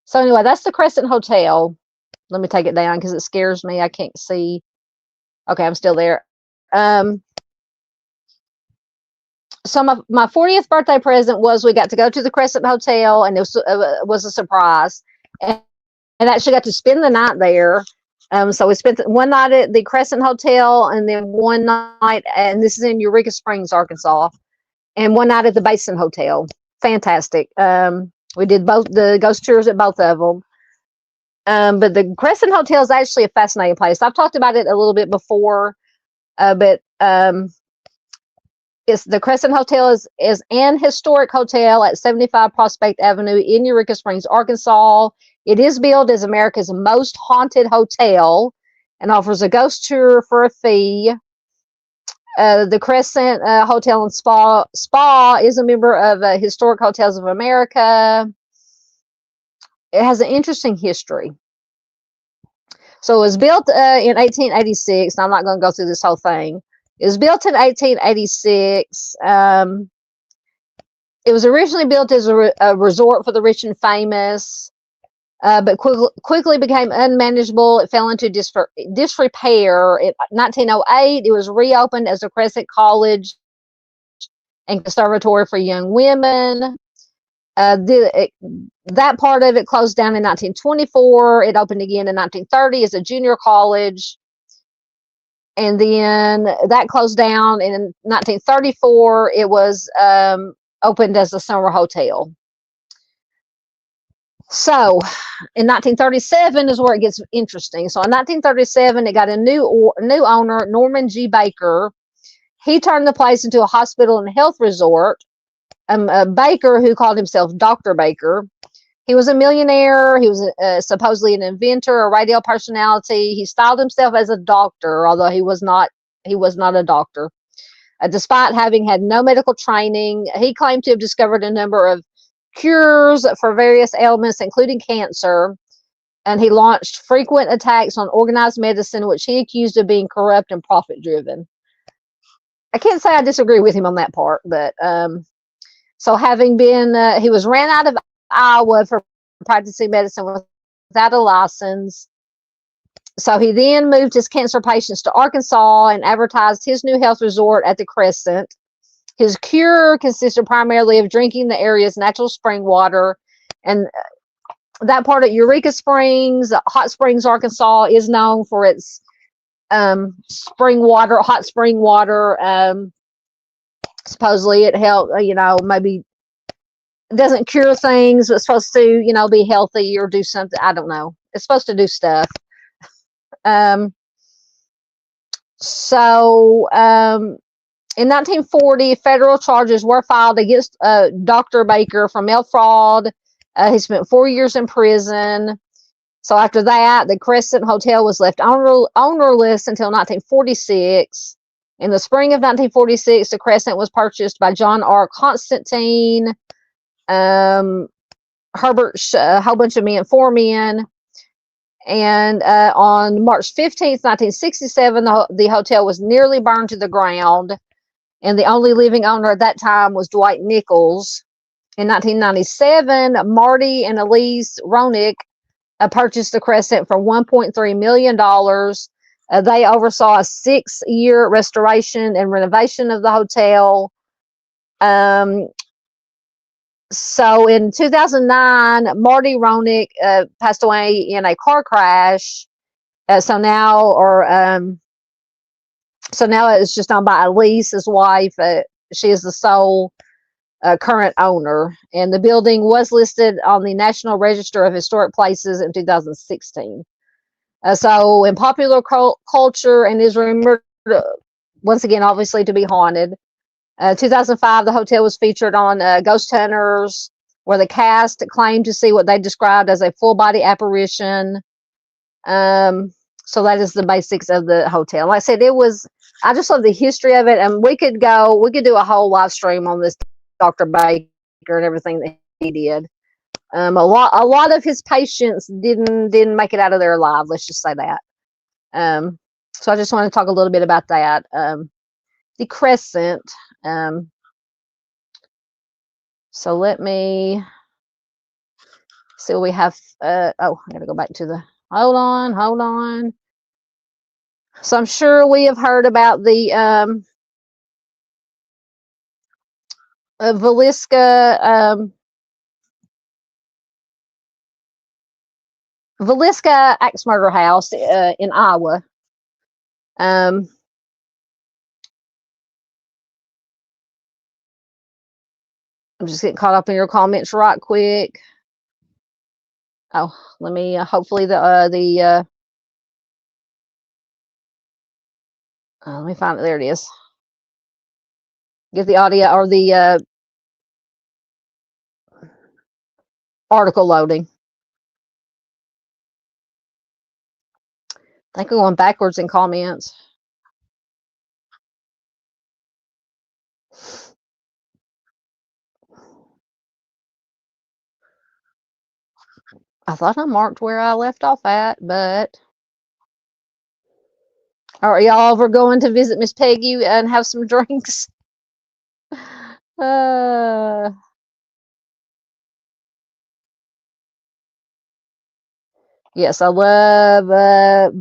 So anyway, that's the Crescent Hotel. Let me take it down because it scares me. I can't see. Okay, I'm still there. So my 40th birthday present was we got to go to the Crescent Hotel, and it was a surprise, and actually got to spend the night there. So we spent one night at the Crescent Hotel, and then one night, and this is in Eureka Springs, Arkansas, and one night at the Basin Hotel. Fantastic. We did both the ghost tours at both of them. But the Crescent Hotel is actually a fascinating place. I've talked about it a little bit before, but the Crescent Hotel is an historic hotel at 75 Prospect Avenue in Eureka Springs, Arkansas. It is billed as America's most haunted hotel and offers a ghost tour for a fee. The Crescent Hotel and Spa is a member of Historic Hotels of America. It has an interesting history. So it was built in 1886. I'm not going to go through this whole thing. It was built in 1886. It was originally built as a resort for the rich and famous, but quickly became unmanageable. It fell into disrepair. In 1908, it was reopened as a Crescent College and Conservatory for Young Women. That part of it closed down in 1924. It opened again in 1930 as a junior college. And then that closed down. And in 1934, it was opened as a summer hotel. So in 1937 is where it gets interesting. So in 1937, it got a new owner, Norman G. Baker. He turned the place into a hospital and health resort. Baker, who called himself Dr. Baker, he was a millionaire. He was supposedly an inventor, a radio personality. He styled himself as a doctor, although he was not a doctor. Despite having had no medical training, he claimed to have discovered a number of cures for various ailments, including cancer. And he launched frequent attacks on organized medicine, which he accused of being corrupt and profit-driven. I can't say I disagree with him on that part, but so having been, he was ran out of Iowa for practicing medicine without a license. So he then moved his cancer patients to Arkansas and advertised his new health resort at the Crescent. His cure consisted primarily of drinking the area's natural spring water. And that part of Eureka Springs, Hot Springs, Arkansas, is known for its spring water, hot spring water. Supposedly it helped, maybe it doesn't cure things, but it's supposed to, be healthy or do something. I don't know. It's supposed to do stuff. In 1940, federal charges were filed against Dr. Baker for mail fraud. He spent 4 years in prison. So after that, the Crescent Hotel was left ownerless until 1946. In the spring of 1946, the Crescent was purchased by John R. Constantine, Herbert, a whole bunch of men, 4 men. And on March 15th, 1967, the hotel was nearly burned to the ground. And the only living owner at that time was Dwight Nichols. In 1997, Marty and Elise Ronick purchased the Crescent for $1.3 million. They oversaw a 6-year restoration and renovation of the hotel. So in 2009, Marty Ronick passed away in a car crash. So now it's just owned by Elise, his wife. She is the sole current owner, and the building was listed on the National Register of Historic Places in 2016. So in popular culture, and is rumored once again, obviously, to be haunted. 2005, the hotel was featured on Ghost Hunters, where the cast claimed to see what they described as a full body apparition. So that is the basics of the hotel. Like I said, I just love the history of it, and we could do a whole live stream on this Dr. Baker and everything that he did. A lot of his patients didn't make it out of there alive. Let's just say that. So I just want to talk a little bit about that. The Crescent. So let me see what we have. I gotta go back to the. Hold on. So I'm sure we have heard about the Villisca axe murder house in Iowa. I'm just getting caught up in your comments right quick. Oh, let me hopefully let me find it. There it is. Get the audio or the article loading. I think I'm going backwards in comments. I thought I marked where I left off at, but are y'all ever going to visit Miss Peggy and have some drinks? Yes, I love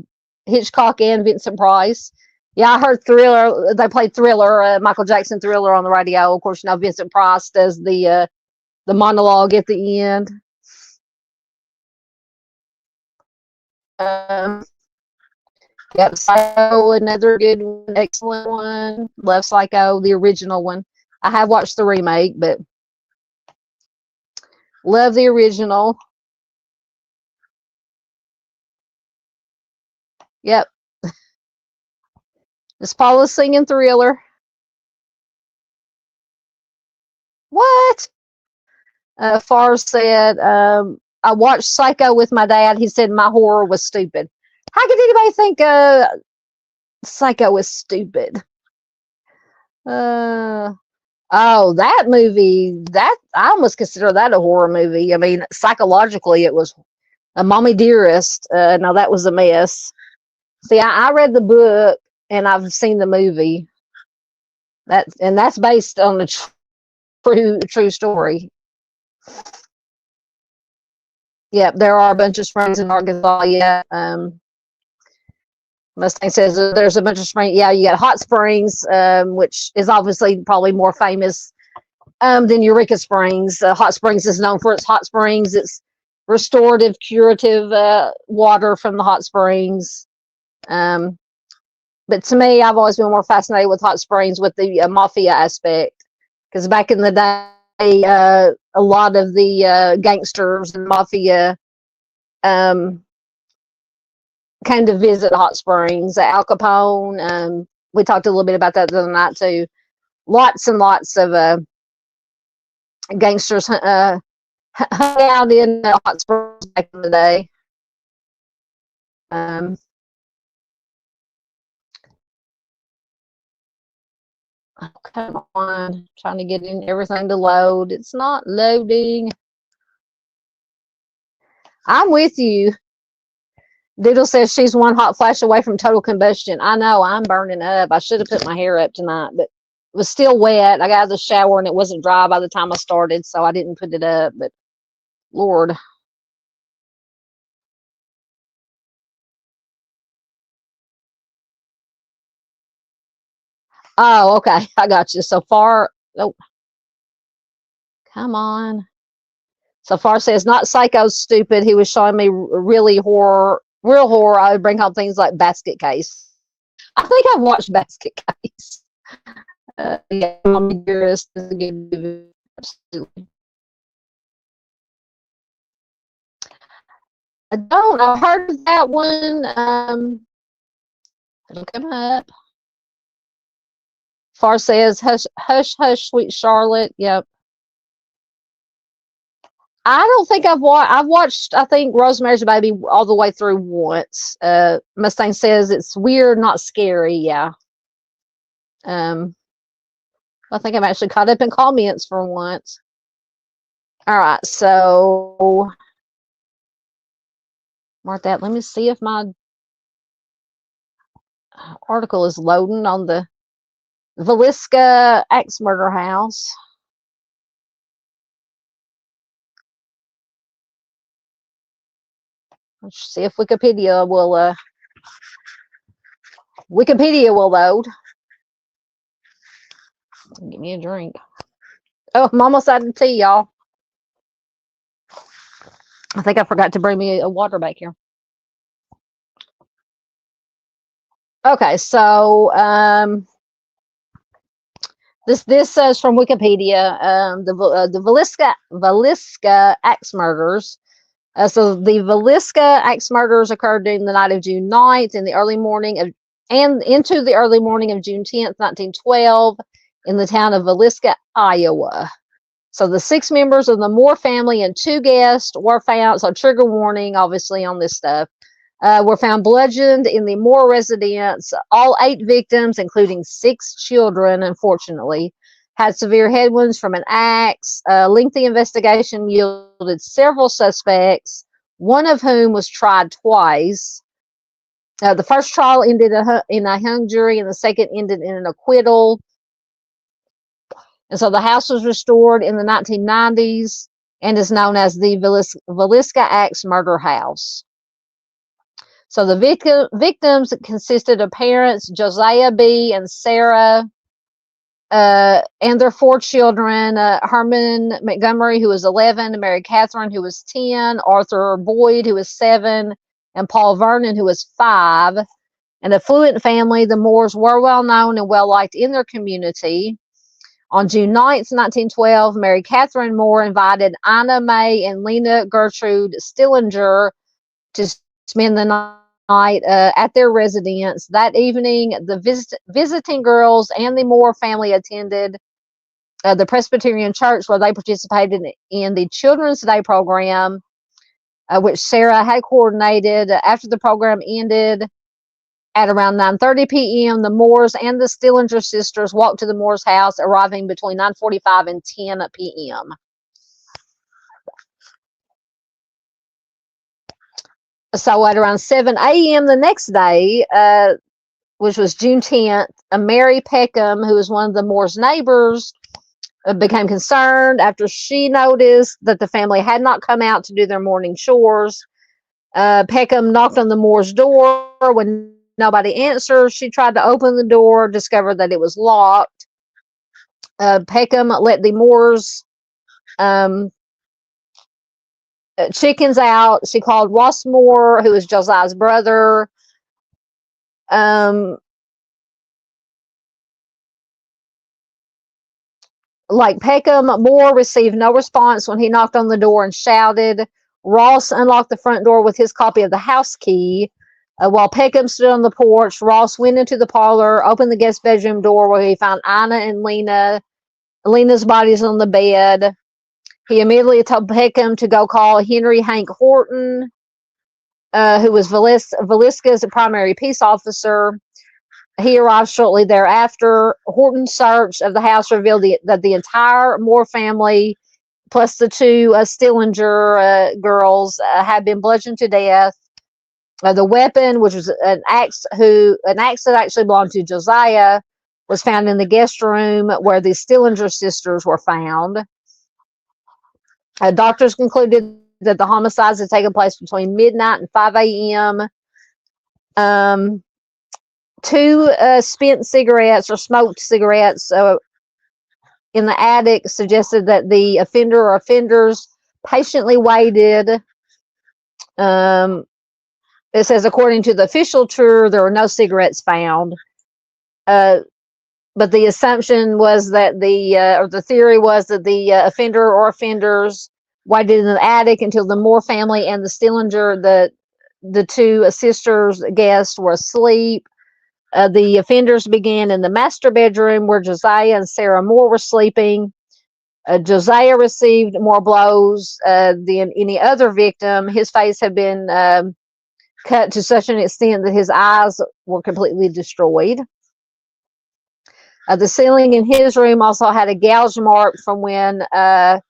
Hitchcock and Vincent Price. Yeah, I heard Thriller. They played Thriller, Michael Jackson Thriller on the radio. Of course, Vincent Price does the monologue at the end. Yep, Psycho, another good one, excellent one. Love Psycho, the original one. I have watched the remake, but love the original. Yep. Miss Paula's singing Thriller. What? Farr said, I watched Psycho with my dad. He said my horror was stupid. How could anybody think Psycho was stupid? Oh, that movie, that I almost consider that a horror movie. I mean, psychologically, it was a Mommy Dearest. No, that was a mess. See, I read the book and I've seen the movie. That's based on a true story. Yep, there are a bunch of springs in Arkansas. Yeah. Mustang says there's a bunch of springs. Yeah, you got Hot Springs, which is obviously probably more famous than Eureka Springs. Hot Springs is known for its hot springs. It's restorative, curative water from the hot springs. But to me, I've always been more fascinated with hot springs with the mafia aspect, because back in the day, a lot of the gangsters and mafia came to visit hot springs. Al Capone, we talked a little bit about that the other night too. Lots and lots of gangsters hung out in hot springs back in the day. Oh, come on. Trying to get in everything to load. It's not loading. I'm with you. Doodle says she's one hot flash away from total combustion. I know, I'm burning up. I should have put my hair up tonight, but it was still wet. I got out of the shower and it wasn't dry by the time I started, so I didn't put it up, but Lord. Oh, okay. I got you. So far, oh, come on. So far says not psycho stupid. He was showing me really real horror. I would bring home things like Basket Case. I think I've watched Basket Case. Yeah, Mommy Dearest is a good movie. Absolutely. I've heard of that one. It'll come up. Far says, hush, hush, hush, sweet Charlotte. Yep. I don't think I've watched, I think, Rosemary's Baby all the way through once. Mustang says it's weird, not scary. Yeah. I think I'm actually caught up in comments for once. All right. So, mark that. Let me see if my article is loading on the Villisca axe murder house. Let's see if Wikipedia will load. Give me a drink. Oh, I'm almost out of tea, y'all. I think I forgot to bring me a water back here. Okay, so this says from Wikipedia, the Villisca axe murders. So the Villisca axe murders occurred during the night of June 9th and into the early morning of June 10th, 1912, in the town of Villisca, Iowa. So the 6 members of the Moore family and 2 guests were found. So trigger warning, obviously, on this stuff. Were found bludgeoned in the Moore residence. All 8 victims, including 6 children, unfortunately, had severe head wounds from an axe. Lengthy investigation yielded several suspects, one of whom was tried twice. The first trial ended in a hung jury, and the second ended in an acquittal. And so the house was restored in the 1990s and is known as the Villisca Axe Murder House. So the victims consisted of parents Josiah B. and Sarah, and their 4 children, Herman Montgomery, who was 11, Mary Catherine, who was 10, Arthur Boyd, who was 7, and Paul Vernon, who was 5. An affluent family, the Moores were well known and well liked in their community. On June 9th, 1912, Mary Catherine Moore invited Anna Mae and Lena Gertrude Stillinger to spend the night at their residence. That evening, the visiting girls and the Moore family attended the Presbyterian Church, where they participated in the Children's Day program, which Sarah had coordinated. After the program ended at around 9:30 p.m., the Moores and the Stillinger sisters walked to the Moores' house, arriving between 9:45 and 10 p.m. So at around 7 a.m. the next day, which was June 10th, Mary Peckham, who was one of the Moore's neighbors, became concerned after she noticed that the family had not come out to do their morning chores. Peckham knocked on the Moore's door. When nobody answered, she tried to open the door, discovered that it was locked. Peckham let the Moores chickens out. She called Ross Moore, who was Josiah's brother. Like Peckham, Moore received no response when he knocked on the door and shouted. Ross unlocked the front door with his copy of the house key. While Peckham stood on the porch, Ross went into the parlor, opened the guest bedroom door, where he found Anna and Lena. Lena's bodies on the bed. He immediately told Peckham to go call Henry Hank Horton, who was Villisca's primary peace officer. he arrived shortly thereafter. Horton's search of the house revealed that the entire Moore family, plus the two Stillinger girls, had been bludgeoned to death. The weapon, which was an axe that actually belonged to Josiah, was found in the guest room where the Stillinger sisters were found. Doctors concluded that the homicides had taken place between midnight and 5 a.m. Two spent cigarettes or smoked cigarettes in the attic suggested that the offender or offenders patiently waited. It says, according to the official tour, there were no cigarettes found. But the assumption was that or the theory was that the offender or offenders waited in the attic until the Moore family and the Stillinger, the two sisters guests, were asleep. The offenders began in the master bedroom where Josiah and Sarah Moore were sleeping. Josiah received more blows than any other victim. His face had been cut to such an extent that his eyes were completely destroyed. The ceiling in his room also had a gouge mark from when the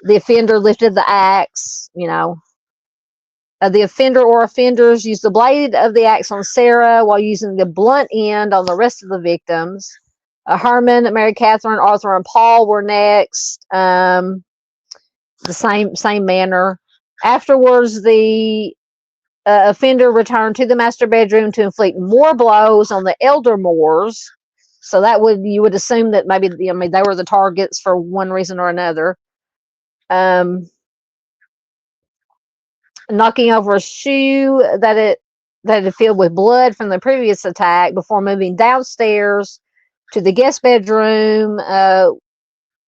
offender lifted the axe. The offender or offenders used the blade of the axe on Sarah while using the blunt end on the rest of the victims. Herman, Mary Catherine, Arthur, and Paul were next. The same manner. Afterwards, the offender returned to the master bedroom to inflict more blows on the elder Moores. So you would assume that maybe they were the targets for one reason or another. Knocking over a shoe that had filled with blood from the previous attack before moving downstairs to the guest bedroom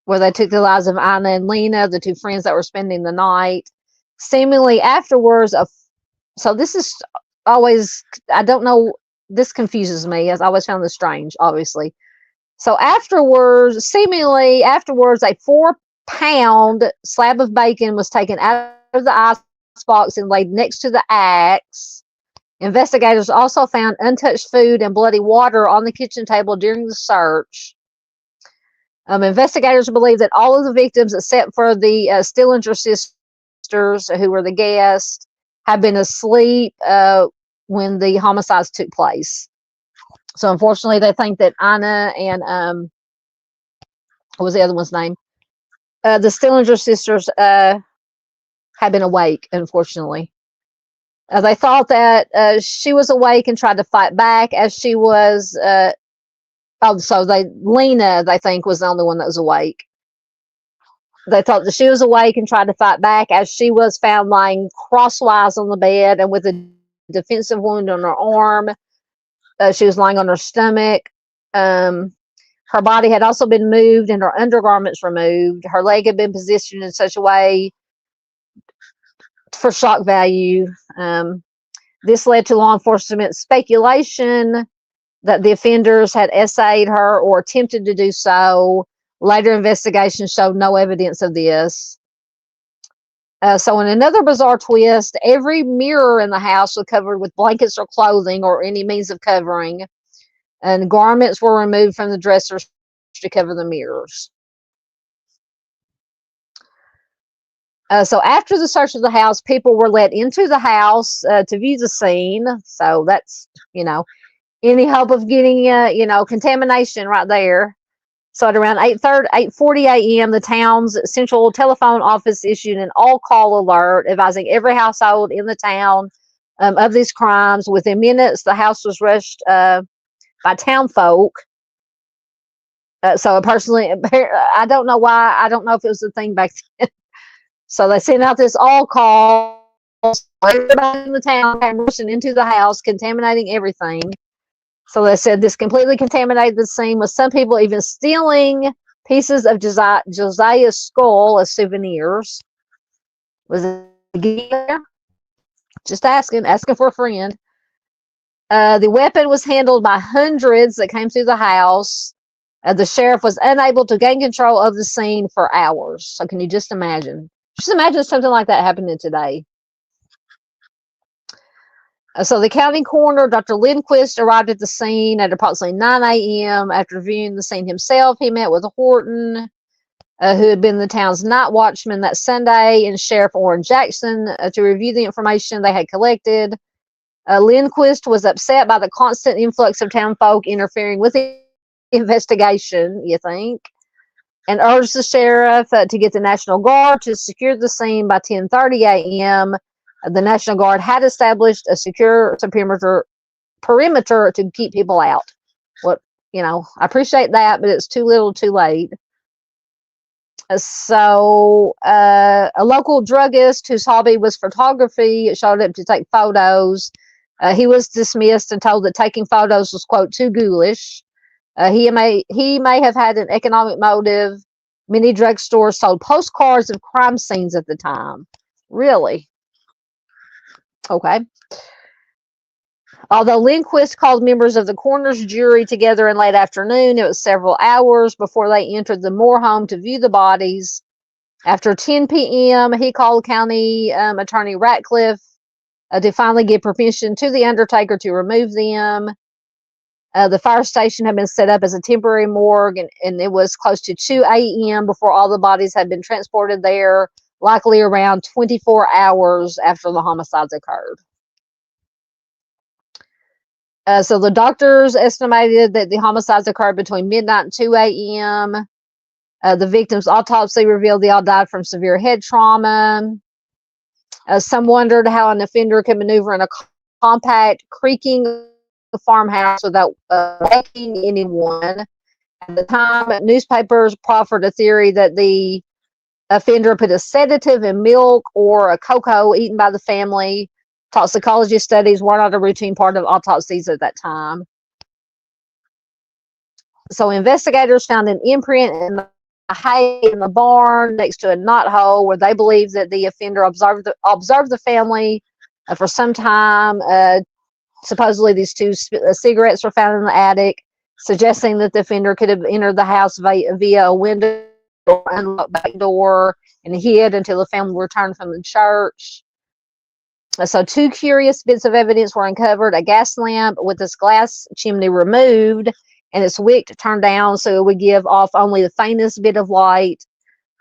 where they took the lives of Anna and Lena, the two friends that were spending the night. Seemingly afterwards, so this is always, I don't know, this confuses me, as I always found this strange, obviously. So seemingly afterwards, a 4-pound slab of bacon was taken out of the ice box and laid next to the axe. Investigators also found untouched food and bloody water on the kitchen table during the search. Investigators believe that all of the victims, except for the Stillinger sisters, who were the guests, had been asleep when the homicides took place. So unfortunately, they think that Anna and what was the other one's name? The Stillinger sisters had been awake, unfortunately. They thought that she was awake and tried to fight back as she was. Lena, they think, was the only one that was awake. They thought that she was awake and tried to fight back as she was found lying crosswise on the bed and with a defensive wound on her arm. She was lying on her stomach. Her body had also been moved and her undergarments removed. Her leg had been positioned in such a way for shock value. This led to law enforcement speculation that the offenders had essayed her or attempted to do so. Later investigations showed no evidence of this. So in another bizarre twist, every mirror in the house was covered with blankets or clothing or any means of covering, and garments were removed from the dressers to cover the mirrors. So after the search of the house, people were let into the house to view the scene. So that's, any hope of getting, contamination right there. So at around 8:40 a.m., the town's central telephone office issued an all-call alert advising every household in the town of these crimes. Within minutes, the house was rushed by town folk. So personally, I don't know why. I don't know if it was a thing back then. So they sent out this all-call. Everybody in the town came rushing into the house, contaminating everything. So they said this completely contaminated the scene, with some people even stealing pieces of Josiah's skull as souvenirs. Was it there? Just asking for a friend. The weapon was handled by hundreds that came through the house. The sheriff was unable to gain control of the scene for hours. So can you just imagine? Just imagine something like that happening today. So the county coroner, Dr. Lindquist, arrived at the scene at approximately 9 a.m. After viewing the scene himself, he met with Horton, who had been the town's night watchman that Sunday, and Sheriff Orrin Jackson to review the information they had collected. Lindquist was upset by the constant influx of town folk interfering with the investigation, you think, and urged the sheriff to get the National Guard to secure the scene by 10:30 a.m. The National Guard had established a secure perimeter to keep people out. What, I appreciate that, but it's too little too late. So a local druggist whose hobby was photography showed up to take photos. He was dismissed and told that taking photos was, quote, too ghoulish. He may have had an economic motive. Many drugstores sold postcards of crime scenes at the time. Really? Okay. Although Lindquist called members of the coroner's jury together in late afternoon, it was several hours before they entered the Moore home to view the bodies. After 10 p.m., he called County Attorney Ratcliffe to finally give permission to the undertaker to remove them. The fire station had been set up as a temporary morgue, and it was close to 2 a.m. before all the bodies had been transported there, likely around 24 hours after the homicides occurred. So the doctors estimated that the homicides occurred between midnight and 2 a.m. The victim's autopsy revealed they all died from severe head trauma. Some wondered how an offender could maneuver in a compact, creaking farmhouse without waking anyone. At the time, newspapers proffered a theory that the offender put a sedative in milk or a cocoa eaten by the family. Toxicology studies were not a routine part of autopsies at that time. So investigators found an imprint in the hay in the barn next to a knothole where they believed that the offender observed the family for some time. Supposedly, these two cigarettes were found in the attic, suggesting that the offender could have entered the house via a window or unlocked back door and hid until the family returned from the church. So 2 curious bits of evidence were uncovered: a gas lamp with its glass chimney removed and its wick turned down so it would give off only the faintest bit of light.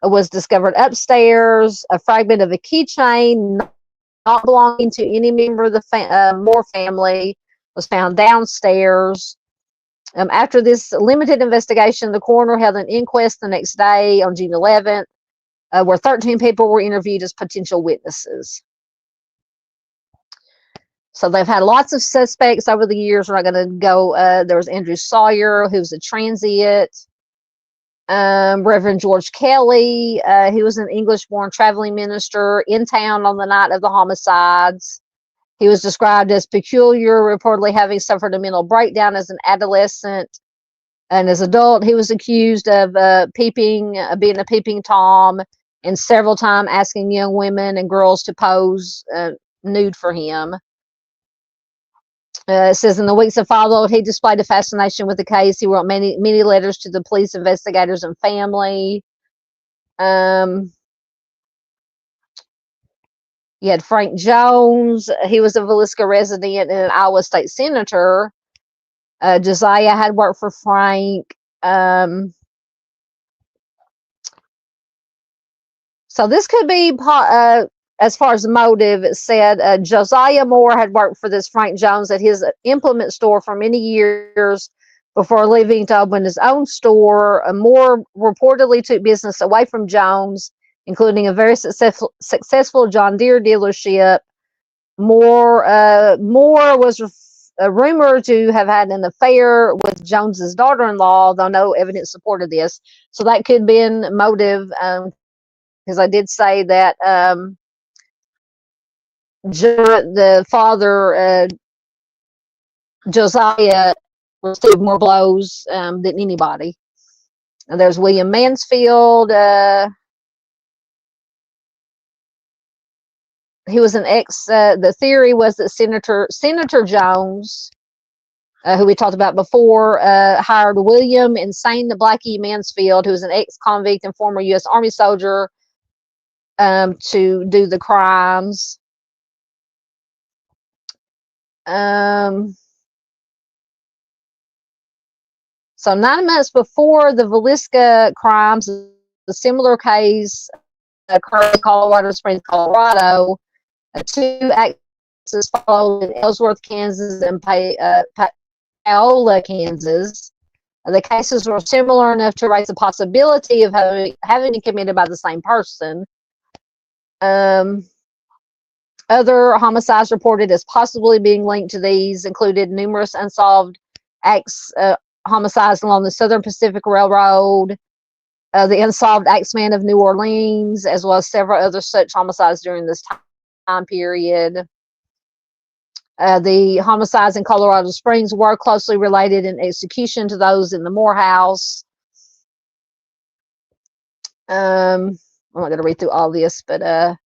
It was discovered upstairs. A fragment of a keychain not belonging to any member of the Moore family was found downstairs. After this limited investigation, the coroner held an inquest the next day on June 11th, where 13 people were interviewed as potential witnesses. So they've had lots of suspects over the years. We're not going to go. There was Andrew Sawyer, who was a transient. Reverend George Kelly, he was an English-born traveling minister in town on the night of the homicides. He was described as peculiar, reportedly having suffered a mental breakdown as an adolescent. And as an adult, he was accused of being a peeping Tom, and several times asking young women and girls to pose nude for him. It says in the weeks that followed, he displayed a fascination with the case. He wrote many letters to the police investigators and family. You had Frank Jones. He was a Villisca resident and an Iowa state senator. Josiah had worked for Frank. So this could be as far as the motive. It said Josiah Moore had worked for this Frank Jones at his implement store for many years before leaving to open his own store. Moore reportedly took business away from Jones, including a very successful John Deere dealership. Moore was rumored to have had an affair with Jones's daughter-in-law, though no evidence supported this. So that could be a motive, because I did say that the father, Josiah, received more blows than anybody. And there's William Mansfield. He was an the theory was that Senator Jones, who we talked about before, hired William Insane the Blackie Mansfield, who was an ex-convict and former U.S. Army soldier, to do the crimes. So 9 months before the Villisca crimes, a similar case occurred in Colorado Springs, Colorado. Two accidents followed in Ellsworth, Kansas, and Paola, Kansas. The cases were similar enough to raise the possibility of having been committed by the same person. Other homicides reported as possibly being linked to these included numerous unsolved homicides along the Southern Pacific Railroad, the unsolved Axeman of New Orleans, as well as several other such homicides during this time period. The homicides in Colorado Springs were closely related in execution to those in the Morehouse. I'm not going to read through all this, but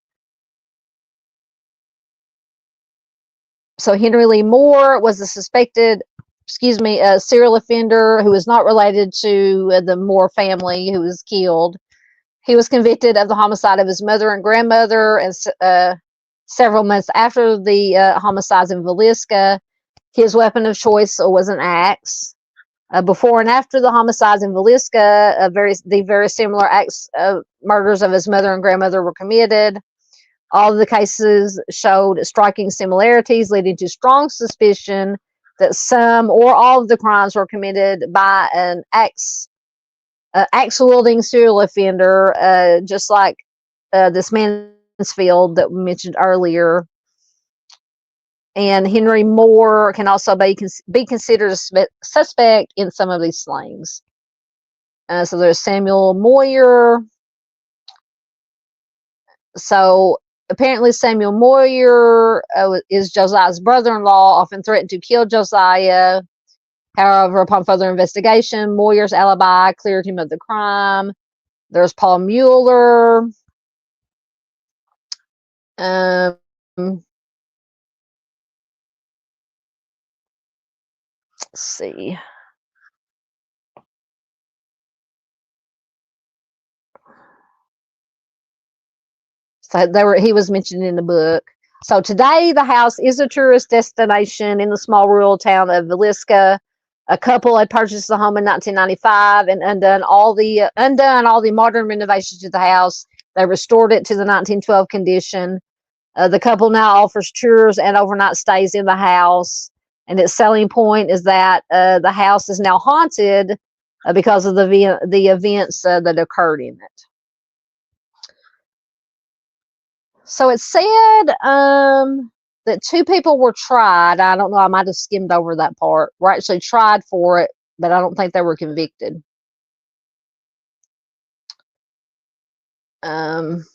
so Henry Lee Moore was a suspected, serial offender who was not related to the Moore family who was killed. He was convicted of the homicide of his mother and grandmother, and several months after the homicides in Villisca, his weapon of choice was an axe. Before and after the homicides in Villisca, the very similar murders of his mother and grandmother were committed. All of the cases showed striking similarities, leading to strong suspicion that some or all of the crimes were committed by an axe-wielding serial offender, just like this Mansfield that we mentioned earlier. And Henry Moore can also be considered a suspect in some of these slayings. So there's Samuel Moyer. So apparently Samuel Moyer is Josiah's brother-in-law, often threatened to kill Josiah. However, upon further investigation, Moyer's alibi cleared him of the crime. There's Paul Mueller. Let's see. So he was mentioned in the book. So today, the house is a tourist destination in the small rural town of Villisca. A couple had purchased the home in 1995 and undone all the modern renovations to the house. They restored it to the 1912 condition. The couple now offers tours and overnight stays in the house. And its selling point is that the house is now haunted because of the events that occurred in it. So it said that two people were tried. I don't know. I might have skimmed over that part. Were actually tried for it, but I don't think they were convicted. Let's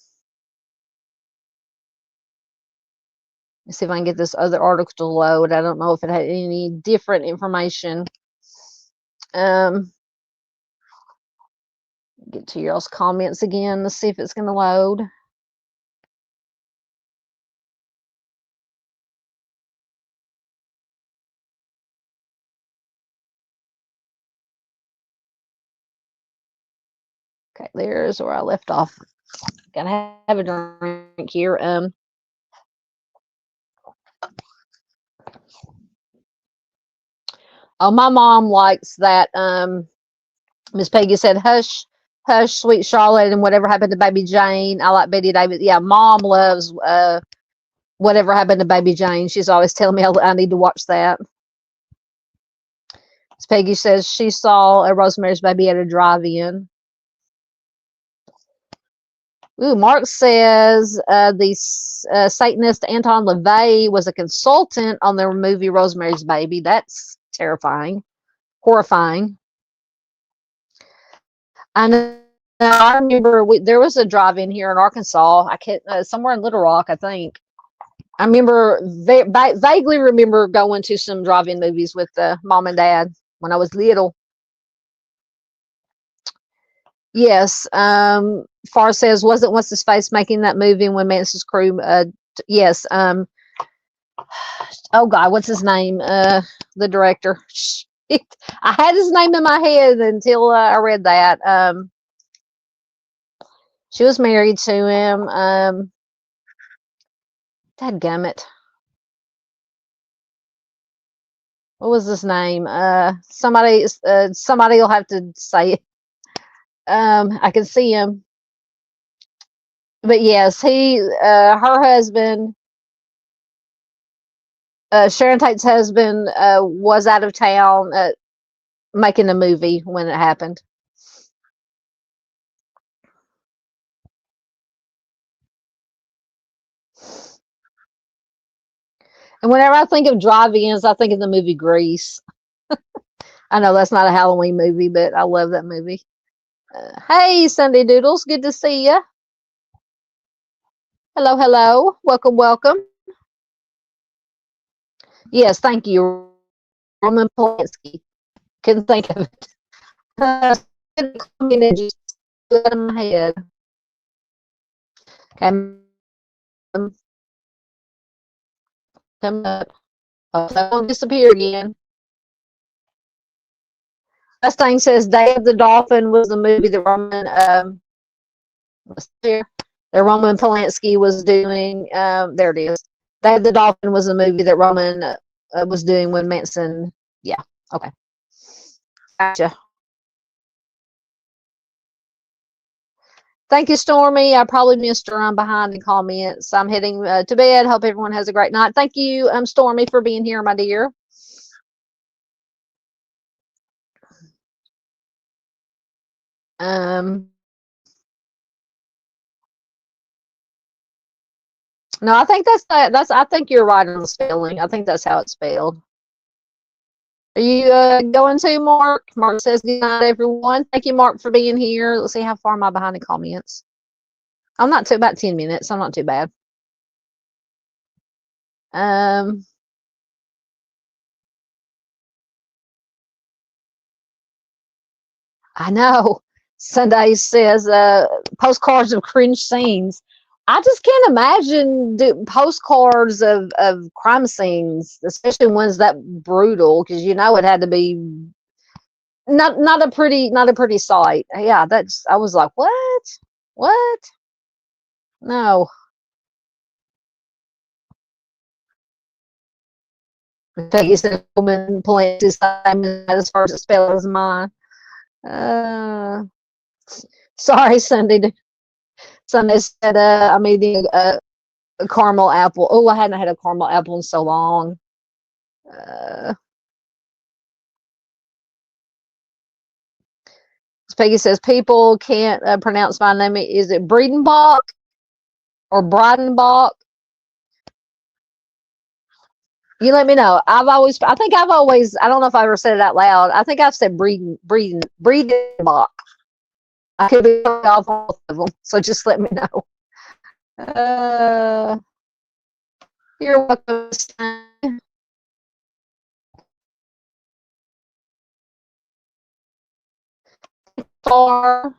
see if I can get this other article to load. I don't know if it had any different information. Get to y'all's comments again. Let's see if it's going to load. Okay, there's where I left off. Gotta have a drink here. Oh, my mom likes that. Miss Peggy said, "Hush, hush, sweet Charlotte, and whatever happened to Baby Jane." I like Betty Davis. Yeah, Mom loves Whatever Happened to Baby Jane. She's always telling me I need to watch that. Miss Peggy says she saw a Rosemary's Baby at a drive-in. Ooh, Mark says the Satanist Anton LaVey was a consultant on the movie Rosemary's Baby. That's terrifying, horrifying. I know. I remember there was a drive-in here in Arkansas. I can't somewhere in Little Rock, I think. I remember vaguely remember going to some drive-in movies with mom and dad when I was little. Yes. Far says, wasn't what's his face making that movie when Manson's crew? Yes. Oh God, what's his name? The director. I had his name in my head until I read that. She was married to him. Dadgummit. what was his name? Somebody will have to say it. I can see him. But yes, her husband, Sharon Tate's husband, was out of town making a movie when it happened. And whenever I think of drive-ins, I think of the movie Grease. I know that's not a Halloween movie, but I love that movie. Hey, Sunday Doodles, good to see you. Hello, hello. Welcome, welcome. Yes, thank you, Roman Polanski. Couldn't think of it. Just out of my head. Okay. Come up. Oh, that won't disappear again. This thing says Day of the Dolphin was the movie that Roman Polanski was doing. There it is. Day of the Dolphin was the movie that Roman was doing when Manson. Yeah. Okay. Gotcha. Thank you, Stormy. I probably missed her. I'm behind in comments. I'm heading to bed. Hope everyone has a great night. Thank you, Stormy, for being here, my dear. No, I think I think you're right on the spelling. I think that's how it's spelled. Are you going to, Mark? Mark says good night, everyone. Thank you, Mark, for being here. Let's see how far am I behind the comments. I'm not too about 10 minutes. I'm not too bad. I know. Sunday says postcards of cringe scenes. I just can't imagine postcards of crime scenes, especially ones that brutal, because you know it had to be not a pretty sight. Yeah, I was like, what? No. Peggy said woman plants is same as far as the spell as mine. Sorry, Sunday. Sunday said I'm eating a caramel apple. Oh, I hadn't had a caramel apple in so long. Peggy says people can't pronounce my name. Is it Breedenbach or Breidenbach? You let me know. I don't know if I ever said it out loud. I think I've said Breedenbach. I could be off both of them, so just let me know. You're welcome. Far.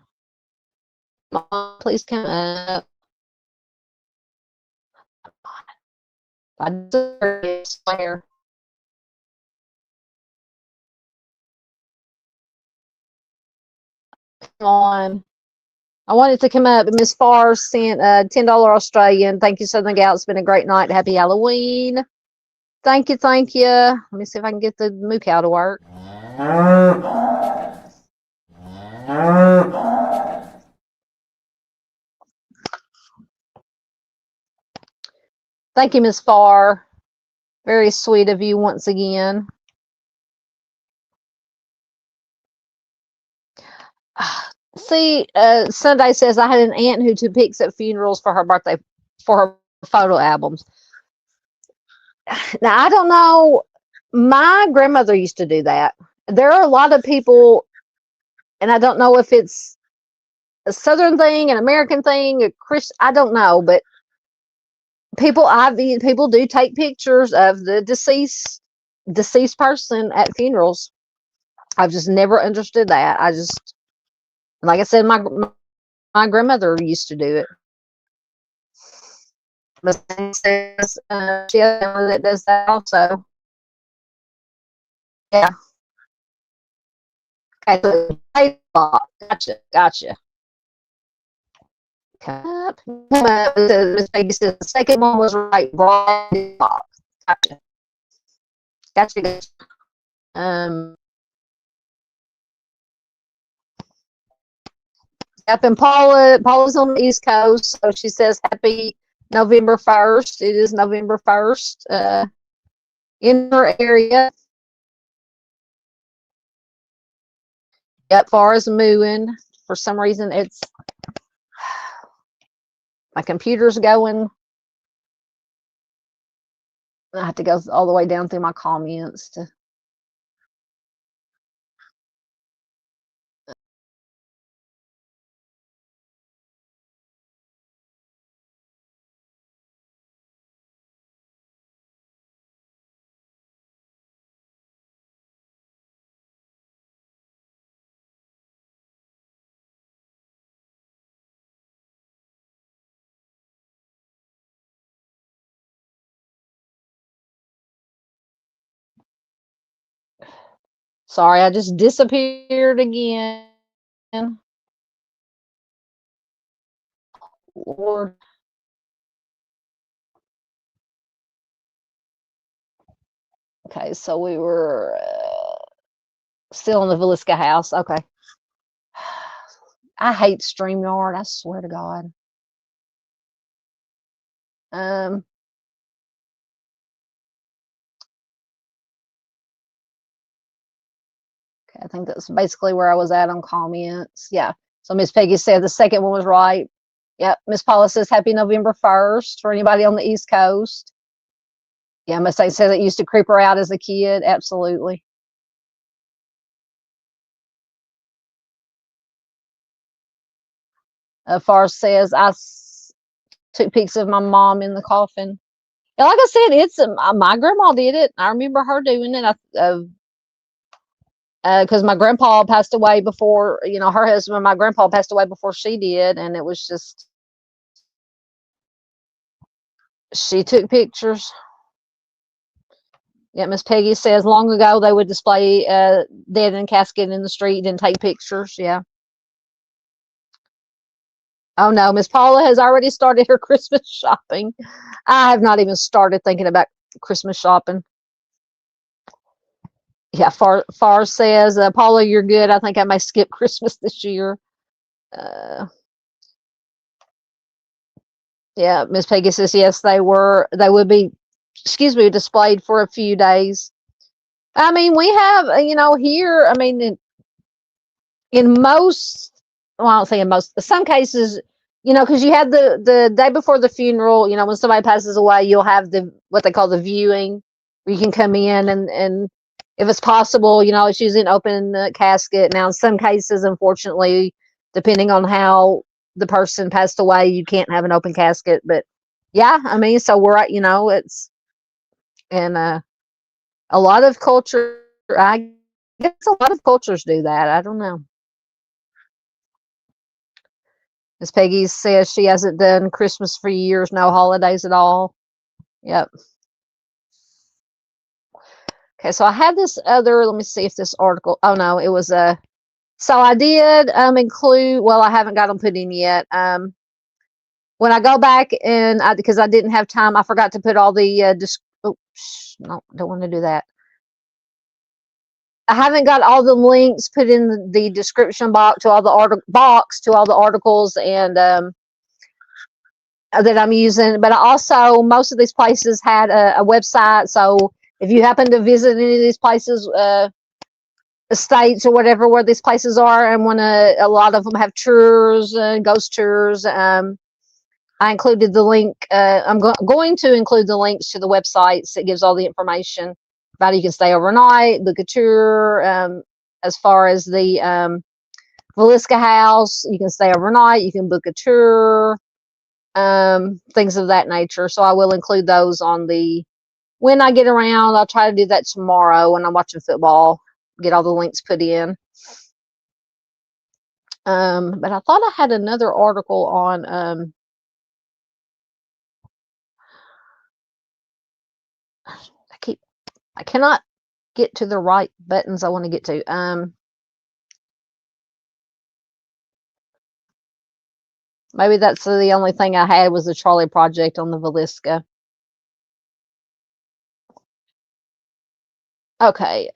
Mom, please come up. I swear. Come on. I wanted to come up. Miss Farr sent $10 Australian. Thank you, Southern Gal. It's been a great night. Happy Halloween. Thank you. Let me see if I can get the moo cow to work. Thank you, Miss Farr. Very sweet of you once again. See, Sunday says I had an aunt who took pics at funerals for her birthday, for her photo albums. Now, I don't know. My grandmother used to do that. There are a lot of people, and I don't know if it's a Southern thing, an American thing, a Christian, I don't know, but people do take pictures of the deceased person at funerals. I've just never understood that. Like I said, my grandmother used to do it. But says she has a family that does that also. Yeah. Okay, gotcha. Miss Peggy says the second one was right. Gotcha. Up in Paula's on the East Coast, so she says happy November 1st. It is November 1st. In her area. Yep, far as mooing. For some reason, it's my computer's going. I have to go all the way down through my comments to. Sorry, I just disappeared again. Lord. Okay, so we were still in the Villisca house. Okay. I hate StreamYard. I swear to God. Okay, I think that's basically where I was at on comments. Yeah. So Miss Peggy said the second one was right. Yep. Miss Paula says happy November 1st for anybody on the East Coast. Yeah, Miss A says it used to creep her out as a kid. Absolutely. Far says I took pics of my mom in the coffin. Yeah, like I said, it's my grandma did it. I remember her doing it. Because my grandpa passed away before, her husband, my grandpa passed away before she did, and it was just she took pictures. Yeah, Miss Peggy says long ago they would display dead in a casket in the street and take pictures. Yeah. Oh no, Miss Paula has already started her Christmas shopping. I have not even started thinking about Christmas shopping. Yeah, Far says, Paula, you're good. I think I may skip Christmas this year. Yeah, Miss Peggy says yes, they would be, displayed for a few days. I mean, we have, here, I mean, in most, well, I don't say in most, some cases, because you have the day before the funeral, when somebody passes away, you'll have what they call the viewing, where you can come in and if it's possible, it's usually an open casket. Now, in some cases, unfortunately, depending on how the person passed away, you can't have an open casket. But yeah, I mean, so we're at, it's and a lot of culture. I guess a lot of cultures do that. I don't know. Miss Peggy says she hasn't done Christmas for years, no holidays at all. Yep. Okay, so I had this other, let me see if this article, oh no, it was so I did include, well, I haven't got them put in yet. When I go back and because I didn't have time, I forgot to put all the, no, don't want to do that. I haven't got all the links put in the description box to all the articles and that I'm using, but also most of these places had a website. So if you happen to visit any of these places, estates or whatever where these places are, and a lot of them have tours, ghost tours. I included the link. I'm going to include the links to the websites that gives all the information about you can stay overnight, book a tour. As far as the Villisca house, you can stay overnight, you can book a tour, things of that nature. So I will include those when I get around. I'll try to do that tomorrow when I'm watching football, get all the links put in. But I thought I had another article on I cannot get to the right buttons I want to get to. Maybe that's the only thing I had was the trolley project on the Villisca. Okay.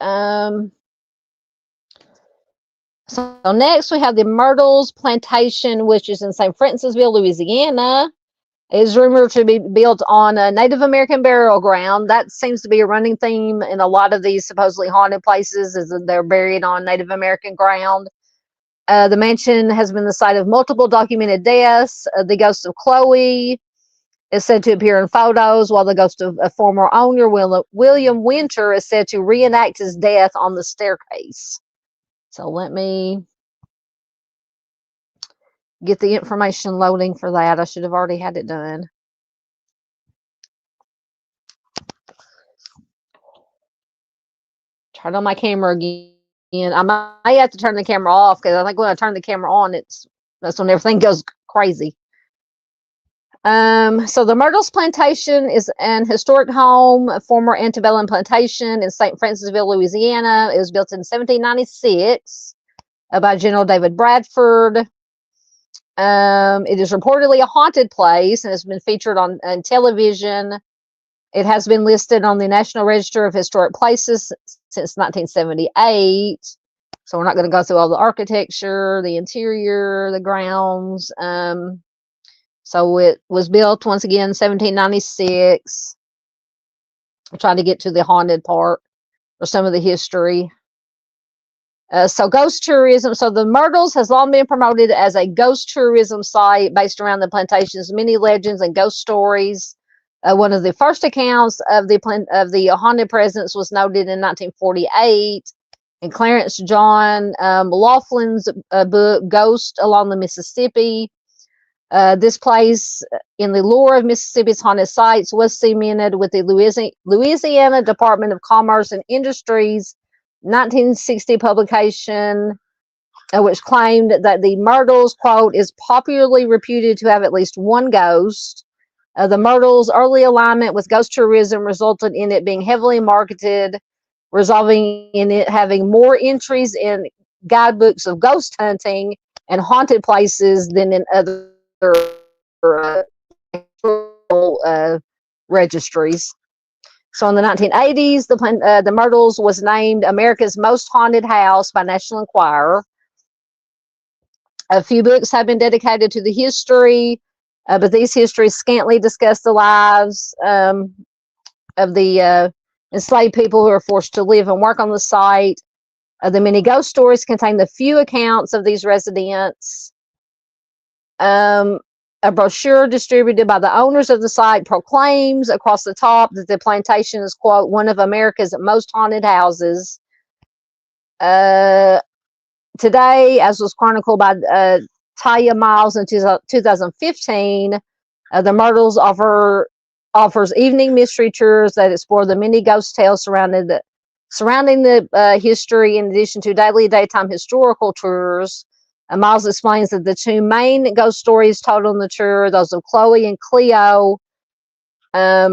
So next we have the Myrtles Plantation, which is in St. Francisville, Louisiana. It is rumored to be built on a Native American burial ground. That seems to be a running theme in a lot of these supposedly haunted places, is that they're buried on Native American ground. The mansion has been the site of multiple documented deaths. The ghost of Chloe is said to appear in photos, while the ghost of a former owner, William Winter, is said to reenact his death on the staircase. So let me get the information loading for that. I should have already had it done. Turn on my camera again. I might have to turn the camera off, because I think when I turn the camera on, that's when everything goes crazy. So the Myrtles Plantation is an historic home, a former antebellum plantation in St. Francisville, Louisiana. It was built in 1796 by General David Bradford. It is reportedly a haunted place and has been featured on television. It has been listed on the National Register of Historic Places since 1978. So we're not going to go through all the architecture, the interior, the grounds. So it was built once again 1796. I'll try to get to the haunted part or some of the history. So ghost tourism. So the Myrtles has long been promoted as a ghost tourism site based around the plantation's many legends and ghost stories. One of the first accounts of the haunted presence was noted in 1948 in Clarence John Laughlin's book Ghost Along the Mississippi. This place in the lore of Mississippi's haunted sites was cemented with the Louisiana Department of Commerce and Industries 1960 publication, which claimed that the Myrtles, quote, is popularly reputed to have at least one ghost. The Myrtles' early alignment with ghost tourism resulted in it being heavily marketed, resulting in it having more entries in guidebooks of ghost hunting and haunted places than in other registries. So in the 1980s, the Myrtles was named America's Most Haunted House by National Enquirer. A few books have been dedicated to the history, but these histories scantily discuss the lives of the enslaved people who are forced to live and work on the site. The many ghost stories contain the few accounts of these residents. A brochure distributed by the owners of the site proclaims across the top that the plantation is, quote, one of America's most haunted houses. Today, as was chronicled by Taya Miles in 2015, the Myrtles offers evening mystery tours that explore the many ghost tales surrounding the history, in addition to daily daytime historical tours. Miles explains that the two main ghost stories told on the tour, those of Chloe and Cleo, are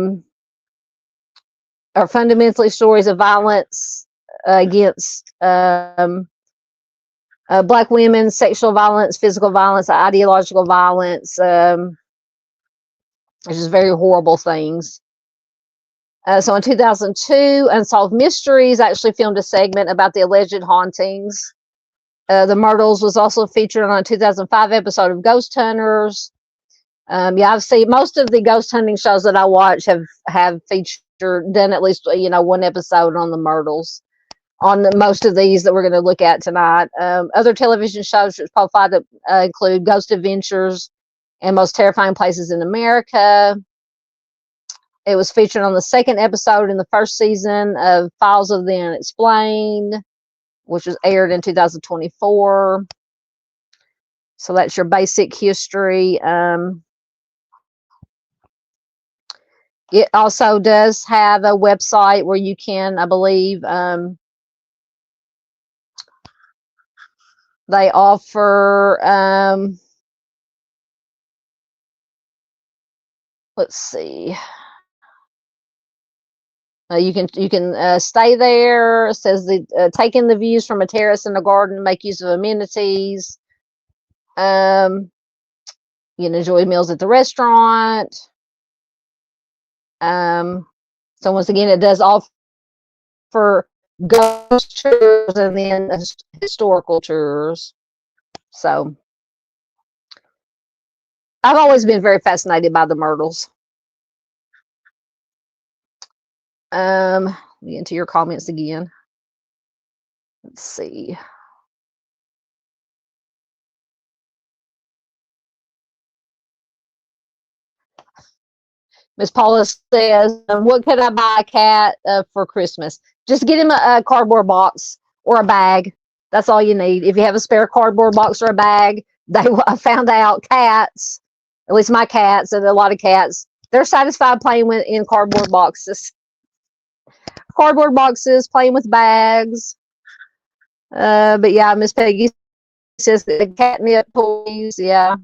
fundamentally stories of violence against Black women, sexual violence, physical violence, ideological violence, which is very horrible things. So in 2002, Unsolved Mysteries actually filmed a segment about the alleged hauntings. The Myrtles was also featured on a 2005 episode of Ghost Hunters. Yeah, I've seen most of the ghost hunting shows that I watch have done at least one episode on the Myrtles. On most of these that we're going to look at tonight. Other television shows which qualify to include Ghost Adventures and Most Terrifying Places in America. It was featured on the second episode in the first season of Files of the Unexplained, which was aired in 2024. So that's your basic history. It also does have a website where you can, I believe, they offer, let's see. You can stay there. It says take in the views from a terrace in the garden, make use of amenities. You can enjoy meals at the restaurant. So once again, it does offer ghost tours and then historical tours. So I've always been very fascinated by the Myrtles. Into your comments again. Let's see. Miss Paula says, what could I buy a cat for Christmas? Just get him a cardboard box or a bag. That's all you need. If you have a spare cardboard box or a bag, I found out cats, at least my cats and a lot of cats, they're satisfied playing in cardboard boxes. Cardboard boxes, playing with bags. But yeah, Miss Peggy says the catnip toys, yeah.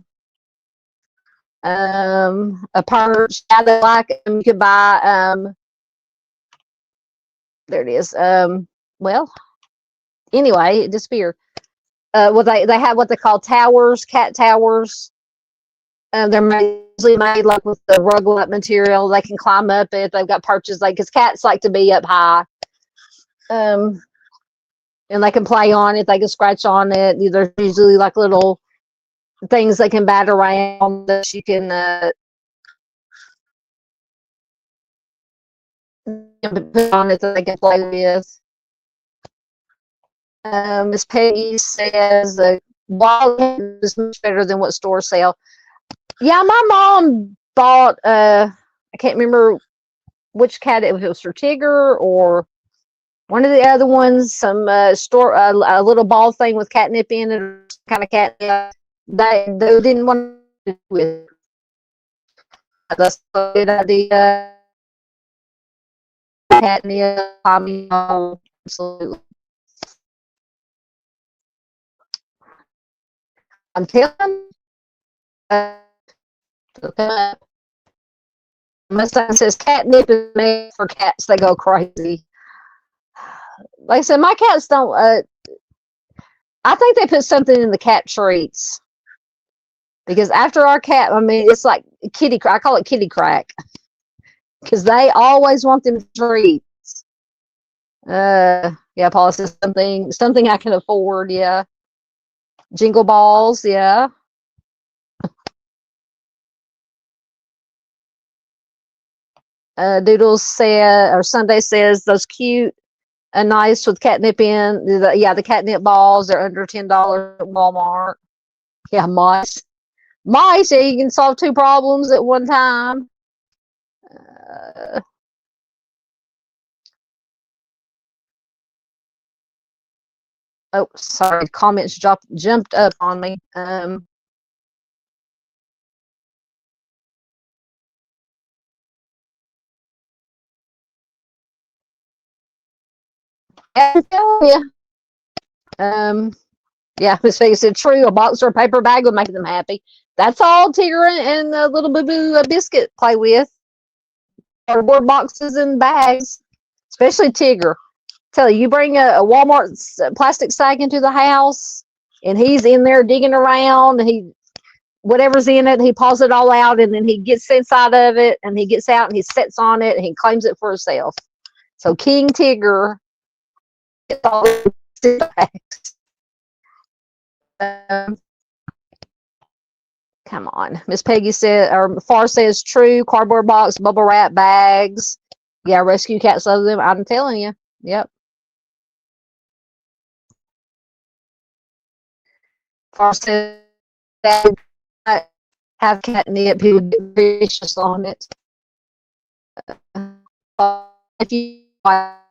A perch, yeah, they like them. You could buy, there it is. Well, anyway, it disappeared. Well, they have what they call towers, cat towers. They're usually made like with the rug-like material. They can climb up it. They've got perches, like because cats like to be up high. And they can play on it. They can scratch on it. There's usually like little things they can bat around that you can put on it that they can play with. Miss Peggy says the wild is much better than what stores sell. Yeah, my mom bought I can't remember which cat it was, for Tigger or one of the other ones, some store a little ball thing with catnip in it, kind of catnip. They didn't want to do with. That's a good idea. Catnip, absolutely. I'm telling my son says catnip is made for cats. They go crazy. Like I said, my cats don't. I think they put something in the cat treats because after our cat, I mean, it's like kitty. I call it kitty crack because they always want them treats. Yeah, Paula says something I can afford. Yeah, jingle balls. Yeah. Doodles said, or Sunday says, those cute, nice with catnip in. The catnip balls are under $10 at Walmart. Yeah, mice. Mice, yeah, you can solve 2 problems at one time. Oh, sorry, comments jumped up on me. I tell you. Yeah, Miss Vegas said, true, a box or a paper bag would make them happy. That's all Tigger and the little boo-boo biscuit play with. Cardboard boxes and bags, especially Tigger. Tell you bring a Walmart plastic sack into the house, and he's in there digging around. And whatever's in it, he pulls it all out, and then he gets inside of it, and he gets out and he sits on it, and he claims it for himself. So King Tigger gets all the bags. Come on, Miss Peggy said, or Far says, true. Cardboard box, bubble wrap, bags. Yeah, rescue cats love them. I'm telling you. Yep. Far said that have catnip, he would get vicious on it. If you okay.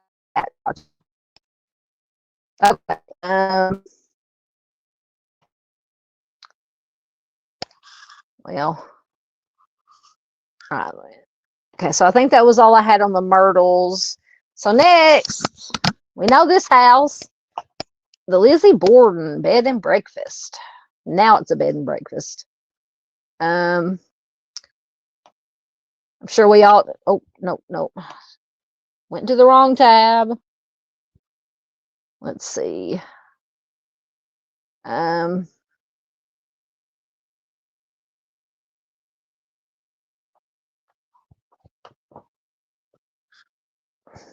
Well, all right. Okay, so I think that was all I had on the Myrtles. So next, we know this house, the Lizzie Borden bed and breakfast. Now it's a bed and breakfast. I'm sure we all. Oh no, went to the wrong tab. Let's see.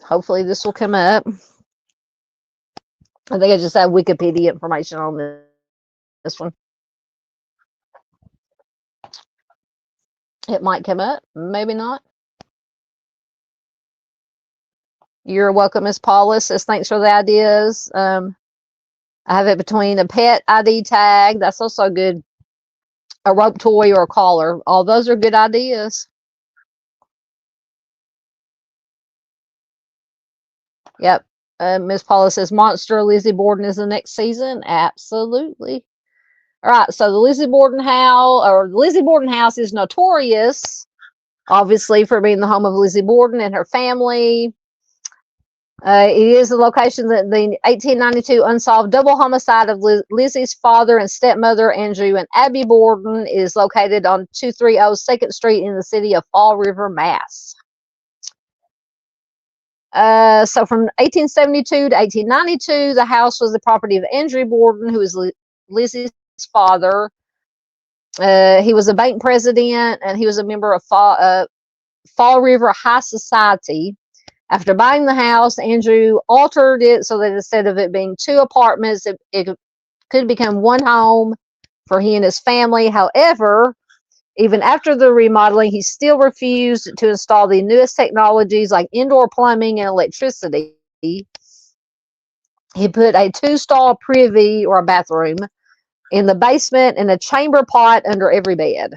Hopefully this will come up. I think I just have Wikipedia information on this one. It might come up, maybe not. You're welcome, Miss Paula. Says thanks for the ideas. I have it between a pet ID tag. That's also good. A rope toy or a collar. All those are good ideas. Yep. Miss Paula says Monster Lizzie Borden is the next season. Absolutely. All right. So the Lizzie Borden house is notorious, obviously, for being the home of Lizzie Borden and her family. It is the location that the 1892 unsolved double homicide of Lizzie's father and stepmother, Andrew and Abby Borden, is located on 230 2nd Street in the city of Fall River, Mass. So from 1872 to 1892, the house was the property of Andrew Borden, who was Lizzie's father. He was a bank president, and he was a member of Fall River High Society. After buying the house, Andrew altered it so that instead of it being 2 apartments, it could become 1 home for he and his family. However, even after the remodeling, he still refused to install the newest technologies like indoor plumbing and electricity. He put a 2-stall privy or a bathroom in the basement and a chamber pot under every bed.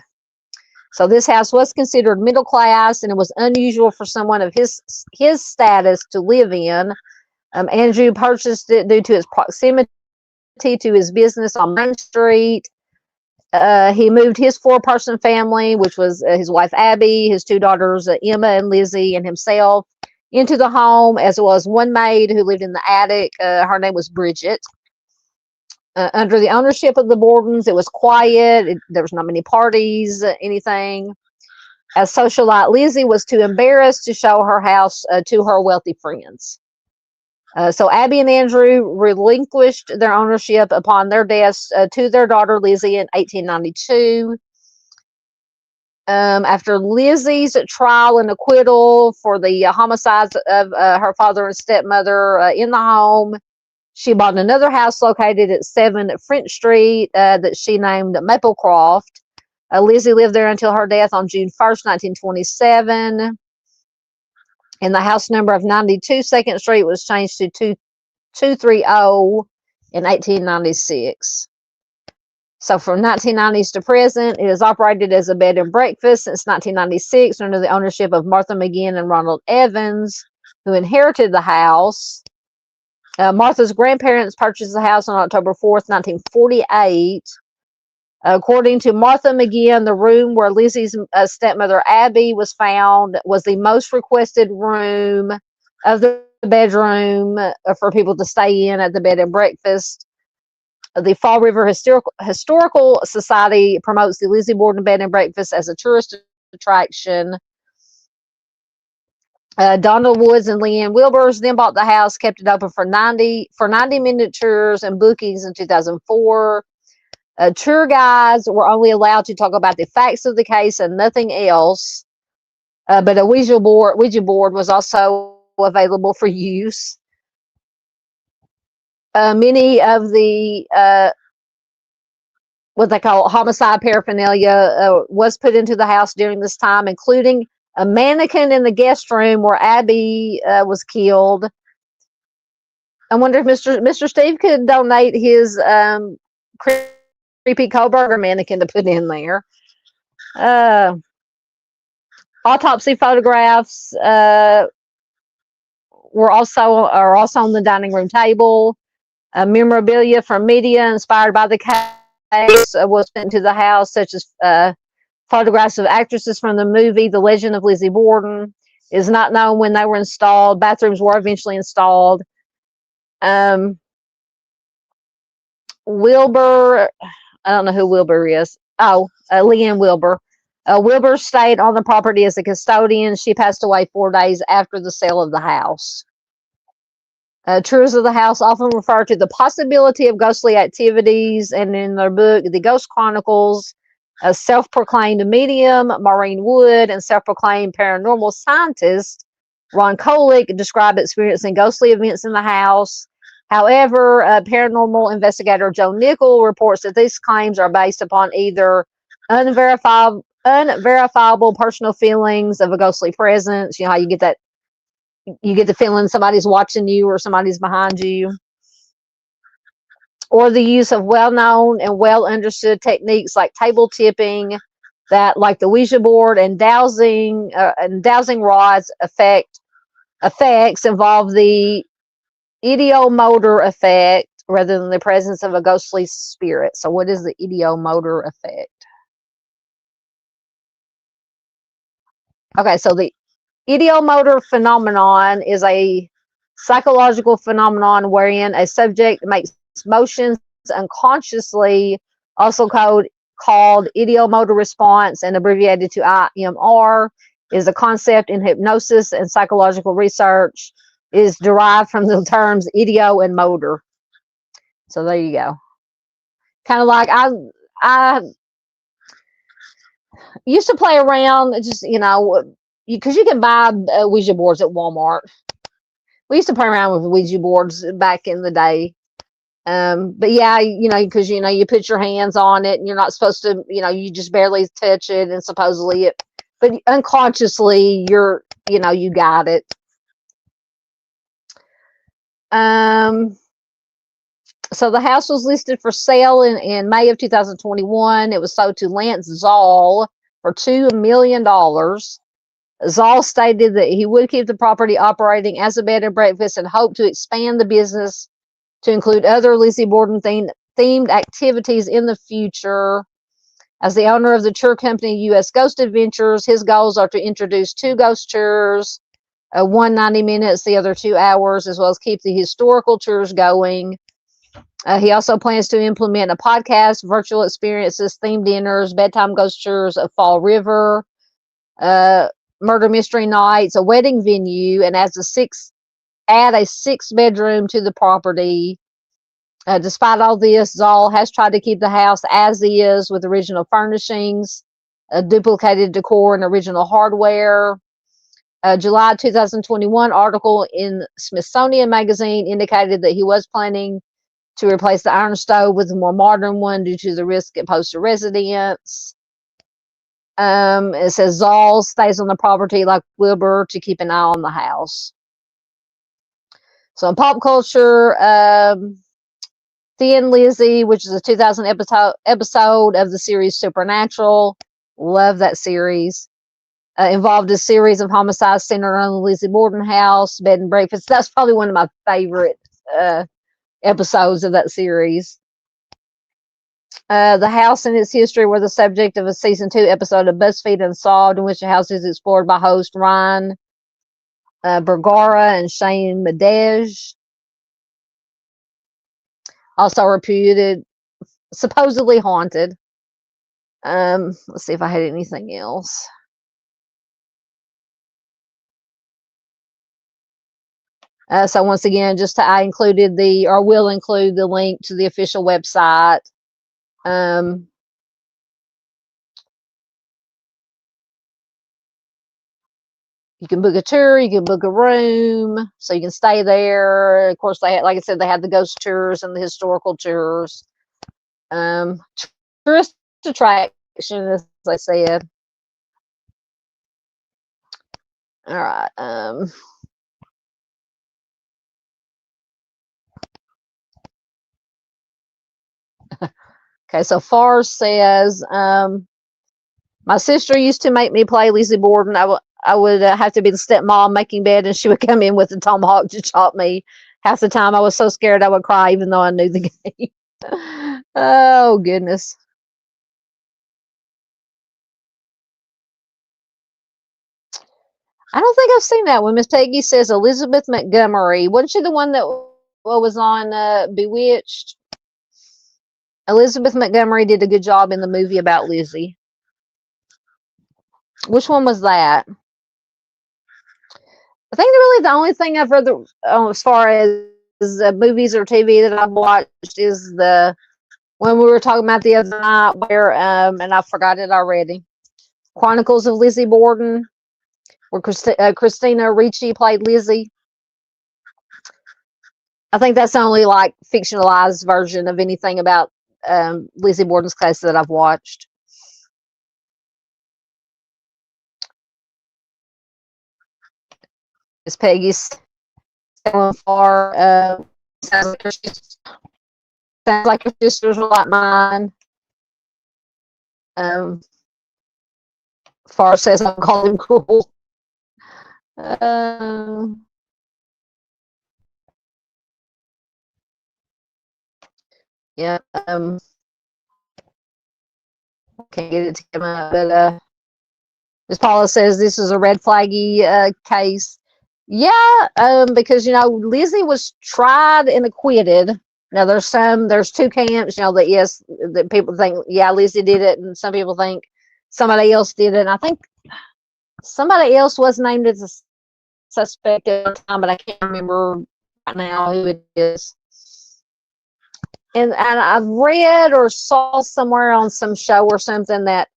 So this house was considered middle class, and it was unusual for someone of his status to live in. Andrew purchased it due to its proximity to his business on Main Street. He moved his 4-person family, which was his wife Abby, his 2 daughters Emma and Lizzie, and himself, into the home, as well as 1 maid who lived in the attic. Her name was Bridget. Under the ownership of the Bordens, it was quiet. There was not many parties, anything. As socialite, Lizzie was too embarrassed to show her house to her wealthy friends. So Abby and Andrew relinquished their ownership upon their deaths to their daughter Lizzie in 1892. After Lizzie's trial and acquittal for the homicides of her father and stepmother in the home, she bought another house located at 7 French Street that she named Maplecroft. Lizzie lived there until her death on June 1st, 1927. And the house number of 92 2nd Street was changed to 230 in 1896. So from 1990s to present, it has operated as a bed and breakfast since 1996 under the ownership of Martha McGinn and Ronald Evans, who inherited the house. Martha's grandparents purchased the house on October 4th, 1948. According to Martha McGinn, the room where Lizzie's stepmother Abby was found was the most requested room of the bedroom for people to stay in at the bed and breakfast. The Fall River Historical Society promotes the Lizzie Borden Bed and Breakfast as a tourist attraction. Donald Woods and Leanne Wilbers then bought the house, kept it open for 90-minute tours and bookings in 2004. Tour guides were only allowed to talk about the facts of the case and nothing else. But a Ouija board was also available for use. Many of the what they call homicide paraphernalia was put into the house during this time, including a mannequin in the guest room where Abby was killed. I wonder if Mr. Steve could donate his creepy Kohlberger mannequin to put in there. Autopsy photographs are also on the dining room table. Memorabilia from media inspired by the case was put into the house, such as photographs of actresses from the movie The Legend of Lizzie Borden. It is not known when they were installed. Bathrooms were eventually installed. Wilbur, I don't know who Wilbur is. Leanne Wilbur. Wilbur stayed on the property as a custodian. She passed away 4 days after the sale of the house. Tours of the house often refer to the possibility of ghostly activities, and in their book, The Ghost Chronicles, a self-proclaimed medium, Maureen Wood, and self-proclaimed paranormal scientist, Ron Kolick, describe experiencing ghostly events in the house. However, paranormal investigator Joe Nickel reports that these claims are based upon either unverifiable personal feelings of a ghostly presence. You know how you get the feeling somebody's watching you or somebody's behind you, or the use of well-known and well-understood techniques like table tipping, that like the Ouija board and dowsing rods effects involve the ideomotor effect rather than the presence of a ghostly spirit. So what is the ideomotor effect? Okay, so the ideomotor phenomenon is a psychological phenomenon wherein a subject makes motions unconsciously, also called ideomotor response and abbreviated to IMR, is a concept in hypnosis and psychological research, is derived from the terms ideo and motor. So there you go. Kind of like I used to play around, just, because you can buy Ouija boards at Walmart. We used to play around with Ouija boards back in the day. But yeah, because you put your hands on it and you're not supposed to, you just barely touch it, and supposedly but unconsciously you got it. So the house was listed for sale in May of 2021. It was sold to Lance Zoll for $2 million. Zoll stated that he would keep the property operating as a bed and breakfast and hoped to expand the business to include other Lizzie Borden themed activities in the future. As the owner of the tour company U.S. Ghost Adventures, his goals are to introduce 2 ghost tours, one 90 minutes, the other 2 hours, as well as keep the historical tours going. He also plans to implement a podcast, virtual experiences, themed dinners, bedtime ghost tours of Fall River, murder mystery nights, a wedding venue, and add a 6-bedroom to the property. Despite all this, Zoll has tried to keep the house as is, with original furnishings, duplicated decor, and original hardware. July 2021 article in Smithsonian Magazine indicated that he was planning to replace the iron stove with a more modern one due to the risk it posed to residents. It says Zoll stays on the property like Wilbur to keep an eye on the house. So in pop culture, Thin Lizzie, which is a 2000 episode of the series Supernatural, love that series, involved a series of homicides centered on the Lizzie Borden house, bed and breakfast. That's probably one of my favorite episodes of that series. The house and its history were the subject of a season 2 episode of BuzzFeed Unsolved, in which the house is explored by host Ryan Bergara and Shane Madej. Also reputed, supposedly haunted. Let's see if I had anything else. So once again, I will include the link to the official website. You can book a tour, you can book a room, so you can stay there. Of course, like I said, they had the ghost tours and the historical tours. Tourist attraction, as I said. All right. Okay, so Far says, my sister used to make me play Lizzie Borden. I would have to be the stepmom making bed, and she would come in with a tomahawk to chop me. Half the time I was so scared I would cry, even though I knew the game. Oh, goodness. I don't think I've seen that one. Miss Peggy says Elizabeth Montgomery. Wasn't she the one that was on Bewitched? Elizabeth Montgomery did a good job in the movie about Lizzie. Which one was that? I think really the only thing I've read as far as movies or TV that I've watched is the one we were talking about the other night, where and I forgot it already. Chronicles of Lizzie Borden, where Christina Ricci played Lizzie. I think that's the only like fictionalized version of anything about Lizzie Borden's case that I've watched. Miss Peggy's going far. Sounds like her sisters are like mine. Far says I'm calling cruel. Yeah. Can't get it to come out, but Miss Paula says this is a red flaggy case. Yeah, because Lizzie was tried and acquitted. Now there's two camps, that yes, that people think, yeah, Lizzie did it, and some people think somebody else did it. And I think somebody else was named as a suspect at the time, but I can't remember right now who it is. And I've read or saw somewhere on some show or something that,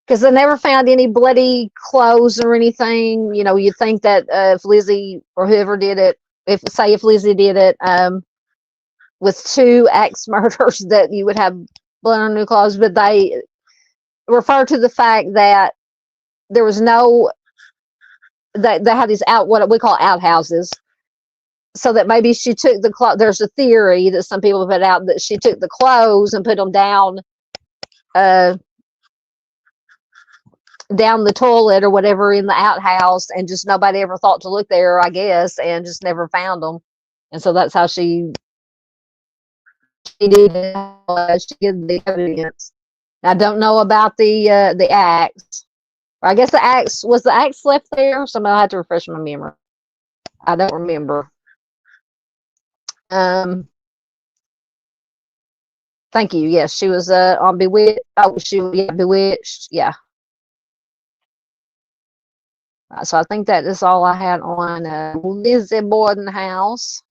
because they never found any bloody clothes or anything, you'd think that if Lizzie or whoever did it, if Lizzie did it with two axe murders, that you would have blood on new clothes. But they refer to the fact that there was no, that they had these what we call outhouses, so that maybe she took the clothes. There's a theory that some people put out that she took the clothes and put them down the toilet or whatever in the outhouse, and just nobody ever thought to look there, I guess, and just never found them. And so that's how she did the evidence. I don't know about the axe. Or I guess was the axe left there? Somebody had to refresh my memory. I don't remember. Thank you. Yes, she was on Bewitched. Oh, Bewitched. Yeah. So I think that is all I had on Lizzie Borden house.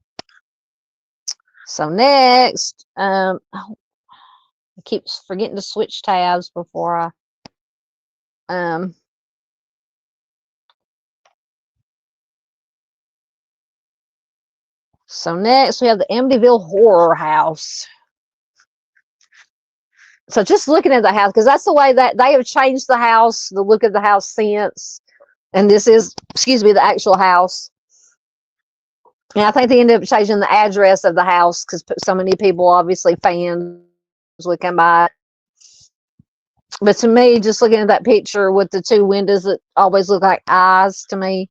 So next, I keep forgetting to switch tabs before I. So next we have the Amityville Horror House. So just looking at the house, because that's the way that they have changed the house, the look of the house since. And this is, the actual house. And I think they ended up changing the address of the house because so many people, obviously fans, would come by. But to me, just looking at that picture with the two windows that always look like eyes to me.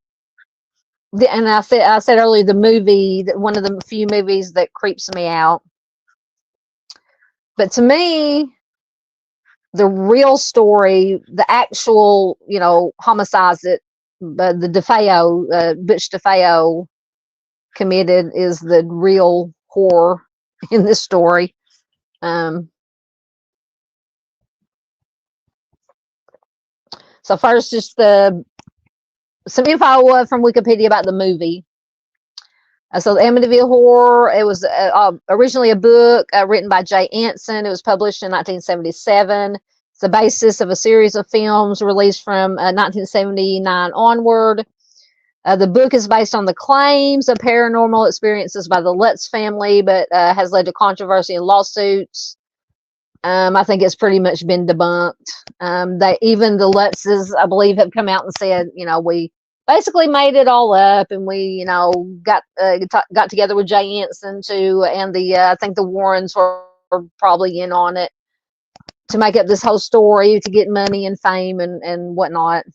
And I said earlier, the movie, one of the few movies that creeps me out. But to me, the real story, the actual, homicides that the DeFeo, Butch DeFeo committed is the real horror in this story. So first, just some info from Wikipedia about the movie. So the Amityville Horror, it was originally a book written by Jay Anson. It was published in 1977. It's the basis of a series of films released from 1979 onward. The book is based on the claims of paranormal experiences by the Lutz family, but has led to controversy and lawsuits. I think it's pretty much been debunked. Even the Lutzes, I believe, have come out and said, we basically made it all up, and we, got together with Jay Anson too, and I think the Warrens were probably in on it to make up this whole story to get money and fame and whatnot.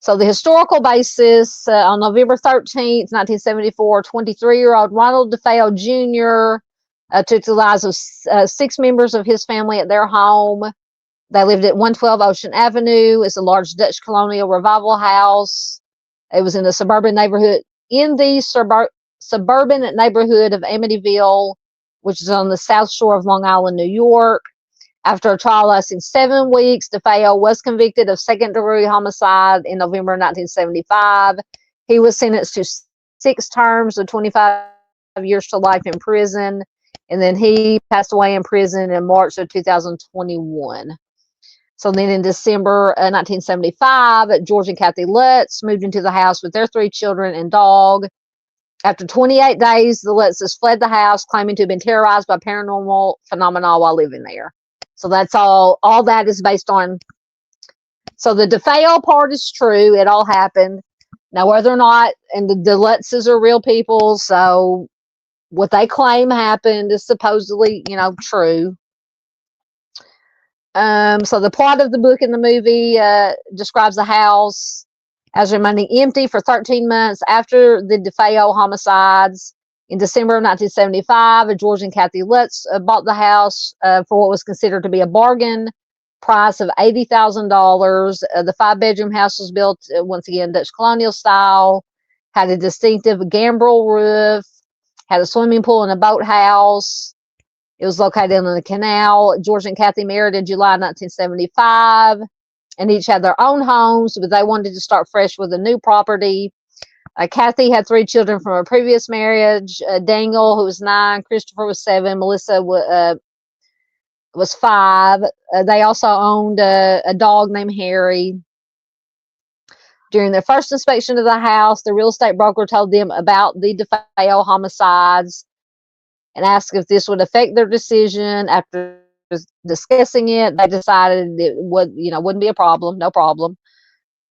So the historical basis, on November 13th, 1974, 23-year-old Ronald DeFeo Jr. Took the lives of 6 members of his family at their home. They lived at 112 Ocean Avenue. It's a large Dutch colonial revival house. It was in the suburban neighborhood of Amityville, which is on the south shore of Long Island, New York. After a trial lasting 7 weeks, DeFeo was convicted of second-degree homicide in November 1975. He was sentenced to 6 terms of 25 years to life in prison, and then he passed away in prison in March of 2021. So then in December 1975, George and Kathy Lutz moved into the house with their 3 children and dog. After 28 days, the Lutzes fled the house, claiming to have been terrorized by paranormal phenomena while living there. So that's all that is based on. So the DeFeo part is true. It all happened. Now, whether or not, and the Lutzes are real people, so what they claim happened is supposedly, true. So the plot of the book and the movie describes the house as remaining empty for 13 months after the DeFeo homicides. In December of 1975, George and Kathy Lutz bought the house for what was considered to be a bargain price of $80,000. The 5-bedroom house was built, once again, Dutch colonial style, had a distinctive gambrel roof, had a swimming pool and a boathouse. It was located in the canal. George and Kathy married in July 1975, and each had their own homes, but they wanted to start fresh with a new property. Kathy had 3 children from her previous marriage. Daniel, who was 9, Christopher was 7, Melissa was 5. They also owned a dog named Harry. During their first inspection of the house, the real estate broker told them about the DeFeo homicides and asked if this would affect their decision. After discussing it, they decided it wouldn't be a problem, no problem.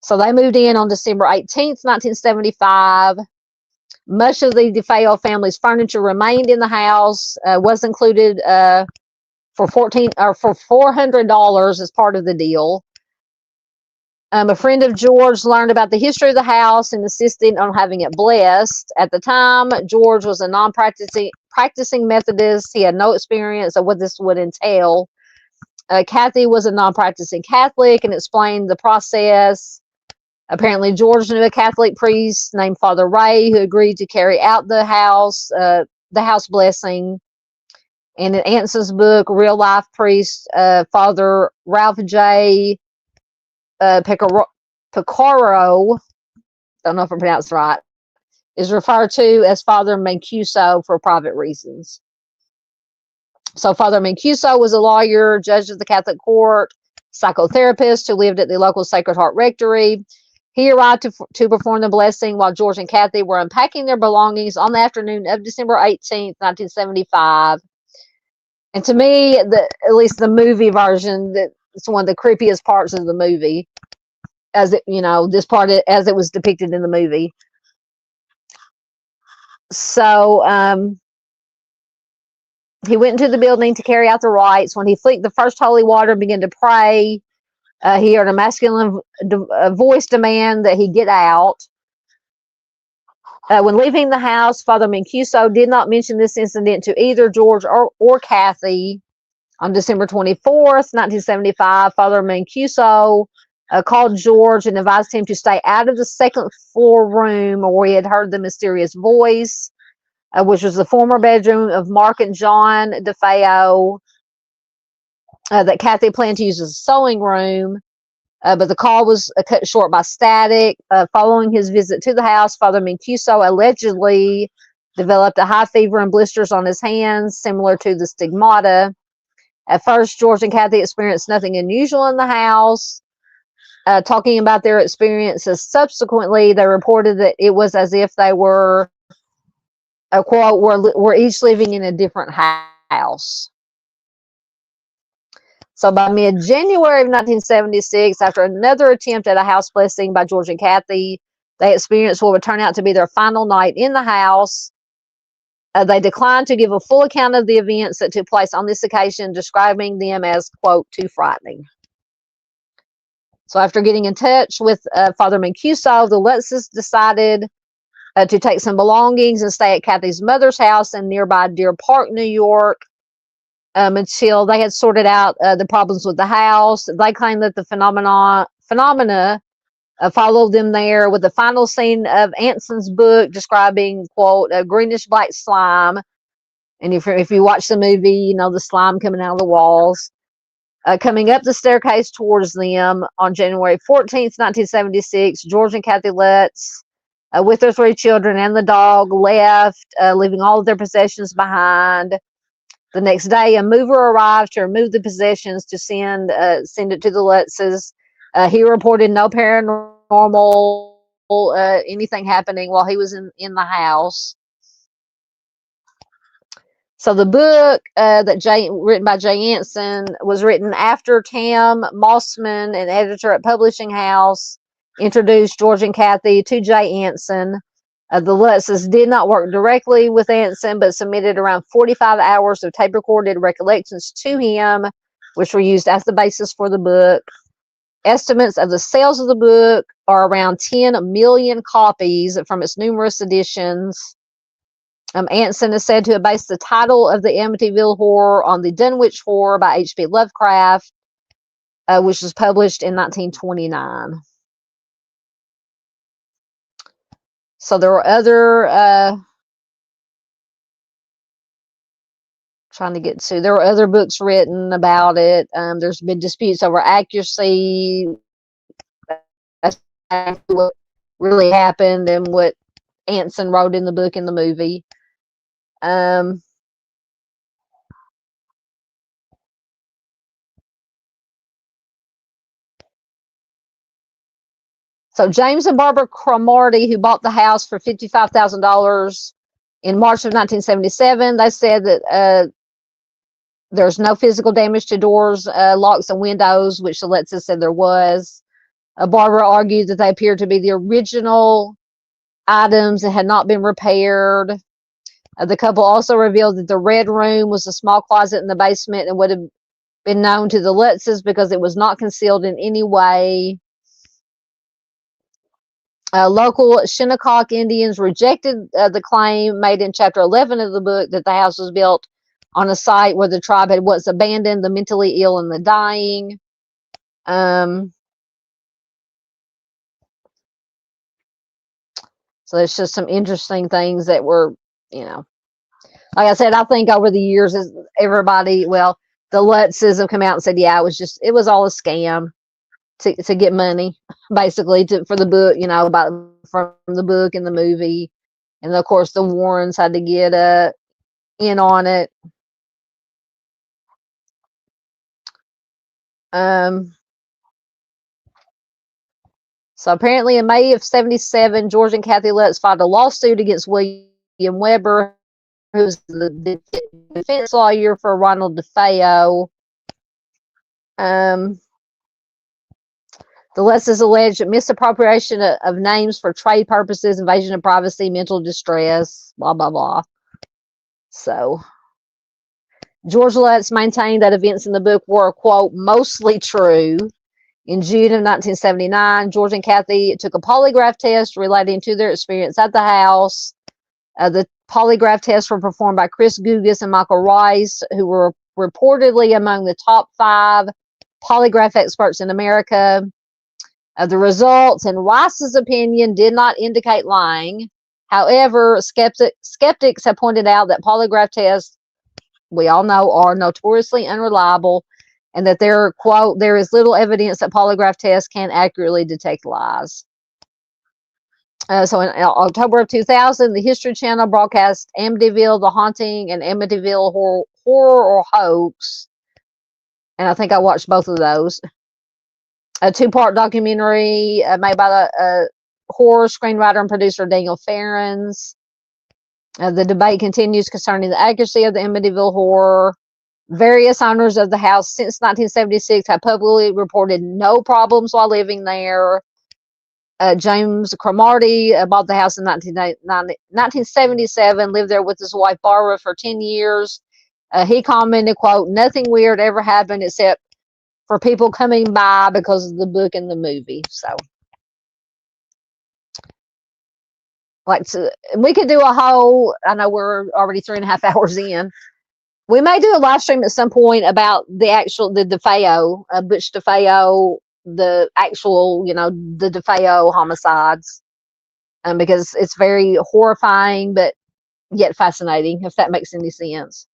So they moved in on December 18th, 1975. Much of the DeFeo family's furniture remained in the house, was included for $400 as part of the deal. A friend of George learned about the history of the house and insisted on having it blessed. At the time, George was a practicing Methodist. He had no experience of what this would entail. Kathy was a non-practicing Catholic and explained the process. Apparently, George knew a Catholic priest named Father Ray who agreed to carry out the house blessing. And in Anson's book, Real Life Priest, Father Ralph J. Picaro, don't know if I pronounced it right, is referred to as Father Mancuso for private reasons. So Father Mancuso was a lawyer, judge of the Catholic court, psychotherapist who lived at the local Sacred Heart Rectory. He arrived to perform the blessing while George and Kathy were unpacking their belongings on the afternoon of December 18th, 1975. And to me, at least the movie version, it's one of the creepiest parts of the movie, as it, this part as it was depicted in the movie. So he went into the building to carry out the rites. When he flicked the first holy water and began to pray, he heard a masculine voice demand that he get out. When leaving the house, Father Mancuso did not mention this incident to either George or Kathy. On December 24th, 1975, Father Mancuso called George and advised him to stay out of the second floor room where he had heard the mysterious voice, which was the former bedroom of Mark and John DeFeo, that Kathy planned to use as a sewing room. But the call was cut short by static. Following his visit to the house, Father Mancuso allegedly developed a high fever and blisters on his hands, similar to the stigmata. At first, George and Kathy experienced nothing unusual in the house. Talking about their experiences subsequently, they reported that it was as if they were, quote, were each living in a different house. So by mid-January of 1976, after another attempt at a house blessing by George and Kathy, they experienced what would turn out to be their final night in the house. They declined to give a full account of the events that took place on this occasion, describing them as, quote, too frightening. So after getting in touch with Father Mancuso, the Lutzes decided to take some belongings and stay at Kathy's mother's house in nearby Deer Park, New York, until they had sorted out the problems with the house. They claimed that the phenomena followed them there, with the final scene of Anson's book describing, quote, a greenish black slime. And if you watch the movie, the slime coming out of the walls. Coming up the staircase towards them on January 14th, 1976, George and Kathy Lutz, with their 3 children and the dog, left, leaving all of their possessions behind. The next day, a mover arrived to remove the possessions to send it to the Lutzes. He reported no paranormal anything happening while he was in the house. So the book written by Jay Anson was written after Tam Mossman, an editor at Publishing House, introduced George and Kathy to Jay Anson. The Lutzes did not work directly with Anson, but submitted around 45 hours of tape-recorded recollections to him, which were used as the basis for the book. Estimates of the sales of the book are around 10 million copies from its numerous editions. Anson is said to have based the title of the Amityville Horror on the Dunwich Horror by H.P. Lovecraft, which was published in 1929. So there were other there were other books written about it. There's been disputes over accuracy, what really happened and what Anson wrote in the book and the movie. So James and Barbara Cromartie, who bought the house for $55,000 in March of 1977, they said that there's no physical damage to doors, locks, and windows, which Alexa said there was. Barbara argued that they appeared to be the original items and had not been repaired. The couple also revealed that the Red Room was a small closet in the basement and would have been known to the Lutzes because it was not concealed in any way. Local Shinnecock Indians rejected the claim made in Chapter 11 of the book that the house was built on a site where the tribe had once abandoned the mentally ill and the dying. So it's just some interesting things that were, like I said, I think over the years, the Lutzes have come out and said, yeah, it was all a scam to get money, basically, for the book, from the book and the movie. And of course, the Warrens had to get in on it. So apparently in May of 1977, George and Kathy Lutz filed a lawsuit against William Weber, who's the defense lawyer for Ronald DeFeo. The Lutzes alleged misappropriation of names for trade purposes, invasion of privacy, mental distress, blah, blah, blah. So George Lutz maintained that events in the book were, quote, mostly true. In June of 1979, George and Kathy took a polygraph test relating to their experience at the house. The polygraph tests were performed by Chris Gugas and Michael Rice, who were reportedly among the top 5 polygraph experts in America. The results, in Rice's opinion, did not indicate lying. However, skeptics have pointed out that polygraph tests, we all know, are notoriously unreliable, and that quote, there is little evidence that polygraph tests can accurately detect lies. So in October of 2000, the History Channel broadcast Amityville, The Haunting, and Amityville Horror or Hoax. And I think I watched both of those. A 2-part documentary made by the horror screenwriter and producer Daniel Farrens. The debate continues concerning the accuracy of the Amityville Horror. Various owners of the house since 1976 have publicly reported no problems while living there. James Cromartie bought the house in 1977, lived there with his wife Barbara for 10 years. He commented, quote, nothing weird ever happened except for people coming by because of the book and the movie. So, we could do a whole, I know we're already 3.5 hours in. We may do a live stream at some point about the DeFeo, Butch DeFeo, the actual, the DeFeo homicides, because it's very horrifying, but yet fascinating, if that makes any sense.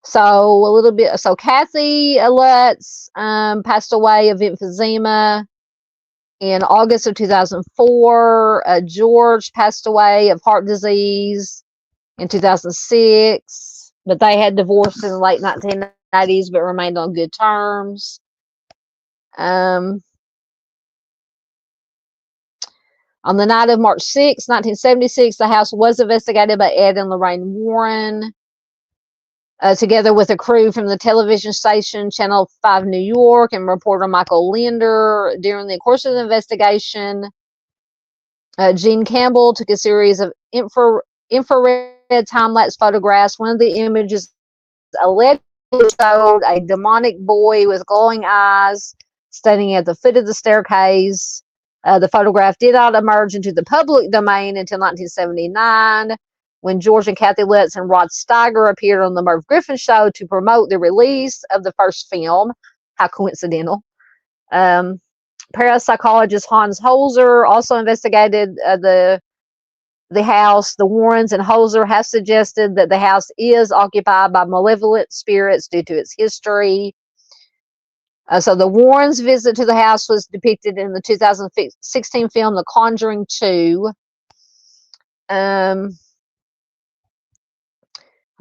So Kathy Lutz passed away of emphysema in August of 2004. George passed away of heart disease in 2006, but they had divorced in the late 1990s, but remained on good terms. On the night of March 6, 1976, the house was investigated by Ed and Lorraine Warren, together with a crew from the television station Channel 5 New York and reporter Michael Linder. During the course of the investigation, Gene Campbell took a series of infrared time-lapse photographs. One of the images allegedly showed a demonic boy with glowing eyes standing at the foot of the staircase. The photograph did not emerge into the public domain until 1979, when George and Kathy Lutz and Rod Steiger appeared on the Merv Griffin Show to promote the release of the first film. How coincidental. Parapsychologist Hans Holzer also investigated the house. The Warrens and Holzer have suggested that the house is occupied by malevolent spirits due to its history. So the Warrens' visit to the house was depicted in the 2016 film The Conjuring 2.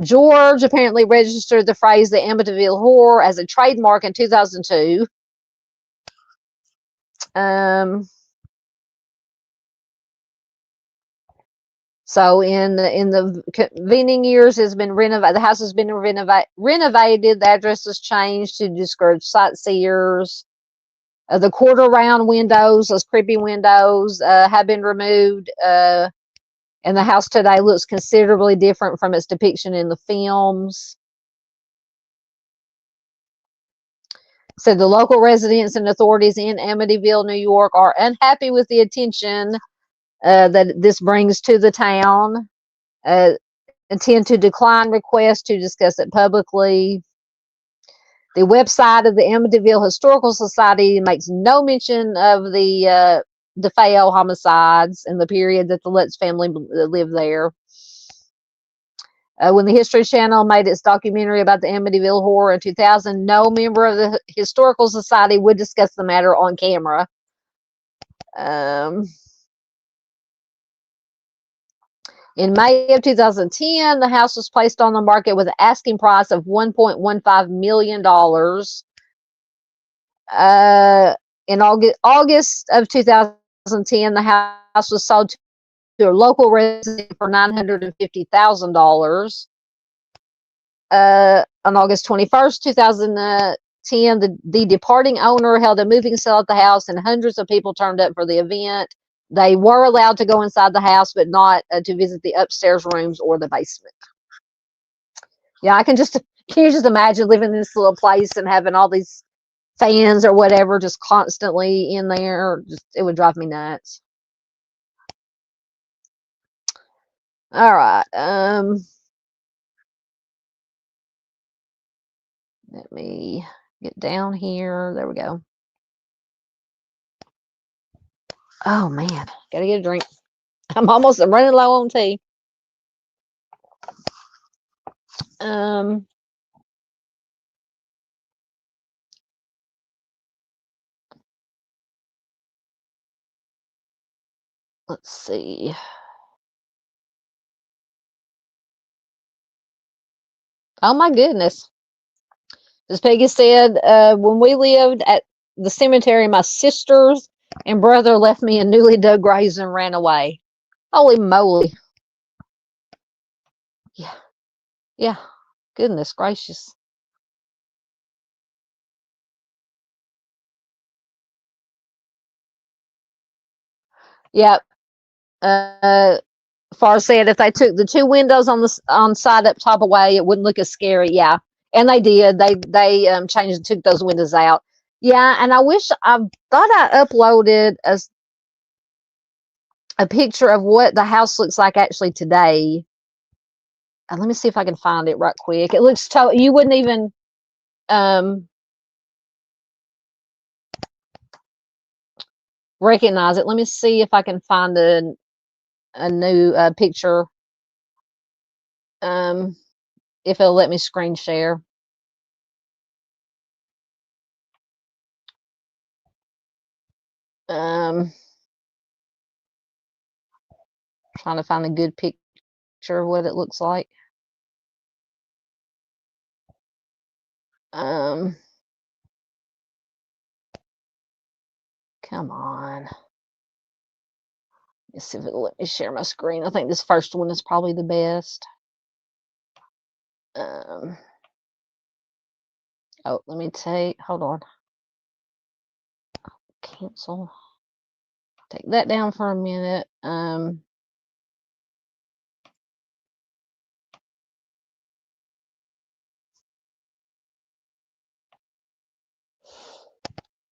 George apparently registered the phrase the Amityville Horror as a trademark in 2002. So in the convening years, has been renovated. The house has been renovated. The address was changed to discourage sightseers. The quarter round windows, those creepy windows, have been removed. And the house today looks considerably different from its depiction in the films. So the local residents and authorities in Amityville, New York, are unhappy with the attention that this brings to the town. Intend to decline requests to discuss it publicly. The website of the Amityville Historical Society makes no mention of the DeFeo homicides in the period that the Lutz family lived there. When the History Channel made its documentary about the Amityville Horror in 2000, no member of the Historical Society would discuss the matter on camera. In May of 2010, the house was placed on the market with an asking price of $1.15 million. In August of 2010, the house was sold to a local resident for $950,000. On August 21st, 2010, the departing owner held a moving sale at the house, and hundreds of people turned up for the event. They were allowed to go inside the house, but not to visit the upstairs rooms or the basement. Yeah, can you just imagine living in this little place and having all these fans or whatever just constantly in there? It would drive me nuts. All right. Let me get down here. There we go. Oh man, gotta get a drink. I'm running low on tea. Let's see. Oh my goodness. As Peggy said, when we lived at the cemetery, my sisters and brother left me in newly dug graves and ran away. Holy moly. Yeah. Yeah. Goodness gracious. Yep. Far said if they took the two windows on side up top away, it wouldn't look as scary. Yeah. And they did. They changed, took those windows out. Yeah, and I thought I uploaded a picture of what the house looks like actually today. Let me see if I can find it right quick. It looks you wouldn't even recognize it. Let me see if I can find a new picture. If it'll let me screen share. Trying to find a good picture of what it looks like. Come on. Let's see if it'll let me share my screen. I think this first one is probably the best. Oh, let me hold on. Cancel. Take that down for a minute.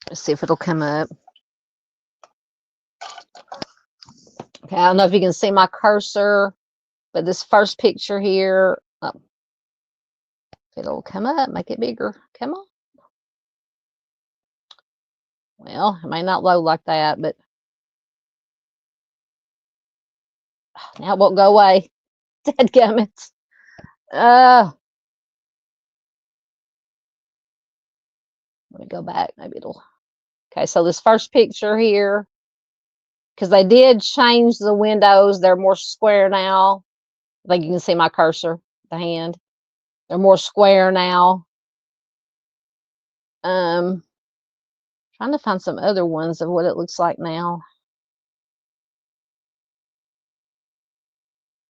Let's see if it'll come up. Okay, I don't know if you can see my cursor, but this first picture here, it'll come up, make it bigger. Come on. Well, it may not load like that, but now it won't go away. Dadgummit. Let me go back. Maybe it'll. Okay, so this first picture here, because they did change the windows, they're more square now. I think you can see my cursor, the hand. They're more square now. Trying to find some other ones of what it looks like now.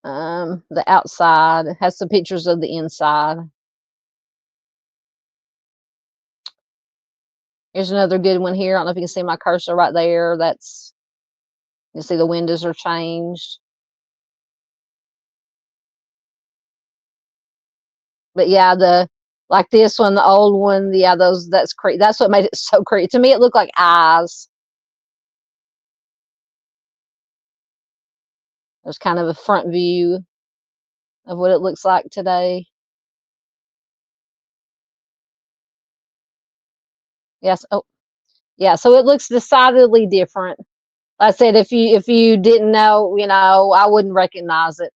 The outside has some pictures of the inside. Here's another good one here. I don't know if you can see my cursor right there. That's, you see the windows are changed. But yeah, like this one, the old one, yeah, that's creepy. That's what made it so creepy. To me, it looked like eyes. There's kind of a front view of what it looks like today. Yes. Oh, yeah. So it looks decidedly different. Like I said, if you didn't know, I wouldn't recognize it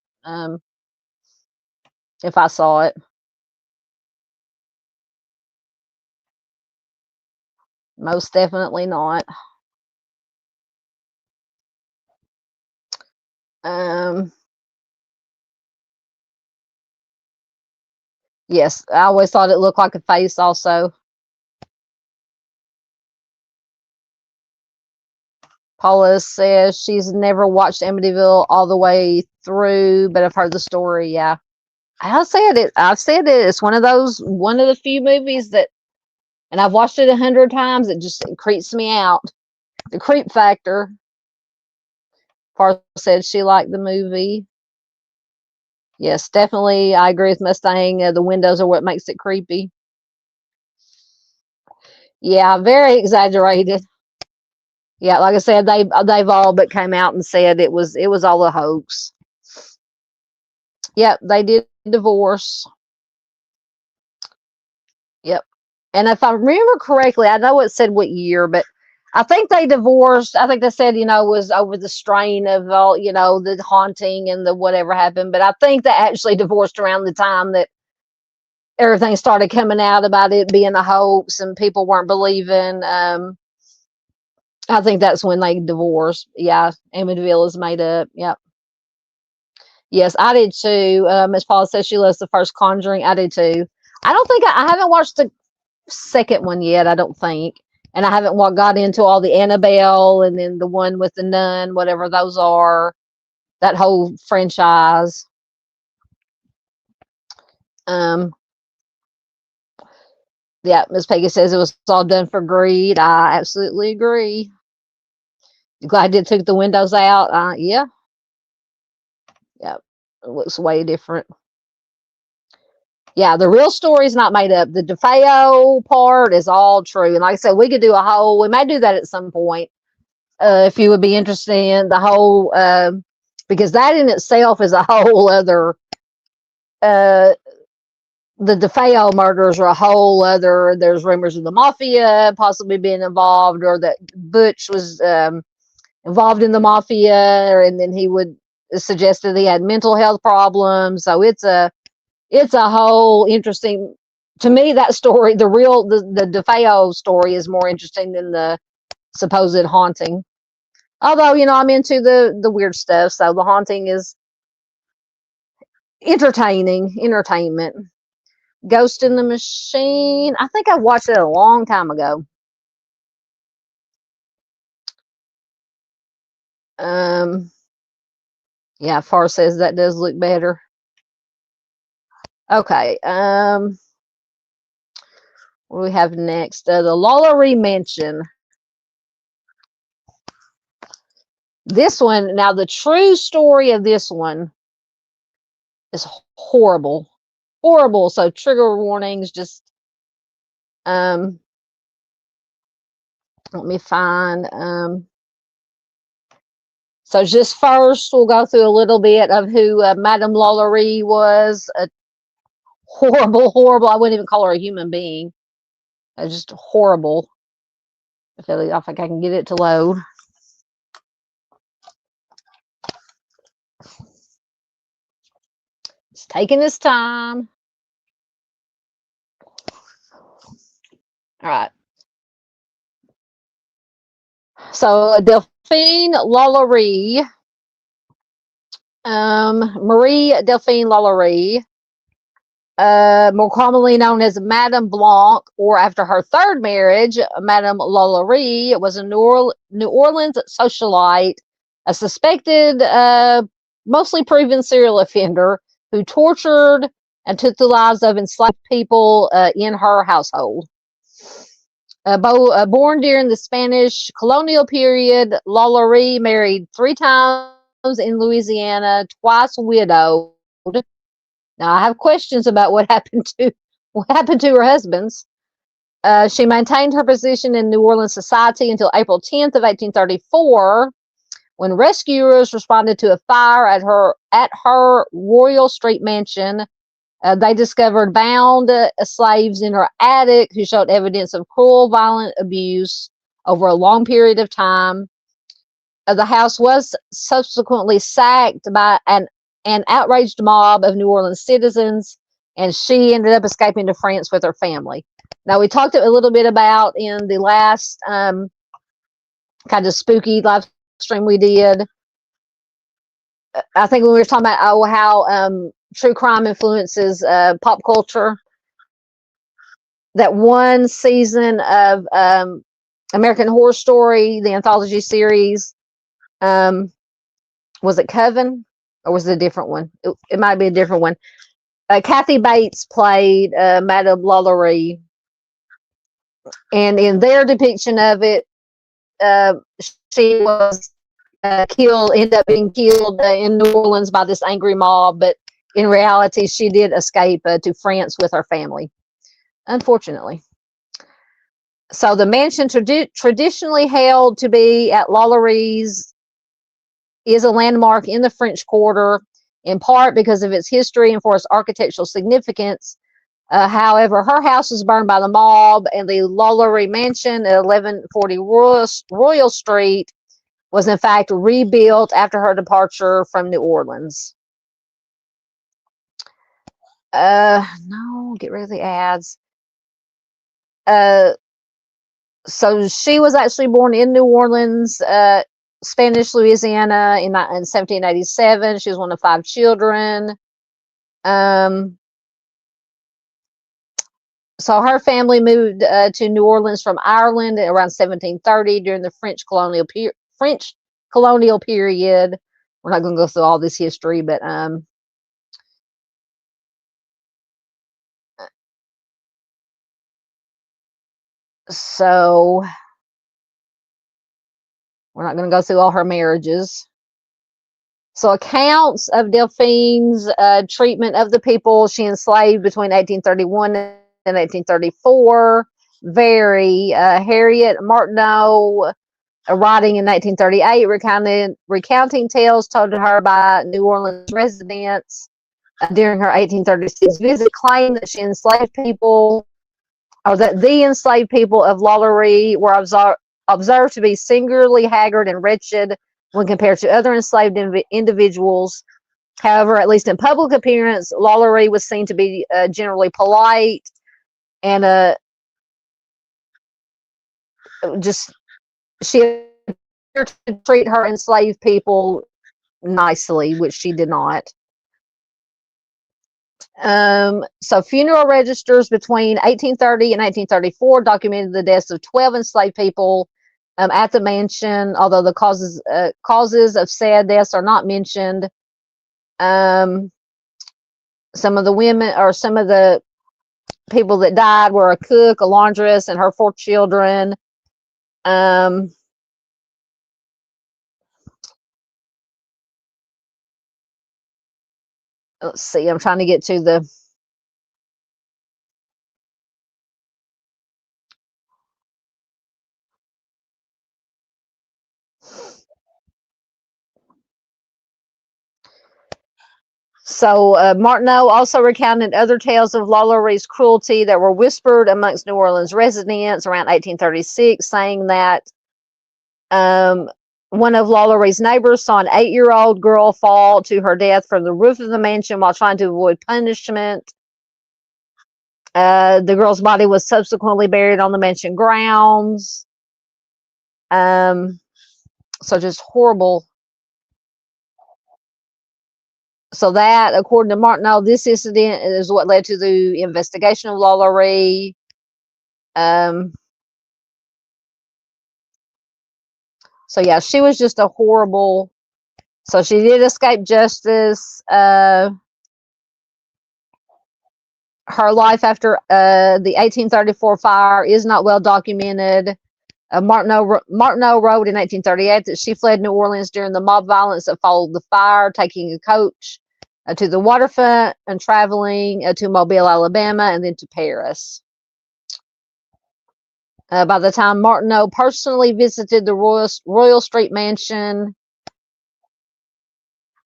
if I saw it. Most definitely not. Yes, I always thought it looked like a face also. Paula says she's never watched Amityville all the way through, but I've heard the story. Yeah, I've said it. It's one of the few movies that, and I've watched it 100 times. It creeps me out. The creep factor. Paula said she liked the movie. Yes, definitely. I agree with Mustang. The windows are what makes it creepy. Yeah, very exaggerated. Yeah, like I said, they've all but came out and said it was all a hoax. Yep, they did divorce. Yep. And if I remember correctly, I know it said what year, but I think they divorced. I think they said, it was over the strain of all, the haunting and the whatever happened. But I think they actually divorced around the time that everything started coming out about it being a hoax and people weren't believing. I think that's when they divorced. Yeah, Amityville is made up. Yep. Yes, I did too. Miss Paula says she loves the first Conjuring. I did too. I don't think I haven't watched the second one yet. I don't think, and I haven't got into all the Annabelle and then the one with the nun, whatever those are. That whole franchise. Yeah, Miss Peggy says it was all done for greed. I absolutely agree. Glad it took the windows out. Yeah. It looks way different. Yeah, the real story is not made up. The DeFeo part is all true. And like I said, we could do we may do that at some point. If you would be interested in the whole, because that in itself is a whole other, the DeFeo murders are a whole other, there's rumors of the mafia possibly being involved, or that Butch was involved in the mafia, and then he would suggest that he had mental health problems. So it's a whole interesting, to me, that story, the DeFeo story is more interesting than the supposed haunting. Although, I'm into the weird stuff, so the haunting is entertainment. Ghost in the Machine, I think I watched it a long time ago. Yeah, Far says that does look better. Okay. What do we have next? The LaLaurie Mansion. This one, now the true story of this one is horrible. Horrible. So trigger warnings, just let me find so just first we'll go through a little bit of who Madame LaLaurie was. Horrible. I wouldn't even call her a human being. Just horrible. I think I can get it to load. It's taking its time. All right. So Delphine LaLaurie, Marie Delphine LaLaurie, more commonly known as Madame Blanc, or after her third marriage, Madame LaLaurie was a New Orleans socialite, a suspected, mostly proven serial offender who tortured and took the lives of enslaved people in her household. Born during the Spanish colonial period, LaLaurie married 3 times in Louisiana, twice widowed. Now I have questions about what happened to her husbands. She maintained her position in New Orleans society until April 10th of 1834, when rescuers responded to a fire at her Royal Street mansion. They discovered bound slaves in her attic who showed evidence of cruel, violent abuse over a long period of time. The house was subsequently sacked by an outraged mob of New Orleans citizens, and she ended up escaping to France with her family. Now, we talked a little bit about in the last kind of spooky live stream we did. I think when we were talking about how true crime influences pop culture, that one season of American Horror Story, the anthology series, was it Coven or was it a different one? It might be a different one. Kathy Bates played Madame LaLaurie, and in their depiction of it, she was ended up being killed in New Orleans by this angry mob, but in reality, she did escape to France with her family, unfortunately. So the mansion traditionally held to be at LaLaurie's is a landmark in the French Quarter, in part because of its history and for its architectural significance. However, her house was burned by the mob, and the LaLaurie Mansion at 1140 Royal Street was in fact rebuilt after her departure from New Orleans. No, get rid of the ads. So she was actually born in New Orleans, Spanish Louisiana in 1787. She was one of 5 children. So her family moved to New Orleans from Ireland around 1730 during the French colonial period. We're not going to go through all this history, but so we're not going to go through all her marriages. So accounts of Delphine's treatment of the people she enslaved between 1831 and 1834 vary. Harriet Martineau, writing in 1938, recounting tales told to her by New Orleans residents during her 1836 visit, claimed that she enslaved people, or that the enslaved people of LaLaurie were observed to be singularly haggard and wretched when compared to other enslaved individuals. However, at least in public appearance, LaLaurie was seen to be generally polite and she appeared to treat her enslaved people nicely, which she did not. So funeral registers between 1830 and 1834 documented the deaths of 12 enslaved people at the mansion, although the causes of said deaths are not mentioned. Some of the women, or some of the people that died, were a cook, a laundress, and her 4 children. Let's see, I'm trying to get to the Martineau also recounted other tales of LaLaurie's cruelty that were whispered amongst New Orleans residents around 1836, saying that one of LaLaurie's neighbors saw an 8-year-old girl fall to her death from the roof of the mansion while trying to avoid punishment. The girl's body was subsequently buried on the mansion grounds. So just horrible. So that, according to Martineau, this incident is what led to the investigation of LaLaurie. So yeah, she was just a horrible. So she did escape justice. Her life after the 1834 fire is not well documented. Martineau wrote in 1838 that she fled New Orleans during the mob violence that followed the fire, taking a coach to the waterfront and traveling to Mobile, Alabama, and then to Paris. By the time Martineau personally visited the Royal Street Mansion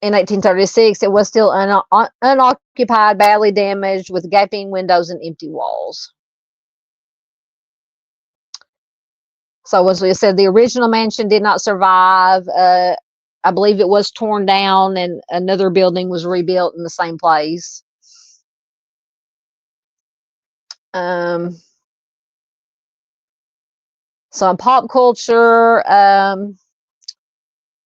in 1836, it was still unoccupied, badly damaged, with gaping windows and empty walls. So as we said, the original mansion did not survive. I believe it was torn down and another building was rebuilt in the same place. So in pop culture,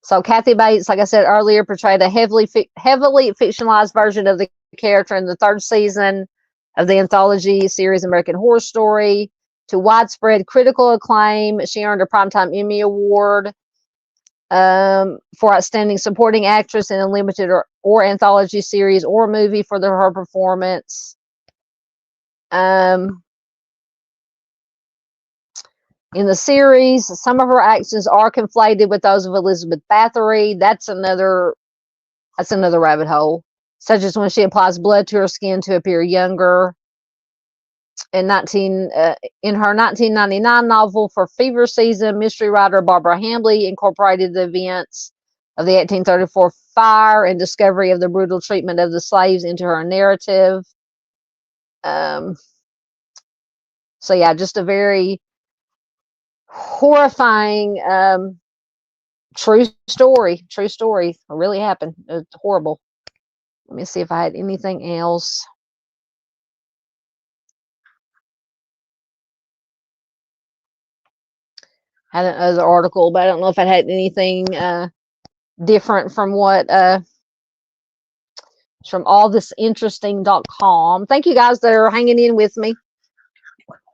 so Kathy Bates, like I said earlier, portrayed a heavily fictionalized version of the character in the 3rd season of the anthology series American Horror Story. To widespread critical acclaim, she earned a Primetime Emmy Award for Outstanding Supporting Actress in a Limited or Anthology Series or Movie for her performance. In the series, some of her actions are conflated with those of Elizabeth Bathory. That's another rabbit hole, such as when she applies blood to her skin to appear younger. In her 1999 novel for Fever Season, mystery writer Barbara Hambly incorporated the events of the 1834 fire and discovery of the brutal treatment of the slaves into her narrative. So yeah, just a very horrifying true story. It really happened. It's horrible. Let me see if I had anything else. I had another article, but I don't know if I had anything different from what from allthisinteresting.com. Thank you guys that are hanging in with me.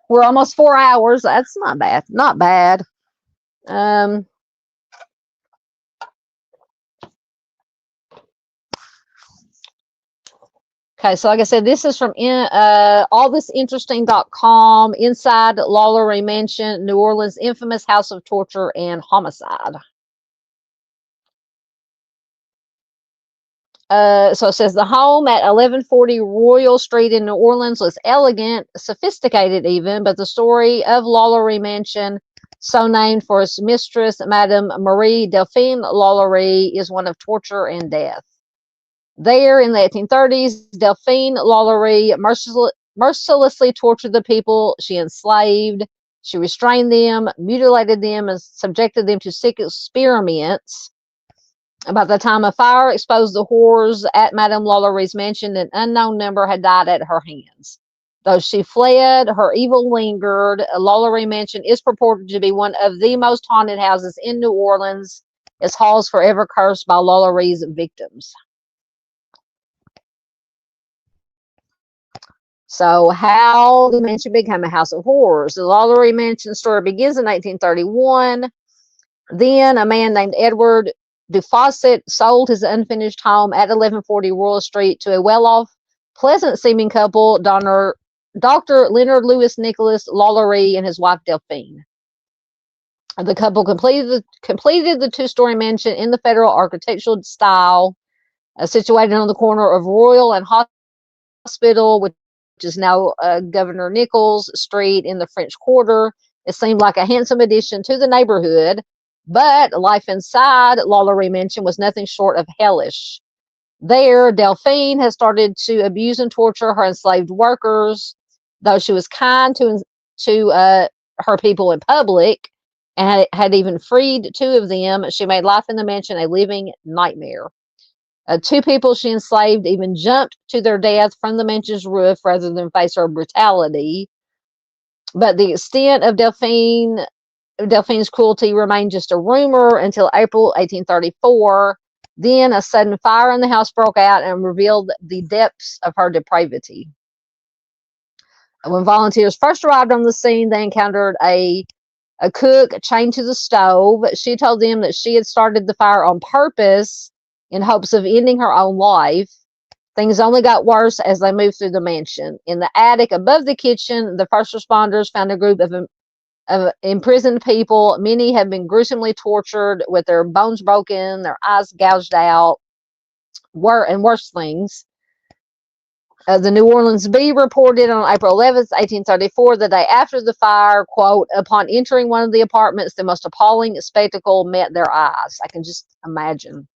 We're almost 4 hours. That's not bad. Not bad. Okay, so like I said, this is from allthisinteresting.com. Inside LaLaurie Mansion, New Orleans' infamous house of torture and homicide. So it says the home at 1140 Royal Street in New Orleans was elegant, sophisticated even, but the story of LaLaurie Mansion, so named for its mistress, Madame Marie Delphine LaLaurie, is one of torture and death. There, in the 1830s, Delphine LaLaurie mercilessly tortured the people she enslaved. She restrained them, mutilated them, and subjected them to sick experiments. About the time a fire exposed the horrors at Madame LaLaurie's mansion, an unknown number had died at her hands. Though she fled, her evil lingered. LaLaurie Mansion is purported to be one of the most haunted houses in New Orleans. Its halls forever cursed by LaLaurie's victims. So how the mansion became a house of horrors. The LaLaurie Mansion story begins in 1831. Then a man named Edward Fawcett sold his unfinished home at 1140 Royal Street to a well-off, pleasant-seeming couple, Dr. Leonard Lewis Nicholas LaLaurie and his wife Delphine. The couple completed the two-story mansion in the federal architectural style, situated on the corner of Royal and Hospital, which is now Governor Nichols Street in the French Quarter. It seemed like a handsome addition to the neighborhood, but life inside LaLaurie Mansion was nothing short of hellish. There, Delphine has started to abuse and torture her enslaved workers. Though she was kind to her people in public and had even freed 2 of them, she made life in the mansion a living nightmare. 2 people she enslaved even jumped to their death from the mansion's roof rather than face her brutality. But the extent of Delphine's cruelty remained just a rumor until April 1834. Then a sudden fire in the house broke out and revealed the depths of her depravity. When volunteers first arrived on the scene, they encountered a cook chained to the stove. She told them that she had started the fire on purpose in hopes of ending her own life. Things only got worse as they moved through the mansion. In the attic above the kitchen, the first responders found a group of imprisoned people. Many had been gruesomely tortured with their bones broken, their eyes gouged out, and worse things. The New Orleans Bee reported on April 11th, 1834, the day after the fire, quote, upon entering one of the apartments, the most appalling spectacle met their eyes. I can just imagine.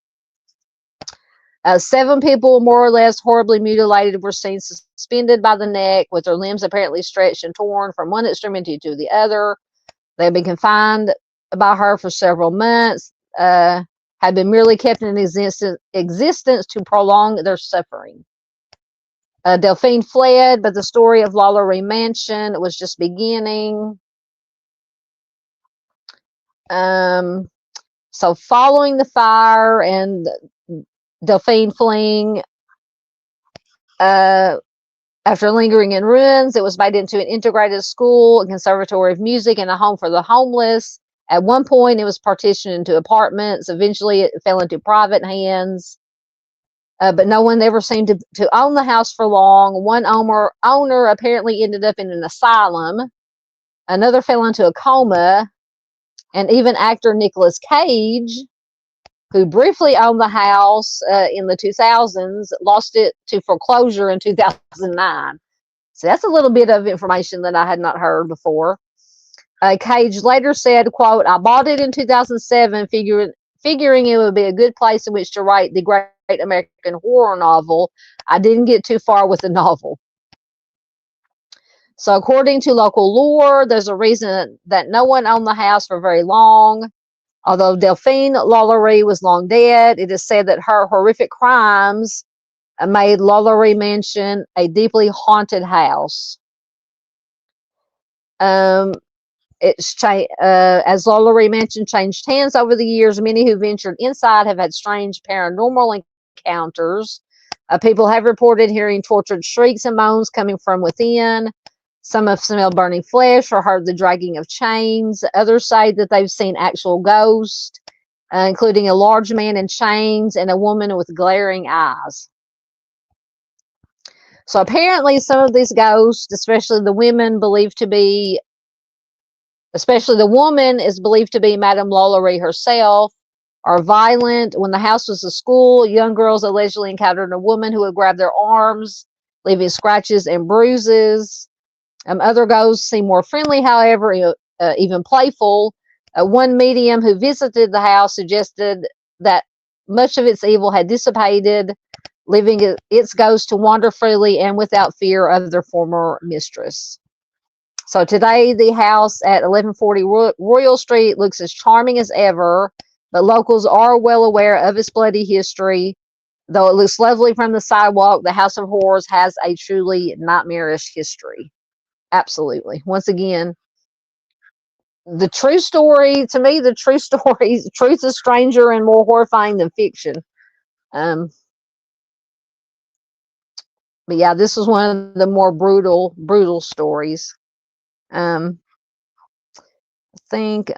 7 people, more or less horribly mutilated, were seen suspended by the neck with their limbs apparently stretched and torn from one extremity to the other. They had been confined by her for several months, had been merely kept in existence to prolong their suffering. Delphine fled, but the story of LaLaurie Mansion was just beginning. So following the fire and Delphine fleeing, after lingering in ruins, it was made into an integrated school, a conservatory of music, and a home for the homeless. At one point, it was partitioned into apartments. Eventually, it fell into private hands. But no one ever seemed to own the house for long. One owner apparently ended up in an asylum. Another fell into a coma. And even actor Nicolas Cage, who briefly owned the house in the 2000s, lost it to foreclosure in 2009. So that's a little bit of information that I had not heard before. Cage later said, quote, I bought it in 2007, figuring it would be a good place in which to write the great American horror novel. I didn't get too far with the novel. So according to local lore, there's a reason that no one owned the house for very long. Although Delphine LaLaurie was long dead, it is said that her horrific crimes made LaLaurie Mansion a deeply haunted house. As LaLaurie Mansion changed hands over the years, many who ventured inside have had strange paranormal encounters. People have reported hearing tortured shrieks and moans coming from within. Some have smelled burning flesh or heard the dragging of chains. Others say that they've seen actual ghosts, including a large man in chains and a woman with glaring eyes. So apparently some of these ghosts, especially the woman is believed to be Madame LaLaurie herself, are violent. When the house was a school, young girls allegedly encountered a woman who would grab their arms, leaving scratches and bruises. Other ghosts seem more friendly, however, even playful. One medium who visited the house suggested that much of its evil had dissipated, leaving its ghost to wander freely and without fear of their former mistress. So today, the house at 1140 Royal Street looks as charming as ever, but locals are well aware of its bloody history. Though it looks lovely from the sidewalk, the House of Horrors has a truly nightmarish history. Absolutely. Once again, the true story, to me, truth is stranger and more horrifying than fiction. But yeah, this was one of the more brutal stories. I think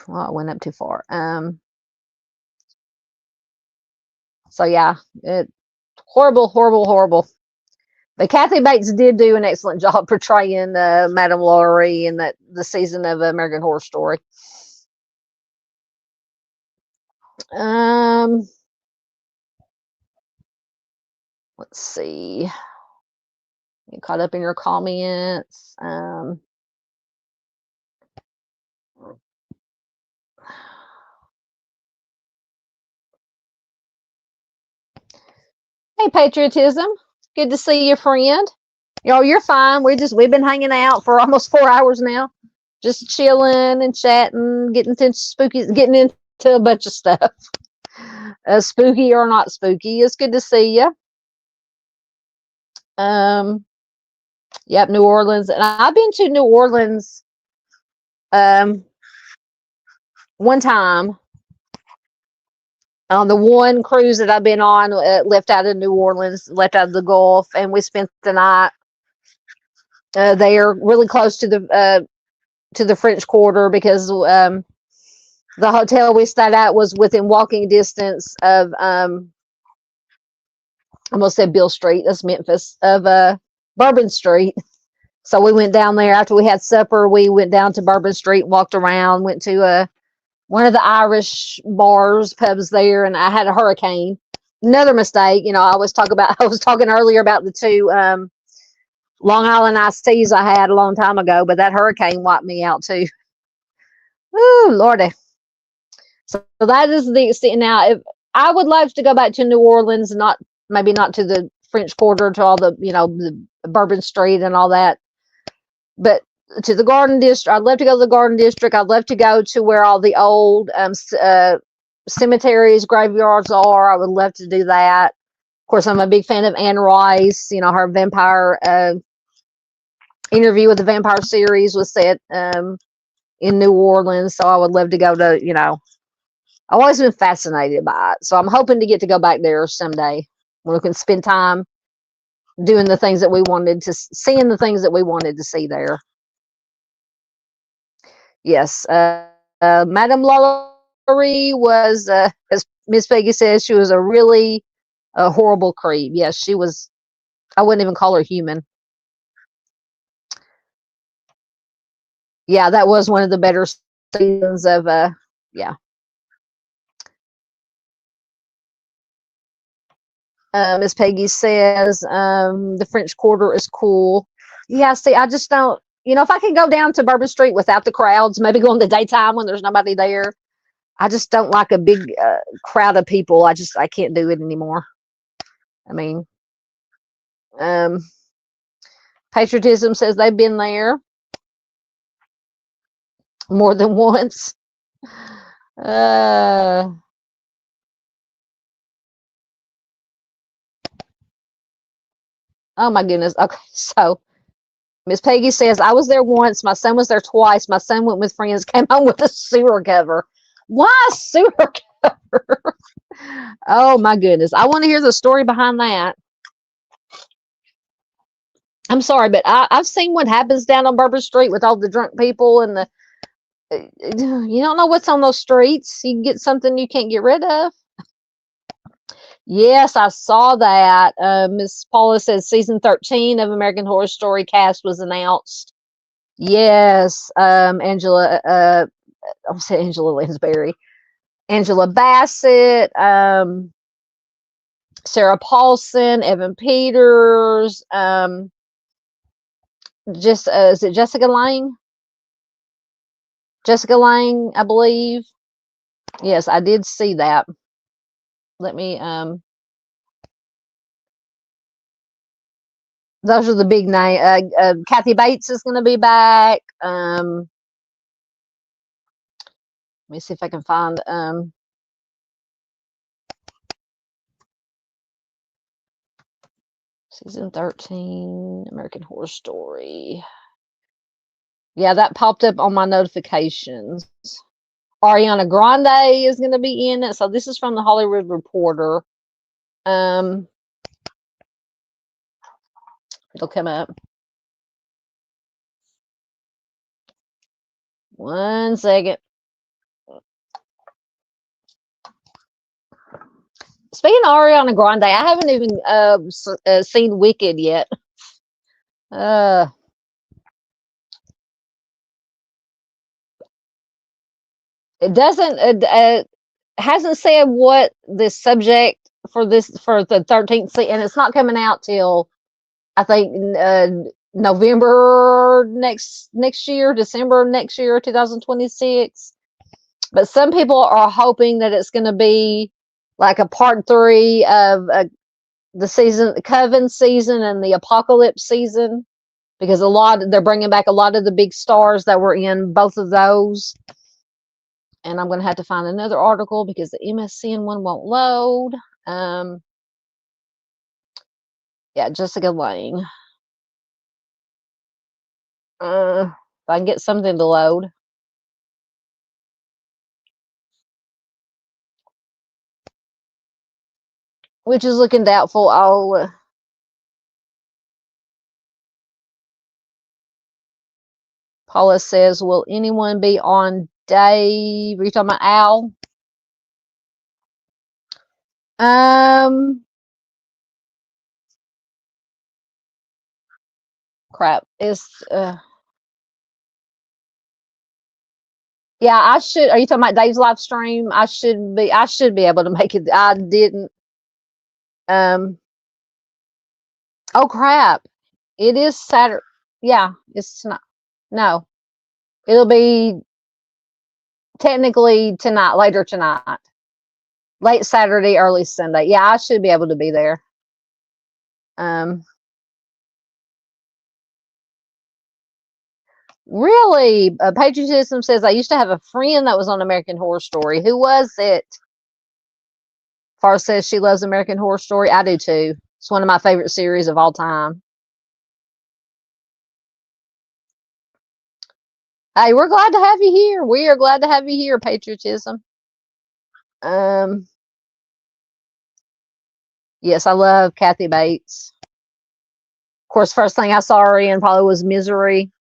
Well, I went up too far. So yeah, horrible, horrible, horrible. But Kathy Bates did do an excellent job portraying Madame LaLaurie in the season of American Horror Story. Let's see. Get caught up in your comments. Hey, patriotism. Good to see you, friend. You're fine. We've been hanging out for almost 4 hours now, just chilling and chatting, getting into a bunch of stuff. Spooky or not spooky, it's good to see you. Yep, New Orleans, and I've been to New Orleans one time on the one cruise that I've been on. Left out of New Orleans, left out of the Gulf, and we spent the night there, really close to the French Quarter, because the hotel we stayed at was within walking distance of I almost said Bill Street, that's Memphis, of Bourbon Street. So we went down there after we had supper. We went down to Bourbon Street, walked around, went to one of the Irish pubs there, and I had a hurricane. Another mistake, I was talking earlier about the two Long Island iced teas I had a long time ago, but that hurricane wiped me out too. Ooh, Lordy. So that is now. If I would love to go back to New Orleans, maybe not to the French Quarter, to all the the Bourbon Street and all that, but to the Garden District. I'd love to go to the Garden District. I'd love to go to where all the old cemeteries, graveyards are. I would love to do that. Of course, I'm a big fan of Anne Rice. Her vampire Interview with the Vampire series was set in New Orleans, so I would love to go to. I've always been fascinated by it, so I'm hoping to get to go back there someday when we can spend time doing the things that we wanted to, seeing the things that we wanted to see there. Yes, Madame LaLaurie was, as Miss Peggy says, she was a really horrible creep. Yes, she was. I wouldn't even call her human. Yeah, that was one of the better seasons of yeah. Miss Peggy says the French Quarter is cool. Yeah, see, I just don't. If I could go down to Bourbon Street without the crowds, maybe go in the daytime when there's nobody there. I just don't like a big crowd of people. I can't do it anymore. I mean, patriotism says they've been there more than once. Oh my goodness. Okay, so Miss Peggy says, I was there once. My son was there twice. My son went with friends, came home with a sewer cover. Why a sewer cover? Oh my goodness. I want to hear the story behind that. I'm sorry, but I've seen what happens down on Bourbon Street with all the drunk people and you don't know what's on those streets. You can get something you can't get rid of. Yes, I saw that. Miss Paula says season 13 of American Horror Story cast was announced. Yes, Angela. I'll say Angela Lansbury, Angela Bassett, Sarah Paulson, Evan Peters. Is it Jessica Lange? Jessica Lange, I believe. Yes, I did see that. Let me those are the big names. Kathy Bates is going to be back. Let me see if I can find season 13 American Horror Story. Yeah, that popped up on my notifications. Ariana Grande is going to be in it. So this is from the Hollywood Reporter. It'll come up. 1 second. Speaking of Ariana Grande, I haven't even seen Wicked yet. It doesn't hasn't said what the subject for the 13th season, and it's not coming out till I think November next year, December next year, 2026. But some people are hoping that it's going to be like a part 3 of the season, the Coven season and the Apocalypse season, because they're bringing back a lot of the big stars that were in both of those. And I'm going to have to find another article because the MSN one won't load. Yeah, Jessica Lange. If I can get something to load. Which is looking doubtful. Paula says, will anyone be on Dave? Are you talking about Al? Crap. It's yeah, I should. Are you talking about Dave's live stream? I should be able to make it. I didn't. Oh crap. It is Saturday. Yeah, it's not. No. It'll be technically tonight, later tonight. Late Saturday, early Sunday. Yeah, I should be able to be there. Really? Patriotism says, I used to have a friend that was on American Horror Story. Who was it? Far says she loves American Horror Story. I do too. It's one of my favorite series of all time. Hey, we're glad to have you here. We are glad to have you here, Patriotism. Yes, I love Kathy Bates. Of course, first thing I saw her in probably was Misery.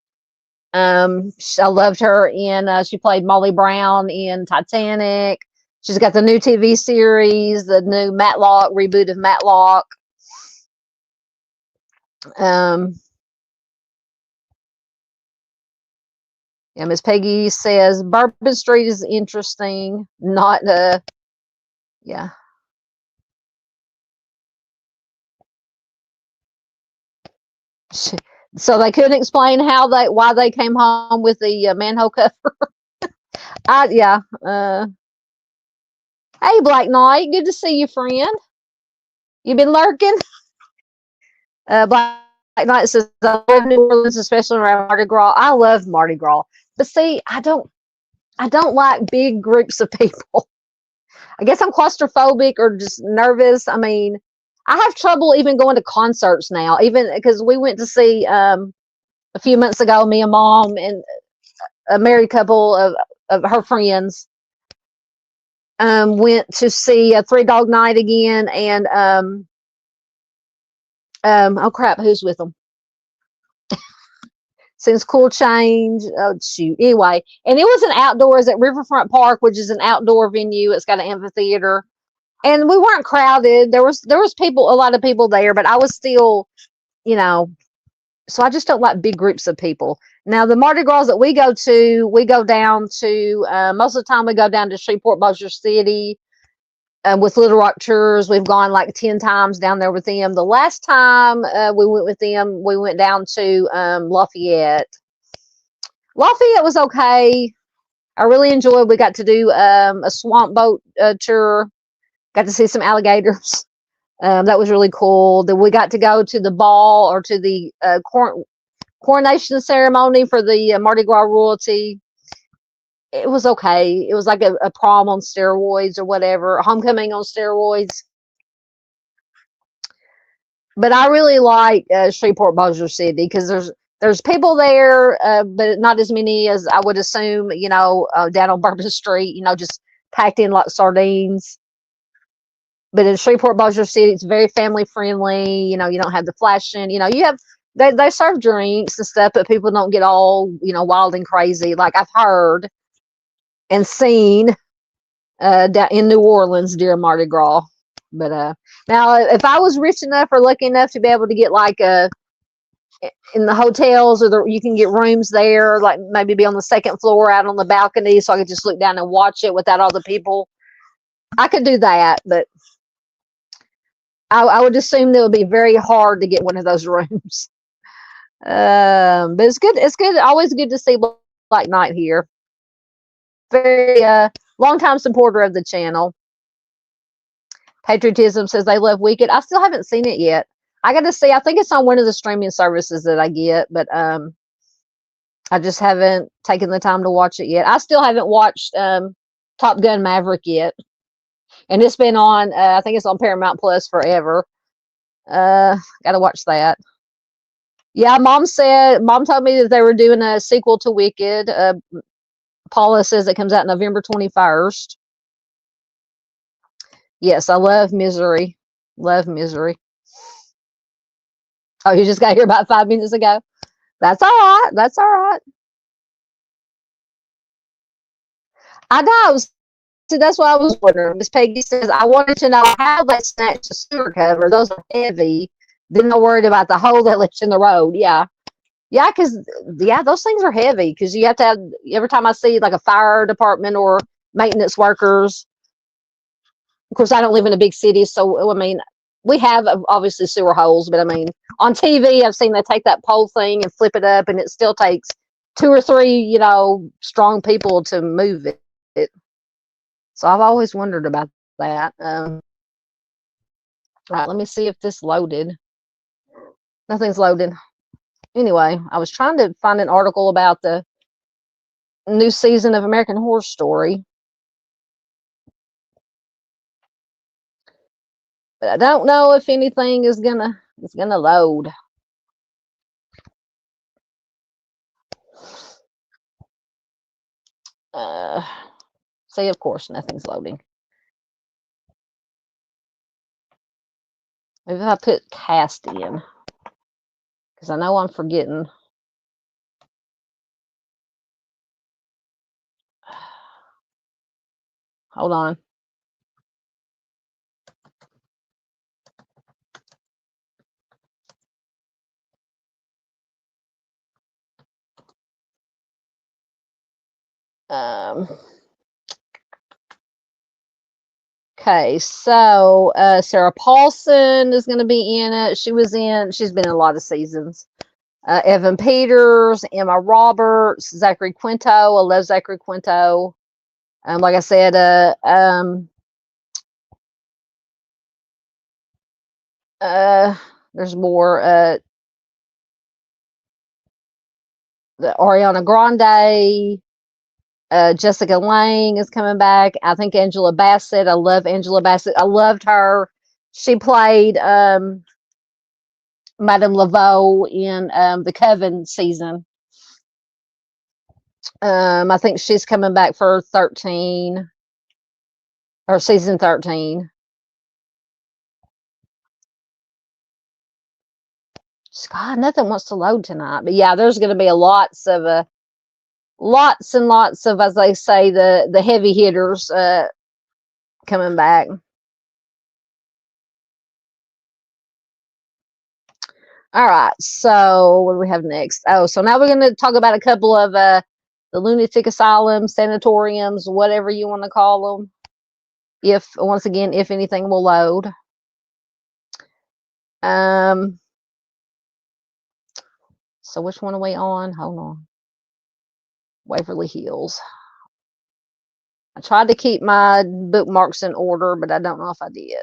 I loved her in, she played Molly Brown in Titanic. She's got the new TV series, the new Matlock, reboot of Matlock. Yeah, Miss Peggy says Bourbon Street is interesting. Not yeah. So they couldn't explain why they came home with the manhole cover. Yeah. Hey, Black Knight, good to see you, friend. You been lurking? Black Knight says, I love New Orleans, especially around Mardi Gras. I love Mardi Gras, but see, I don't like big groups of people. I guess I'm claustrophobic or just nervous. I mean, I have trouble even going to concerts now, even because we went to see a few months ago, me and Mom and a married couple of her friends went to see a Three Dog Night again, and oh crap, who's with them? Since Cool Change, oh shoot. Anyway, and it was an outdoors at Riverfront Park, which is an outdoor venue. It's got an amphitheater, and we weren't crowded. There was a lot of people there, but I was still, so I just don't like big groups of people. Now the Mardi Gras that we go down to most of the time we go down to Shreveport, Bossier City. With Little Rock Tours, we've gone like 10 times down there with them. The last time we went with them, we went down to Lafayette. Lafayette was okay. I really enjoyed. We got to do a swamp boat tour. Got to see some alligators. That was really cool. Then we got to go to the ball or to the coronation ceremony for the Mardi Gras royalty. It was okay. It was like a prom on steroids or whatever, homecoming on steroids. But I really like Shreveport, Bossier City because there's people there, but not as many as I would assume. Down on Bourbon Street, just packed in like sardines. But in Shreveport, Bossier City, it's very family friendly. You don't have the flashing. You have they serve drinks and stuff, but people don't get all, you know, wild and crazy like I've heard and seen down in New Orleans during Mardi Gras. But now, if I was rich enough or lucky enough to be able to get like in the hotels, or you can get rooms there, like maybe be on the second floor out on the balcony, so I could just look down and watch it without all the people, I could do that. But I would assume that it would be very hard to get one of those rooms. But it's good. It's good. Always good to see Black Knight here. Very long time supporter of the channel. Patriotism says they love Wicked. I still haven't seen it yet. I got to see. I think it's on one of the streaming services that I get, but I just haven't taken the time to watch it yet. I still haven't watched Top Gun Maverick yet, and it's been on. I think it's on Paramount Plus forever. Got to watch that. Yeah, Mom told me that they were doing a sequel to Wicked. Paula says it comes out November 21st. Yes, I love Misery. Love Misery. Oh, you just got here about 5 minutes ago. That's all right. That's all right. I know. So that's what I was wondering. Miss Peggy says, I wanted to know how they snatched the sewer cover. Those are heavy. Then they're worried about the hole that left in the road. Yeah. Yeah, because, yeah, those things are heavy because you have to have, every time I see like a fire department or maintenance workers, of course, I don't live in a big city. So, I mean, we have obviously sewer holes, but I mean, on TV, I've seen they take that pole thing and flip it up, and it still takes 2 or 3, you know, strong people to move it. So I've always wondered about that. All right, let me see if this loaded. Nothing's loaded. Anyway, I was trying to find an article about the new season of American Horror Story, but I don't know if anything is gonna load. See, of course, nothing's loading. Maybe if I put cast in, because I know I'm forgetting. Hold on. Okay, so Sarah Paulson is going to be in it. She's been in a lot of seasons. Evan Peters, Emma Roberts, Zachary Quinto. I love Zachary Quinto. Like I said, there's more. The Ariana Grande, Jessica Lange is coming back. I think Angela Bassett. I love Angela Bassett. I loved her. She played Madame Laveau in the Coven season. I think she's coming back for 13 or season 13. God, nothing wants to load tonight. But yeah, there's going to be lots and lots of, as they say, the heavy hitters coming back. All right, so what do we have next? Oh, so now we're going to talk about a couple of the lunatic asylums, sanatoriums, whatever you want to call them. Once again, if anything will load. So which one are we on? Hold on. Waverly Hills. I tried to keep my bookmarks in order, but I don't know if I did.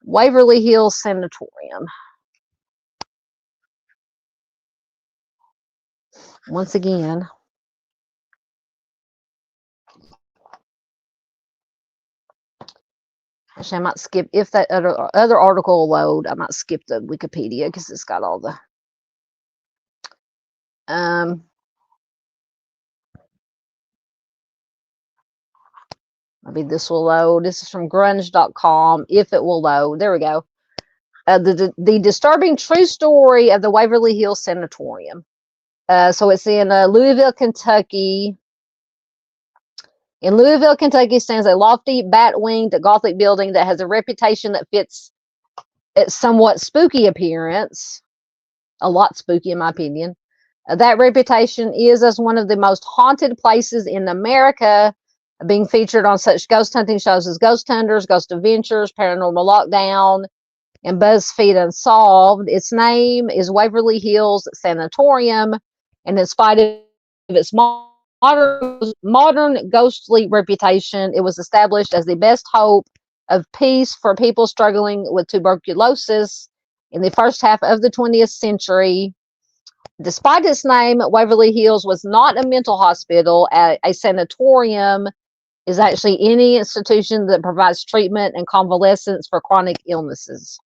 Waverly Hills Sanatorium. Once again. Actually, I might skip, if that other article will load, I might skip the Wikipedia because it's got all the maybe this will load. This is from grunge.com. If it will load. There we go. the disturbing true story of the Waverly Hills Sanatorium. So it's in Louisville, Kentucky. In Louisville, Kentucky stands a lofty, bat-winged Gothic building that has a reputation that fits its somewhat spooky appearance. A lot spooky, in my opinion. That reputation is as one of the most haunted places in America, being featured on such ghost hunting shows as Ghost Hunters, Ghost Adventures, Paranormal Lockdown, and BuzzFeed Unsolved. Its name is Waverly Hills Sanatorium, and in spite of its modern ghostly reputation, it was established as the best hope of peace for people struggling with tuberculosis in the first half of the 20th century. Despite its name, Waverly Hills was not a mental hospital. A sanatorium is actually any institution that provides treatment and convalescence for chronic illnesses.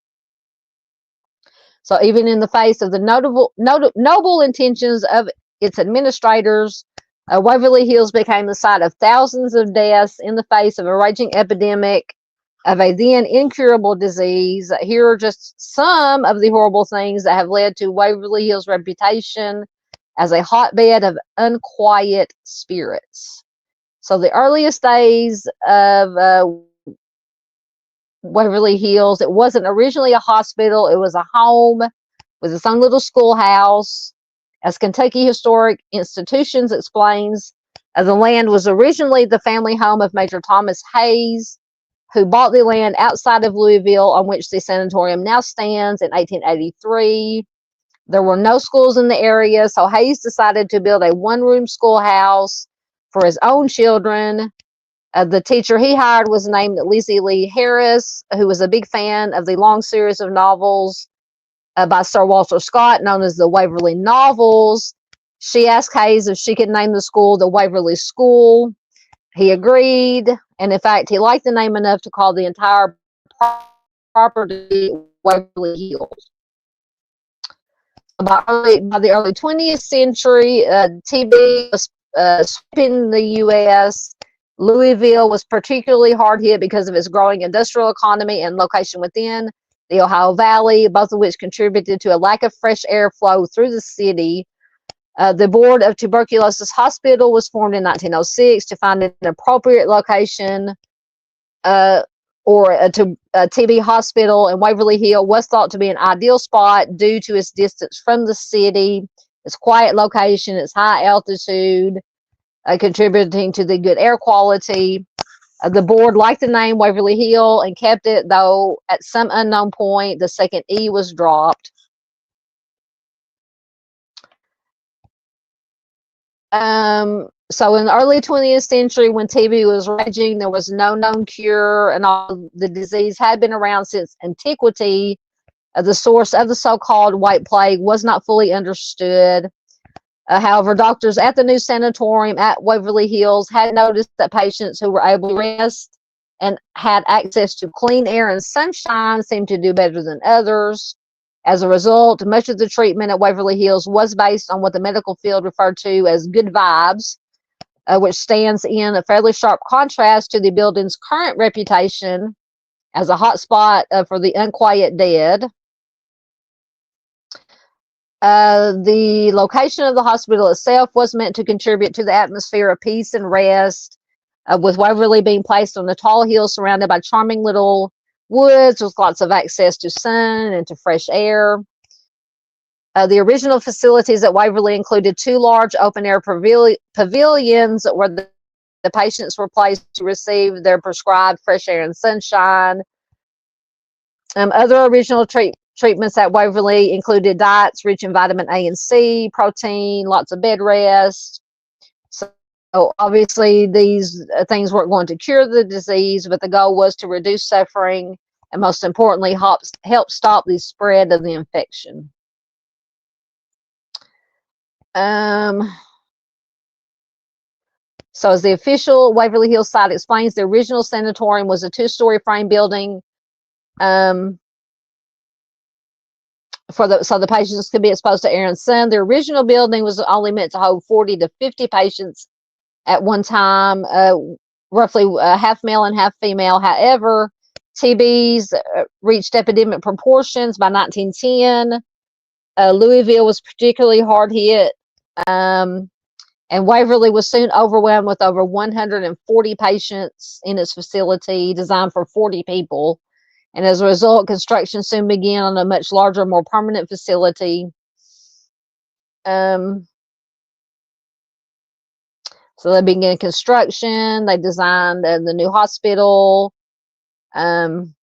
So even in the face of the noble intentions of its administrators, Waverly Hills became the site of thousands of deaths in the face of a raging epidemic of a then incurable disease. Here are just some of the horrible things that have led to Waverly Hills' reputation as a hotbed of unquiet spirits. So the earliest days of Waverly Hills, it wasn't originally a hospital. It was a home with its own little schoolhouse. As Kentucky Historic Institutions explains, the land was originally the family home of Major Thomas Hayes, who bought the land outside of Louisville on which the sanatorium now stands in 1883. There were no schools in the area, so Hayes decided to build a one-room schoolhouse for his own children. The teacher he hired was named Lizzie Lee Harris, who was a big fan of the long series of novels by Sir Walter Scott, known as the Waverly Novels. She asked Hayes if she could name the school the Waverly School. He agreed, and in fact, he liked the name enough to call the entire property Waverly Hills. By the early 20th century, TB was sweeping the U.S. Louisville was particularly hard hit because of its growing industrial economy and location within the Ohio Valley, both of which contributed to a lack of fresh air flow through the city. The Board of Tuberculosis Hospital was formed in 1906 to find an appropriate location or a TB hospital, and Waverly Hill was thought to be an ideal spot due to its distance from the city, its quiet location, its high altitude, contributing to the good air quality. The board liked the name Waverly Hill and kept it, though at some unknown point, the second E was dropped. So in the early 20th century, when TB was raging, there was no known cure, and all the disease had been around since antiquity. The source of the so-called White Plague was not fully understood. However, doctors at the new sanatorium at Waverly Hills had noticed that patients who were able to rest and had access to clean air and sunshine seemed to do better than others. As a result, much of the treatment at Waverly Hills was based on what the medical field referred to as good vibes, which stands in a fairly sharp contrast to the building's current reputation as a hotspot for the unquiet dead. The location of the hospital itself was meant to contribute to the atmosphere of peace and rest, with Waverly being placed on a tall hill surrounded by charming little woods with lots of access to sun and to fresh air. The original facilities at Waverly included two large open-air pavilions where the patients were placed to receive their prescribed fresh air and sunshine. Other original treatments at Waverly included diets rich in vitamin A and C, protein, lots of bed rest. So obviously these things weren't going to cure the disease, but the goal was to reduce suffering and, most importantly, help stop the spread of the infection. So as the official Waverly Hills site explains, the original sanatorium was a two-story frame building so the patients could be exposed to air and sun. The original building was only meant to hold 40 to 50 patients at one time, roughly half male and half female. However, TB's reached epidemic proportions by 1910. Louisville was particularly hard hit. And Waverly was soon overwhelmed with over 140 patients in its facility designed for 40 people. And as a result, construction soon began on a much larger, more permanent facility. So they began construction. They designed the new hospital. So I'm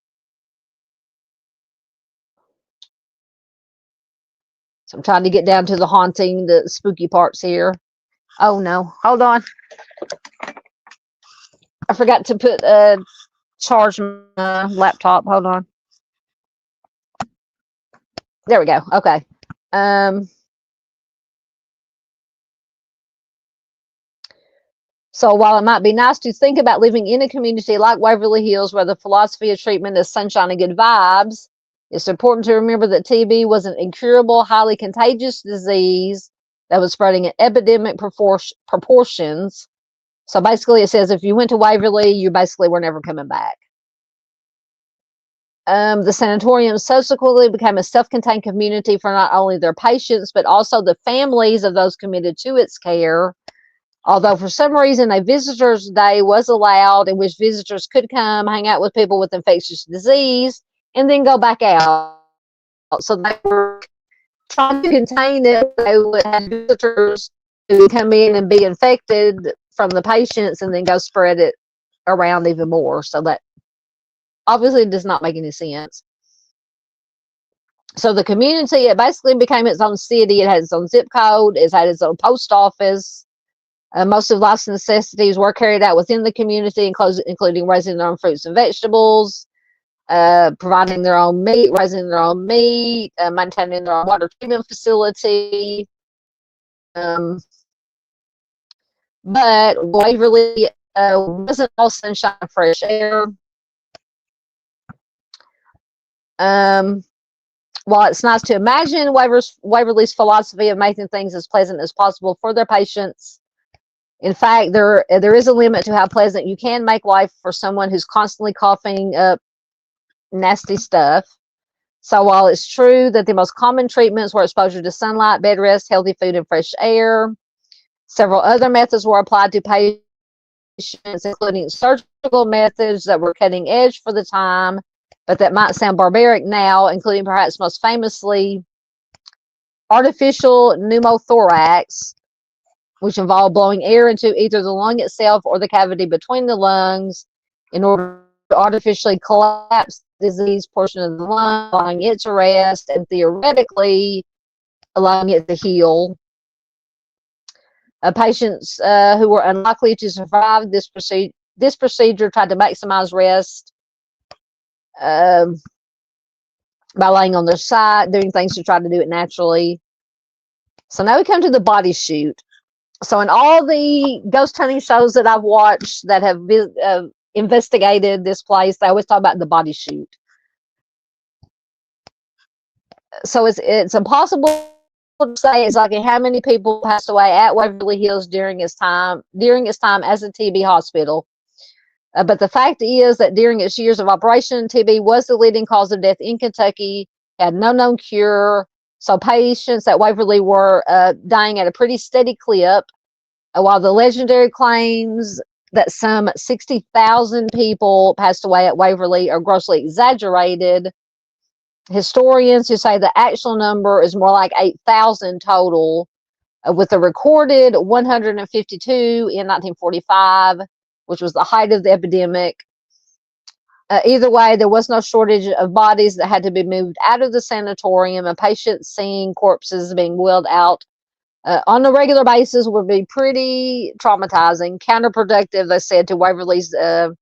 trying to get down to the haunting, the spooky parts here. Oh no, hold on. I forgot to put charge my laptop. Hold on. There we go. Okay. So while it might be nice to think about living in a community like Waverly Hills where the philosophy of treatment is sunshine and good vibes, it's important to remember that TB was an incurable, highly contagious disease that was spreading in epidemic proportions. So basically it says if you went to Waverly, you basically were never coming back. The sanatorium subsequently became a self-contained community for not only their patients, but also the families of those committed to its care. Although for some reason a visitor's day was allowed in which visitors could come hang out with people with infectious disease and then go back out. So they were trying to contain it. They would have visitors who would come in and be infected from the patients and then go spread it around even more. So that obviously does not make any sense. So the community, it basically became its own city. It had its own zip code. It had its own post office. Most of life's necessities were carried out within the community, including raising their own fruits and vegetables, providing their own meat, raising their own meat, maintaining their own water treatment facility. But Waverly wasn't all sunshine and fresh air. While it's nice to imagine Waverly's philosophy of making things as pleasant as possible for their patients, in fact, there is a limit to how pleasant you can make life for someone who's constantly coughing up nasty stuff. So while it's true that the most common treatments were exposure to sunlight, bed rest, healthy food, and fresh air, several other methods were applied to patients, including surgical methods that were cutting edge for the time, but that might sound barbaric now, including perhaps most famously artificial pneumothorax, which involved blowing air into either the lung itself or the cavity between the lungs in order to artificially collapse the disease portion of the lung, allowing it to rest and theoretically allowing it to heal. Patients who were unlikely to survive this procedure tried to maximize rest by laying on their side, doing things to try to do it naturally. So now we come to the body shoot. So in all the ghost hunting shows that I've watched that have investigated this place, they always talk about the body shoot. So it's impossible to say exactly how many people passed away at Waverly Hills during its time as a TB hospital. But the fact is that during its years of operation, TB was the leading cause of death in Kentucky, had no known cure. So patients at Waverly were dying at a pretty steady clip. While the legendary claims that some 60,000 people passed away at Waverly are grossly exaggerated, historians who say the actual number is more like 8,000 total, with a recorded 152 in 1945, which was the height of the epidemic. Either way, there was no shortage of bodies that had to be moved out of the sanatorium, and patients seeing corpses being wheeled out on a regular basis would be pretty traumatizing, counterproductive, they said, to Waverly's, good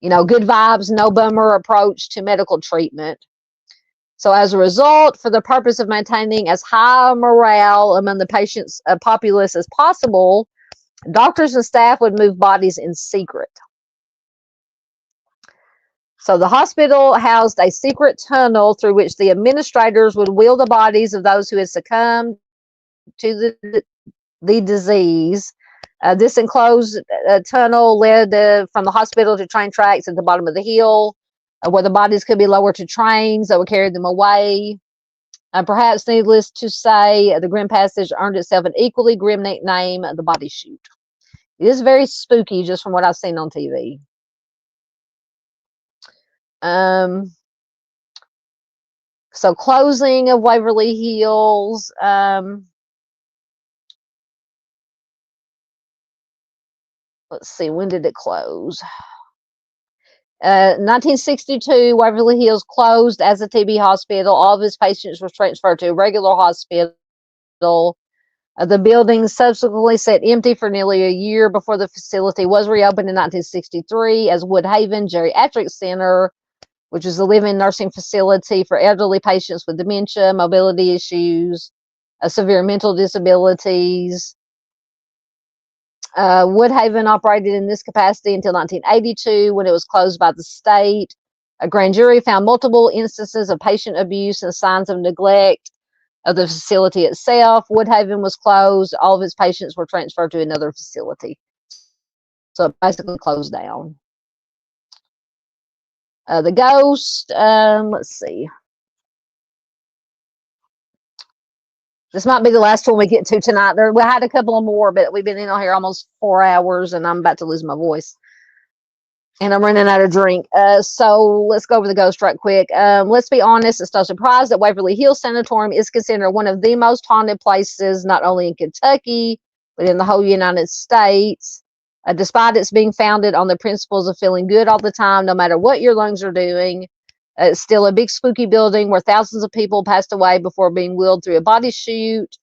vibes, no bummer approach to medical treatment. So as a result, for the purpose of maintaining as high morale among the patient's populace as possible, doctors and staff would move bodies in secret. So the hospital housed a secret tunnel through which the administrators would wheel the bodies of those who had succumbed to the disease. This enclosed tunnel led from the hospital to train tracks at the bottom of the hill. where the bodies could be lowered to trains that would carry them away. Perhaps needless to say, the Grim Passage earned itself an equally grim nickname, the Body Chute. It is very spooky, just from what I've seen on TV. So closing of Waverly Hills. Let's see, when did it close? 1962, Waverly Hills closed as a TB hospital. All of its patients were transferred to a regular hospital. The building subsequently sat empty for nearly a year before the facility was reopened in 1963 as Woodhaven Geriatric Center, which is a living nursing facility for elderly patients with dementia, mobility issues, severe mental disabilities. Woodhaven operated in this capacity until 1982, when it was closed by the state. A grand jury found multiple instances of patient abuse and signs of neglect of the facility itself. Woodhaven was closed. All of its patients were transferred to another facility. So it basically closed down. The ghost, let's see. This might be the last one we get to tonight. We had a couple of more, but we've been in here almost 4 hours, and I'm about to lose my voice. And I'm running out of drink. So let's go over the ghost right quick. Let's be honest, it's no surprise that Waverly Hills Sanatorium is considered one of the most haunted places, not only in Kentucky, but in the whole United States. Despite its being founded on the principles of feeling good all the time, no matter what your lungs are doing, it's still a big spooky building where thousands of people passed away before being wheeled through a body chute.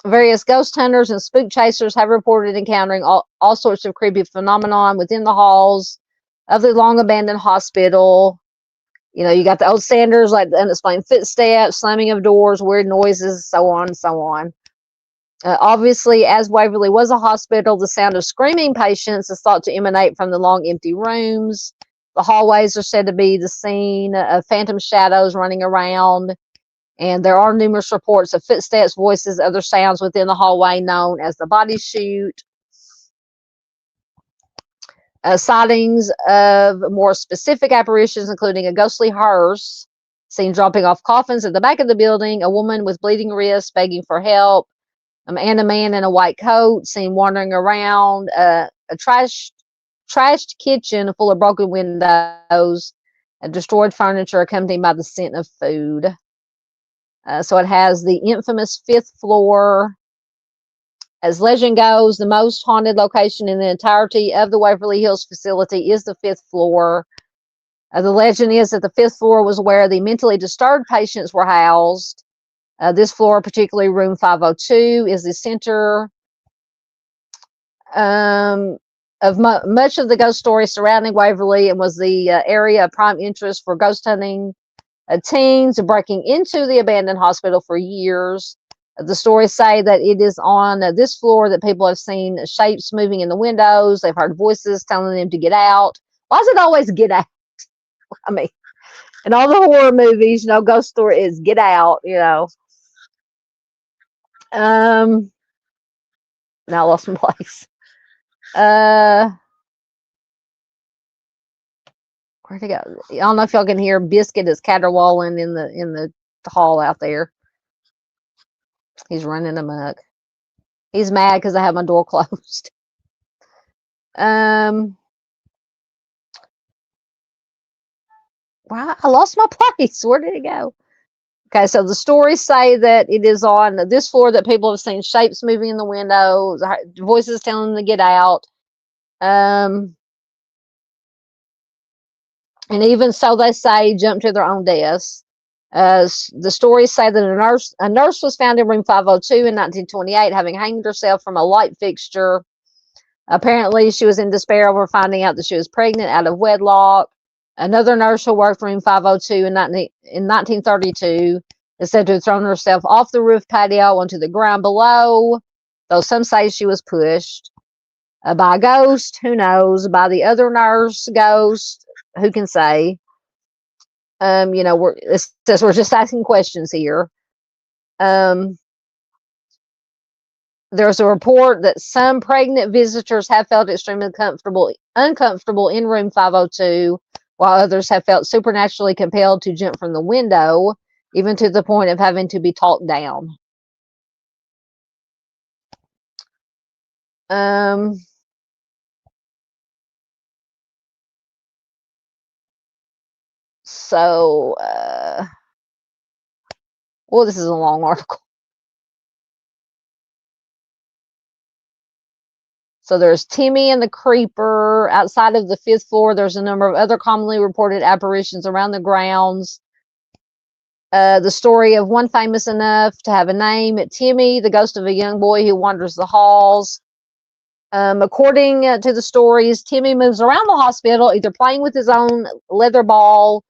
Various ghost hunters and spook chasers have reported encountering all sorts of creepy phenomenon within the halls of the long abandoned hospital. You know, you got the old standards like the unexplained footsteps, slamming of doors, weird noises, so on and so on. Obviously, as Waverly was a hospital, the sound of screaming patients is thought to emanate from the long empty rooms. The hallways are said to be the scene of phantom shadows running around. And there are numerous reports of footsteps, voices, other sounds within the hallway known as the body chute. Sightings of more specific apparitions, including a ghostly hearse seen dropping off coffins at the back of the building, a woman with bleeding wrists begging for help, and a man in a white coat seen wandering around, a trashed kitchen full of broken windows, and destroyed furniture accompanied by the scent of food. So it has the infamous 5th floor. As legend goes, the most haunted location in the entirety of the Waverly Hills facility is the 5th floor. The legend is that the 5th floor was where the mentally disturbed patients were housed. This floor, particularly room 502, is the center of much of the ghost story surrounding Waverly, and was the area of prime interest for ghost hunting teens breaking into the abandoned hospital for years. The stories say that it is on this floor that people have seen shapes moving in the windows. They've heard voices telling them to get out. Why is it always get out? I mean, in all the horror movies, ghost story is get out, Now I lost my place. Where'd he go? I don't know if y'all can hear Biscuit is caterwauling in the hall out there. He's running amok. He's mad because I have my door closed. Well, I lost my place. Where did it go? Okay, so the stories say that it is on this floor that people have seen shapes moving in the windows, voices telling them to get out. And even so, they say, jump to their own deaths. The stories say that a nurse was found in room 502 in 1928, having hanged herself from a light fixture. Apparently, she was in despair over finding out that she was pregnant out of wedlock. Another nurse who worked room 502 in 1932 is said to have thrown herself off the roof patio onto the ground below, though some say she was pushed by a ghost. Who knows? By the other nurse ghost. Who can say? It says we're just asking questions here. There's a report that some pregnant visitors have felt extremely comfortable uncomfortable in room 502, while others have felt supernaturally compelled to jump from the window, even to the point of having to be talked down. So, well, this is a long article. So there's Timmy and the Creeper. Outside of the 5th floor, there's a number of other commonly reported apparitions around the grounds. The story of one famous enough to have a name, Timmy, the ghost of a young boy who wanders the halls. According to the stories, Timmy moves around the hospital, either playing with his own leather ball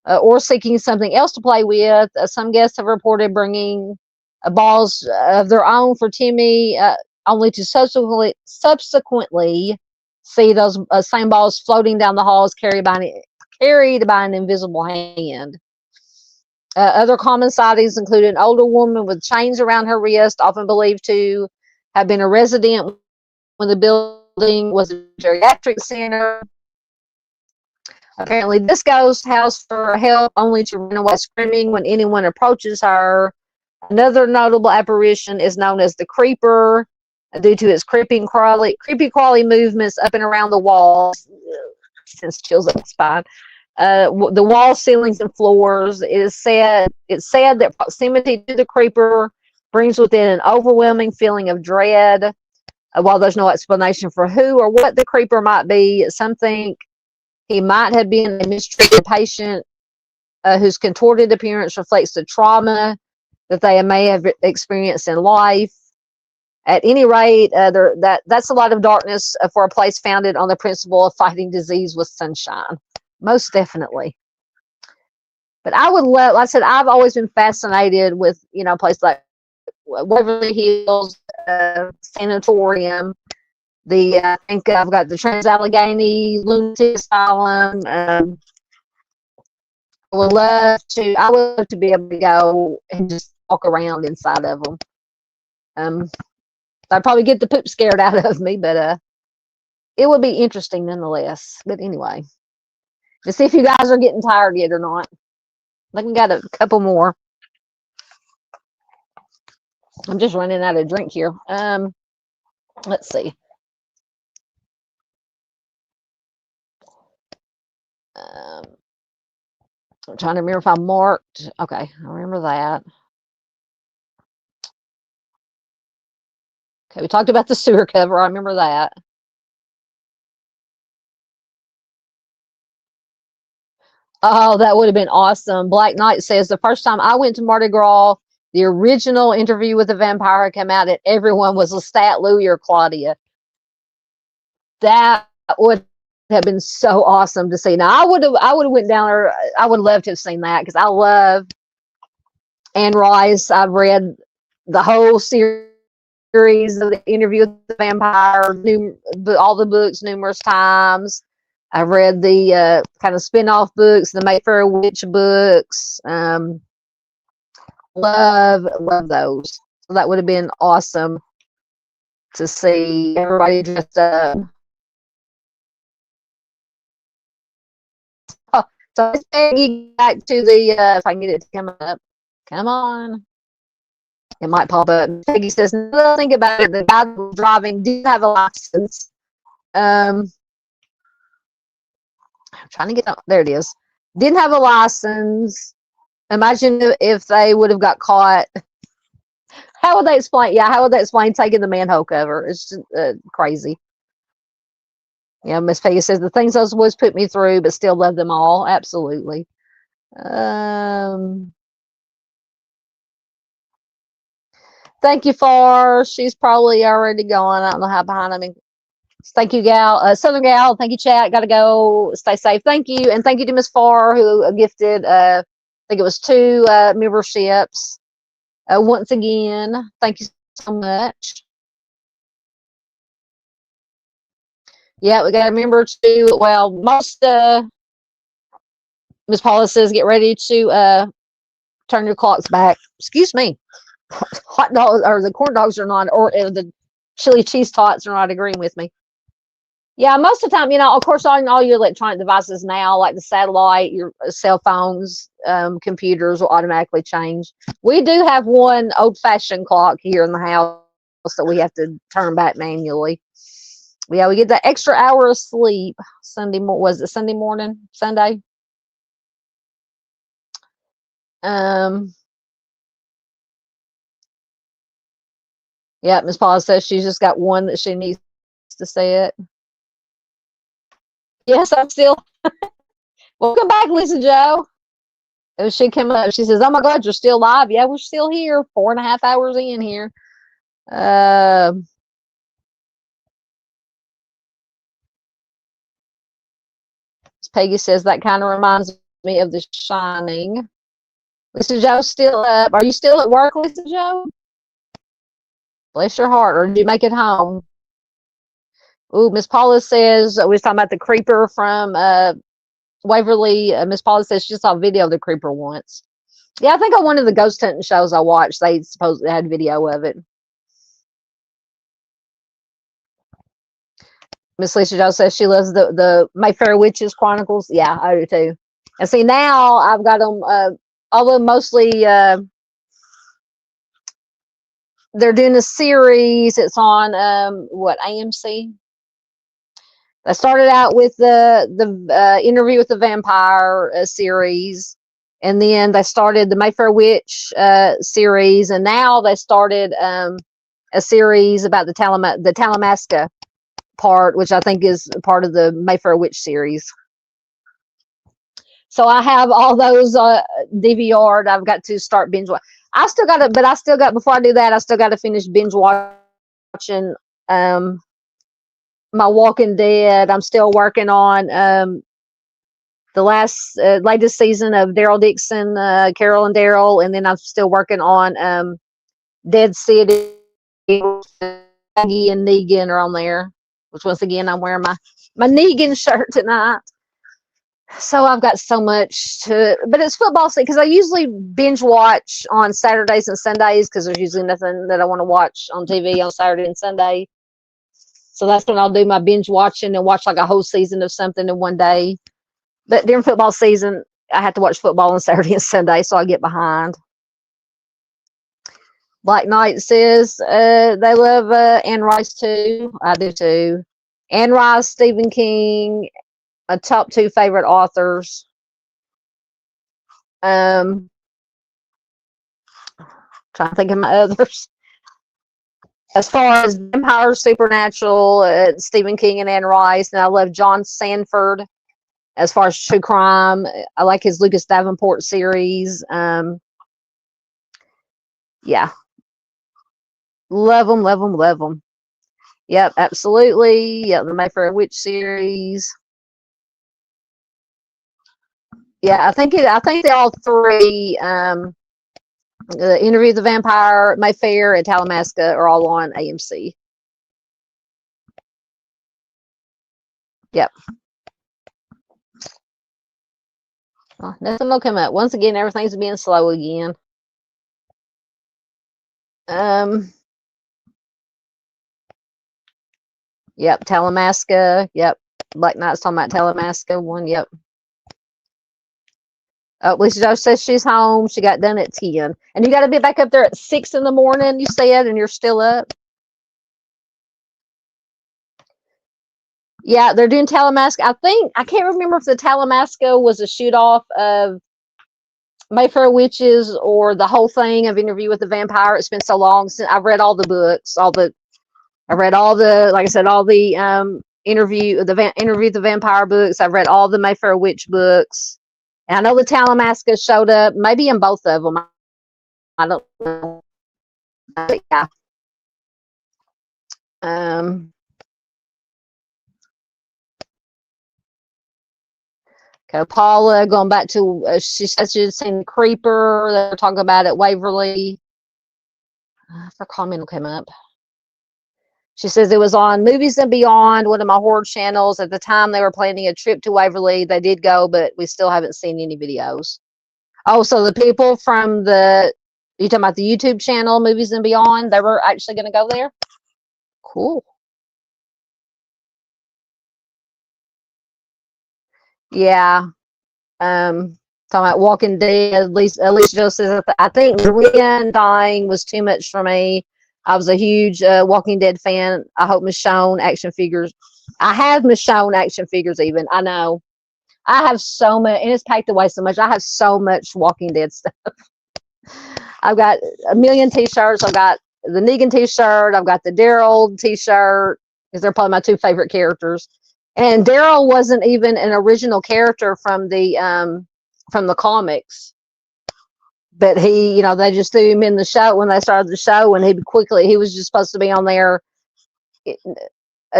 or seeking something else to play with. Some guests have reported bringing balls of their own for Timmy, only to subsequently see those same balls floating down the halls carried by an invisible hand. Other common sightings include an older woman with chains around her wrist, often believed to have been a resident when the building was a geriatric center. Apparently, this ghost howls for help, only to run away screaming when anyone approaches her. Another notable apparition is known as the Creeper, due to its creepy crawly movements up and around the walls. Sends chills up the spine. The walls, ceilings, and floors. It's said that proximity to the Creeper brings with it an overwhelming feeling of dread. While there's no explanation for who or what the Creeper might be, some think he might have been a mistreated patient whose contorted appearance reflects the trauma that they may have experienced in life. At any rate, that's a lot of darkness for a place founded on the principle of fighting disease with sunshine. Most definitely. But I would love, like I said, I've always been fascinated with, places like Waverly Hills, Sanatorium. I think I've got the Trans-Allegheny Lunatic Asylum. I would love to be able to go and just walk around inside of them. I'd probably get the poop scared out of me, but it would be interesting nonetheless. But anyway, to see if you guys are getting tired yet or not. I think we got a couple more. I'm just running out of drink here. Let's see. I'm trying to remember if I marked. Okay, I remember that. Okay, we talked about the sewer cover. I remember that. Oh, that would have been awesome. Black Knight says, the first time I went to Mardi Gras, the original Interview with the Vampire came out and everyone was Lestat, Louie, or Claudia. That would have been so awesome to see. Now, I would have went down there. I would love to have seen that because I love Anne Rice. I've read the whole series of the Interview with the Vampire, all the books numerous times. I've read the kind of spin-off books, the Mayfair Witch books. Love those. So that would have been awesome to see everybody dressed up. Oh, so let's get back to the, if I can get it to come up. Come on. It might pop up. Peggy says, no, think about it. The guy driving did have a license. I'm trying to get up. There it is. Didn't have a license. Imagine if they would have got caught. How would they explain? Yeah, how would they explain taking the manhole cover? It's just crazy. Yeah, Miss Peggy says the things those boys put me through, but still love them all. Absolutely. Thank you, Far. She's probably already gone. I don't know how behind I'm in. Thank you, Gal. Southern Gal. Thank you, chat. Got to go. Stay safe. Thank you. And thank you to Miss Far, who gifted, I think it was 2 memberships. Once again, thank you so much. Yeah, we got to remember to, well, most, Miss Paula says, get ready to turn your clocks back. Excuse me. Hot dogs, or the corn dogs are not, or the chili cheese tots are not agreeing with me. Yeah, most of the time, of course, on all your electronic devices now, like the satellite, your cell phones, computers will automatically change. We do have one old-fashioned clock here in the house that we have to turn back manually. Yeah, we get that extra hour of sleep was it Sunday morning? Sunday? Yeah, Miss Paula says she's just got one that she needs to set. Yes, I'm still. Welcome back, Lisa Joe. She came up. She says, "Oh my God, you're still live." Yeah, we're still here. 4.5 hours in here. Peggy says that kind of reminds me of The Shining. Lisa Joe's still up. Are you still at work, Lisa Joe? Bless your heart. Or did you make it home? Ooh, Miss Paula says we was talking about the creeper from Waverly. Miss Paula says she saw a video of the creeper once. Yeah, I think on one of the ghost hunting shows I watched, they supposedly had video of it. Miss Lisa Joe says she loves the Mayfair Witches Chronicles. Yeah, I do too. And see, now I've got them, although mostly they're doing a series. It's on what, AMC? I started out with the Interview with the Vampire series, and then they started the Mayfair Witch series, and now they started a series about the Talamasca part, which I think is part of the Mayfair Witch series. So I have all those DVR'd. I've got to start binge watching. Before I do that, I still got to finish binge watching my Walking Dead. I'm still working on the latest season of Daryl Dixon, Carol and Daryl, and then I'm still working on Dead City. Maggie and Negan are on there, which once again I'm wearing my Negan shirt tonight. So I've got so much but it's football season because I usually binge watch on Saturdays and Sundays because there's usually nothing that I want to watch on TV on Saturday and Sunday. So that's when I'll do my binge watching and watch like a whole season of something in one day. But during football season, I have to watch football on Saturday and Sunday, so I get behind. Black Knight says they love Anne Rice too. I do too. Anne Rice, Stephen King, my top 2 favorite authors. Trying to think of my others. As far as vampire, supernatural, Stephen King and Anne Rice, and I love John Sanford. As far as true crime, I like his Lucas Davenport series. Yeah, love them, love them, love them. Yep, absolutely. Yeah, the Mayfair Witch series. Yeah, I think they all 3. The Interview with the Vampire, Mayfair, and Talamasca are all on AMC. Yep. Oh, nothing will come up. Once again, everything's being slow again. Yep, Talamasca. Yep. Black Knight's talking about Talamasca one. Yep. Oh, Lisa Jo says she's home. She got done at 10. And you got to be back up there at 6 in the morning, you said, and you're still up? Yeah, they're doing Talamasca. I can't remember if the Talamasca was a shoot off of Mayfair Witches or the whole thing of Interview with the Vampire. It's been so long since I've read all the books, I read all the, like I said, all the Interview with the Vampire books. I've read all the Mayfair Witch books. And I know the Talamasca showed up, maybe in both of them. I don't know. But yeah. Okay, Paula, going back to, she says she's seen the Creeper. They're talking about it, Waverly. Her comment came up. She says it was on Movies and Beyond, one of my horror channels. At the time, they were planning a trip to Waverly. They did go, but we still haven't seen any videos. Oh, so the people from you talking about the YouTube channel, Movies and Beyond, they were actually going to go there? Cool. Yeah. Talking about Walking Dead, at least Joe says, I think Glenn dying was too much for me. I was a huge Walking Dead fan. I hope Michonne action figures. I have Michonne action figures even. I know. I have so much, and it's packed away so much. I have so much Walking Dead stuff. I've got a million t-shirts. I've got the Negan t-shirt. I've got the Daryl t-shirt, because they're probably my two favorite characters. And Daryl wasn't even an original character from the comics, but he, they just threw him in the show when they started the show, and he was just supposed to be on there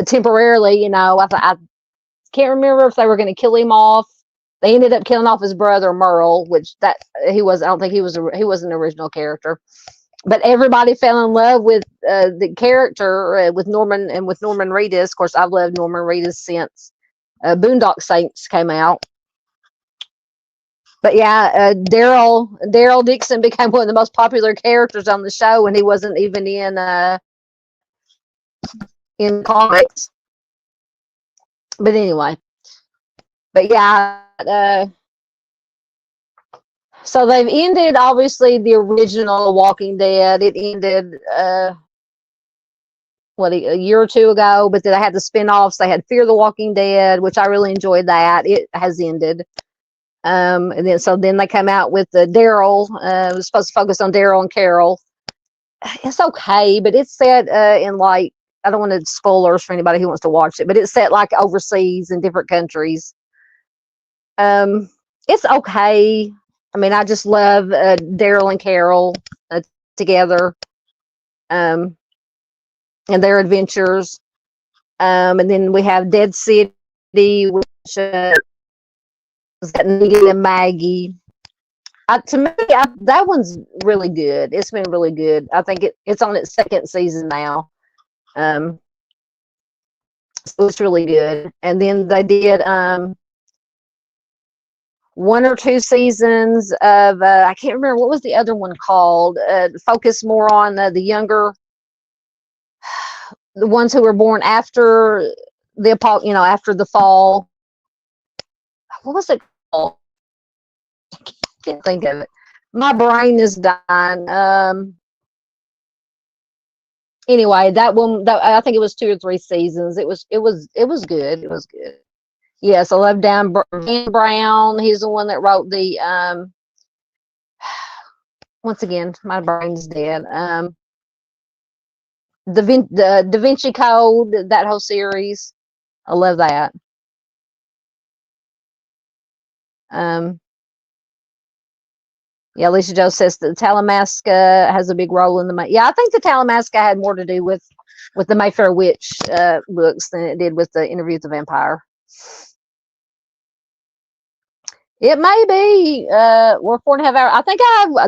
temporarily. I can't remember if they were going to kill him off. They ended up killing off his brother Merle, which I don't think he was an original character. But everybody fell in love with the character with Norman Reedus. Of course, I've loved Norman Reedus since Boondock Saints came out. But yeah, Daryl Dixon became one of the most popular characters on the show, and he wasn't even in comics. But anyway, so they've ended, obviously, the original Walking Dead. It ended a year or two ago, but then they had the spin-offs. They had Fear the Walking Dead, which I really enjoyed. That it has ended. And then they come out with the Daryl. It was supposed to focus on Daryl and Carol. It's okay, but it's set in, like, I don't want to spoilers for anybody who wants to watch it, but it's set like overseas in different countries. It's okay. I mean, I just love Daryl and Carol together, and their adventures. And then we have Dead City, which is Negan and Maggie. To me, that one's really good. It's been really good. I think it's on its second season now. So it's really good. And then they did one or two seasons of I can't remember what was the other one called. Focus more on the younger, the ones who were born after after the fall. What was it called? I can't think of it. My brain is dying. Anyway, that one, I think it was 2 or 3 seasons. It was good. It was good. Yes, I love Dan Brown. He's the one that wrote the once again, my brain's dead. The Da Vinci Code, that whole series. I love that. Yeah, Lisa Joe says the Talamasca has a big role in the. Yeah, I think the Talamasca had more to do with the Mayfair Witch books than it did with the Interview with the Vampire. It may be. We're 4.5 hours. I think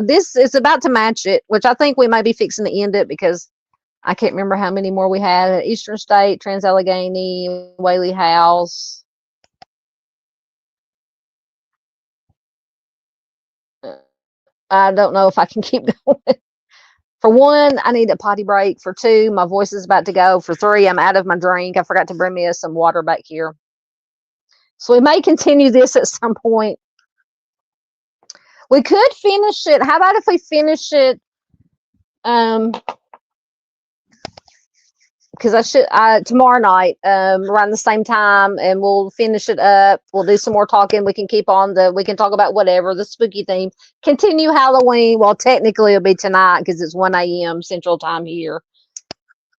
this is about to match it, which I think we may be fixing to end it because I can't remember how many more we had. Eastern State, Trans-Allegheny, Whaley House. I don't know if I can keep going. For 1, I need a potty break. For 2, my voice is about to go. For 3, I'm out of my drink. I forgot to bring me some water back here. So we may continue this at some point. We could finish it. How about if we finish it? Because tomorrow night around the same time, and we'll finish it up. We'll do some more talking. We can we can talk about whatever the spooky theme. Continue Halloween. Well, technically it'll be tonight because it's 1 a.m. Central Time here.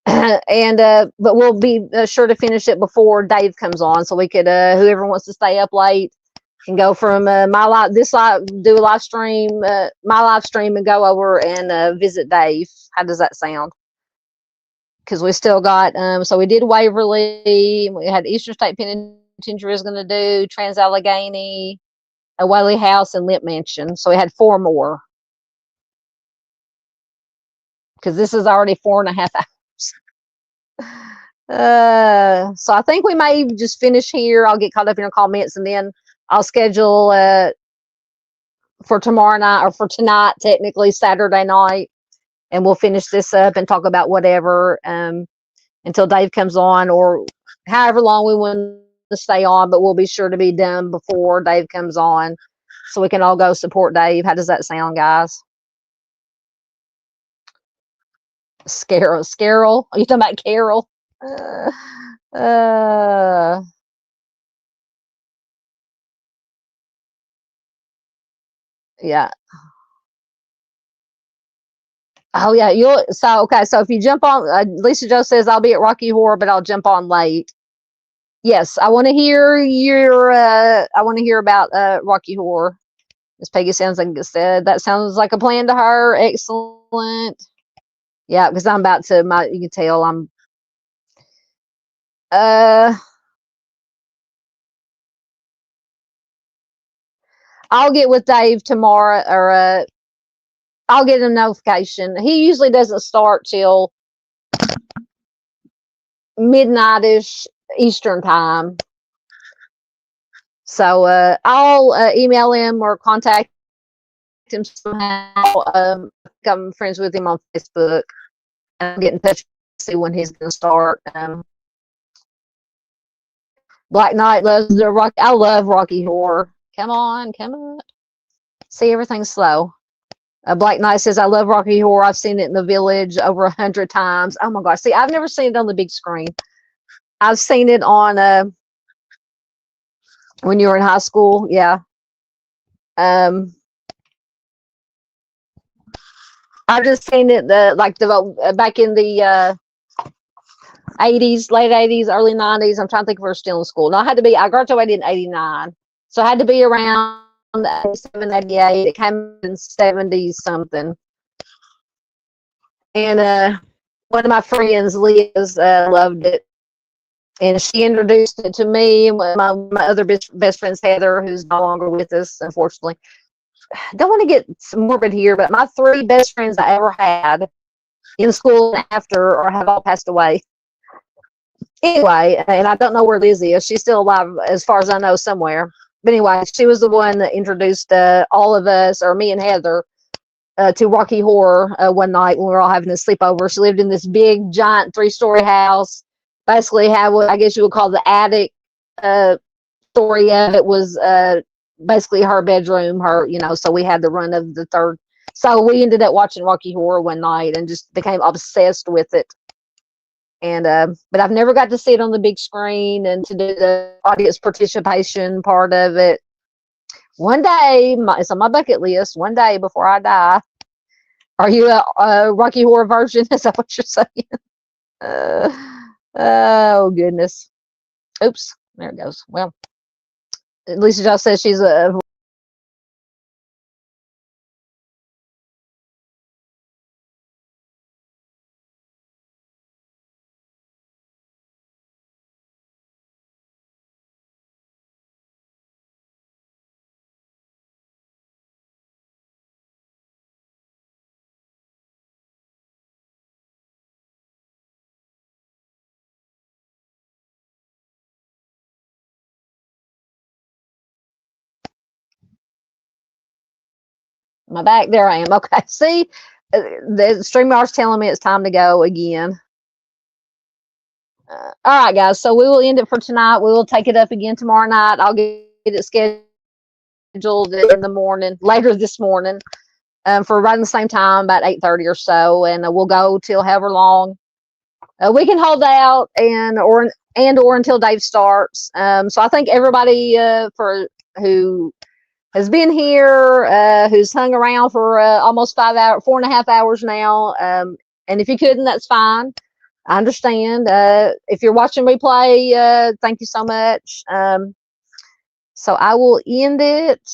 And but we'll be sure to finish it before Dave comes on, so we could whoever wants to stay up late can go from do a live stream, my live stream, and go over and visit Dave. How does that sound? Because we still got so we did Waverly, we had Eastern State Penitentiary is going to do, Trans-Allegheny, a Whaley House, and Limp Mansion. So we had 4 more because this is already 4.5 hours. So I think we may just finish here. I'll get caught up in your comments, and then I'll schedule for tomorrow night, or for tonight, technically Saturday night. And we'll finish this up and talk about whatever until Dave comes on, or however long we want to stay on, but we'll be sure to be done before Dave comes on so we can all go support Dave. How does that sound, guys? Scarol? Are you talking about Carol? Yeah. Oh yeah, so if you jump on, Lisa Joe says I'll be at Rocky Horror, but I'll jump on late. Yes, I want to hear about Rocky Horror. Miss Peggy sounds like said that sounds like a plan to her. Excellent. Yeah, because I'm about to you can tell I'm I'll get with Dave tomorrow, or I'll get a notification. He usually doesn't start till midnight-ish Eastern time. So I'll email him or contact him somehow. I'm friends with him on Facebook. And I'll get in touch to see when he's going to start. Black Knight loves the rock. I love Rocky Horror. Come on. See, everything's slow. Black Knight says, I love Rocky Horror. I've seen it in the Village over 100 times. Oh my gosh. See, I've never seen it on the big screen. I've seen it on when you were in high school. Yeah. I've just seen it back in the 80s, late 80s, early 90s. I'm trying to think if we were still in school. No, I graduated in 89. So I had to be around 87, 88. It came in 70 something. And one of my friends, Liz, loved it. And she introduced it to me and my other best friends, Heather, who's no longer with us, unfortunately. Don't want to get morbid here, but my 3 best friends I ever had in school and after have all passed away. Anyway, and I don't know where Lizzie is. She's still alive, as far as I know, somewhere. But anyway, she was the one that introduced all of us, or me and Heather, to Rocky Horror one night when we were all having a sleepover. She lived in this big, giant 3-story house. Basically, I guess you would call the attic story of it was basically her bedroom, so we had the run of the 3rd. So we ended up watching Rocky Horror one night and just became obsessed with it. And but I've never got to see it on the big screen and to do the audience participation part of it. One day, it's on my bucket list. One day before I die. Are you a Rocky Horror version? Is that what you're saying? Oh goodness. Oops, there it goes. Well, Lisa just says she's a my back. There I am. Okay. See, the StreamYard's telling me it's time to go again. All right, guys. So we will end it for tonight. We will take it up again tomorrow night. I'll get it scheduled in the morning, later this morning, for around the same time, about 8:30 or so, and we'll go till however long we can hold out, or until Dave starts. So I thank everybody who has been here, who's hung around for almost 5 hours, 4.5 hours now. And if you couldn't, that's fine. I understand. If you're watching replay, thank you so much. So I will end it.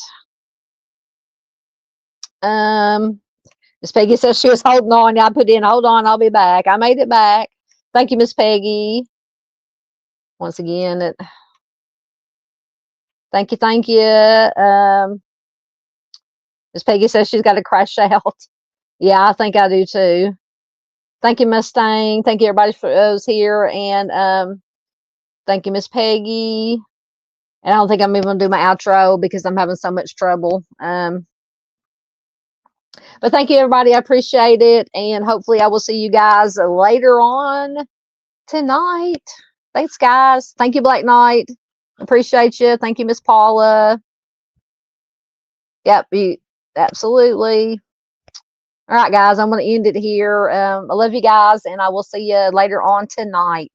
Miss Peggy says she was holding on. I put in, hold on, I'll be back. I made it back. Thank you, Miss Peggy. Once again, thank you. Miss Peggy says she's got to crash out. Yeah, I think I do too. Thank you, Mustang. Thank you, everybody who's here. And thank you, Miss Peggy. And I don't think I'm even going to do my outro because I'm having so much trouble. But thank you, everybody. I appreciate it. And hopefully I will see you guys later on tonight. Thanks, guys. Thank you, Black Knight. Appreciate you. Thank you, Miss Paula. Yep, absolutely. All right, guys, I'm going to end it here. I love you guys, and I will see you later on tonight.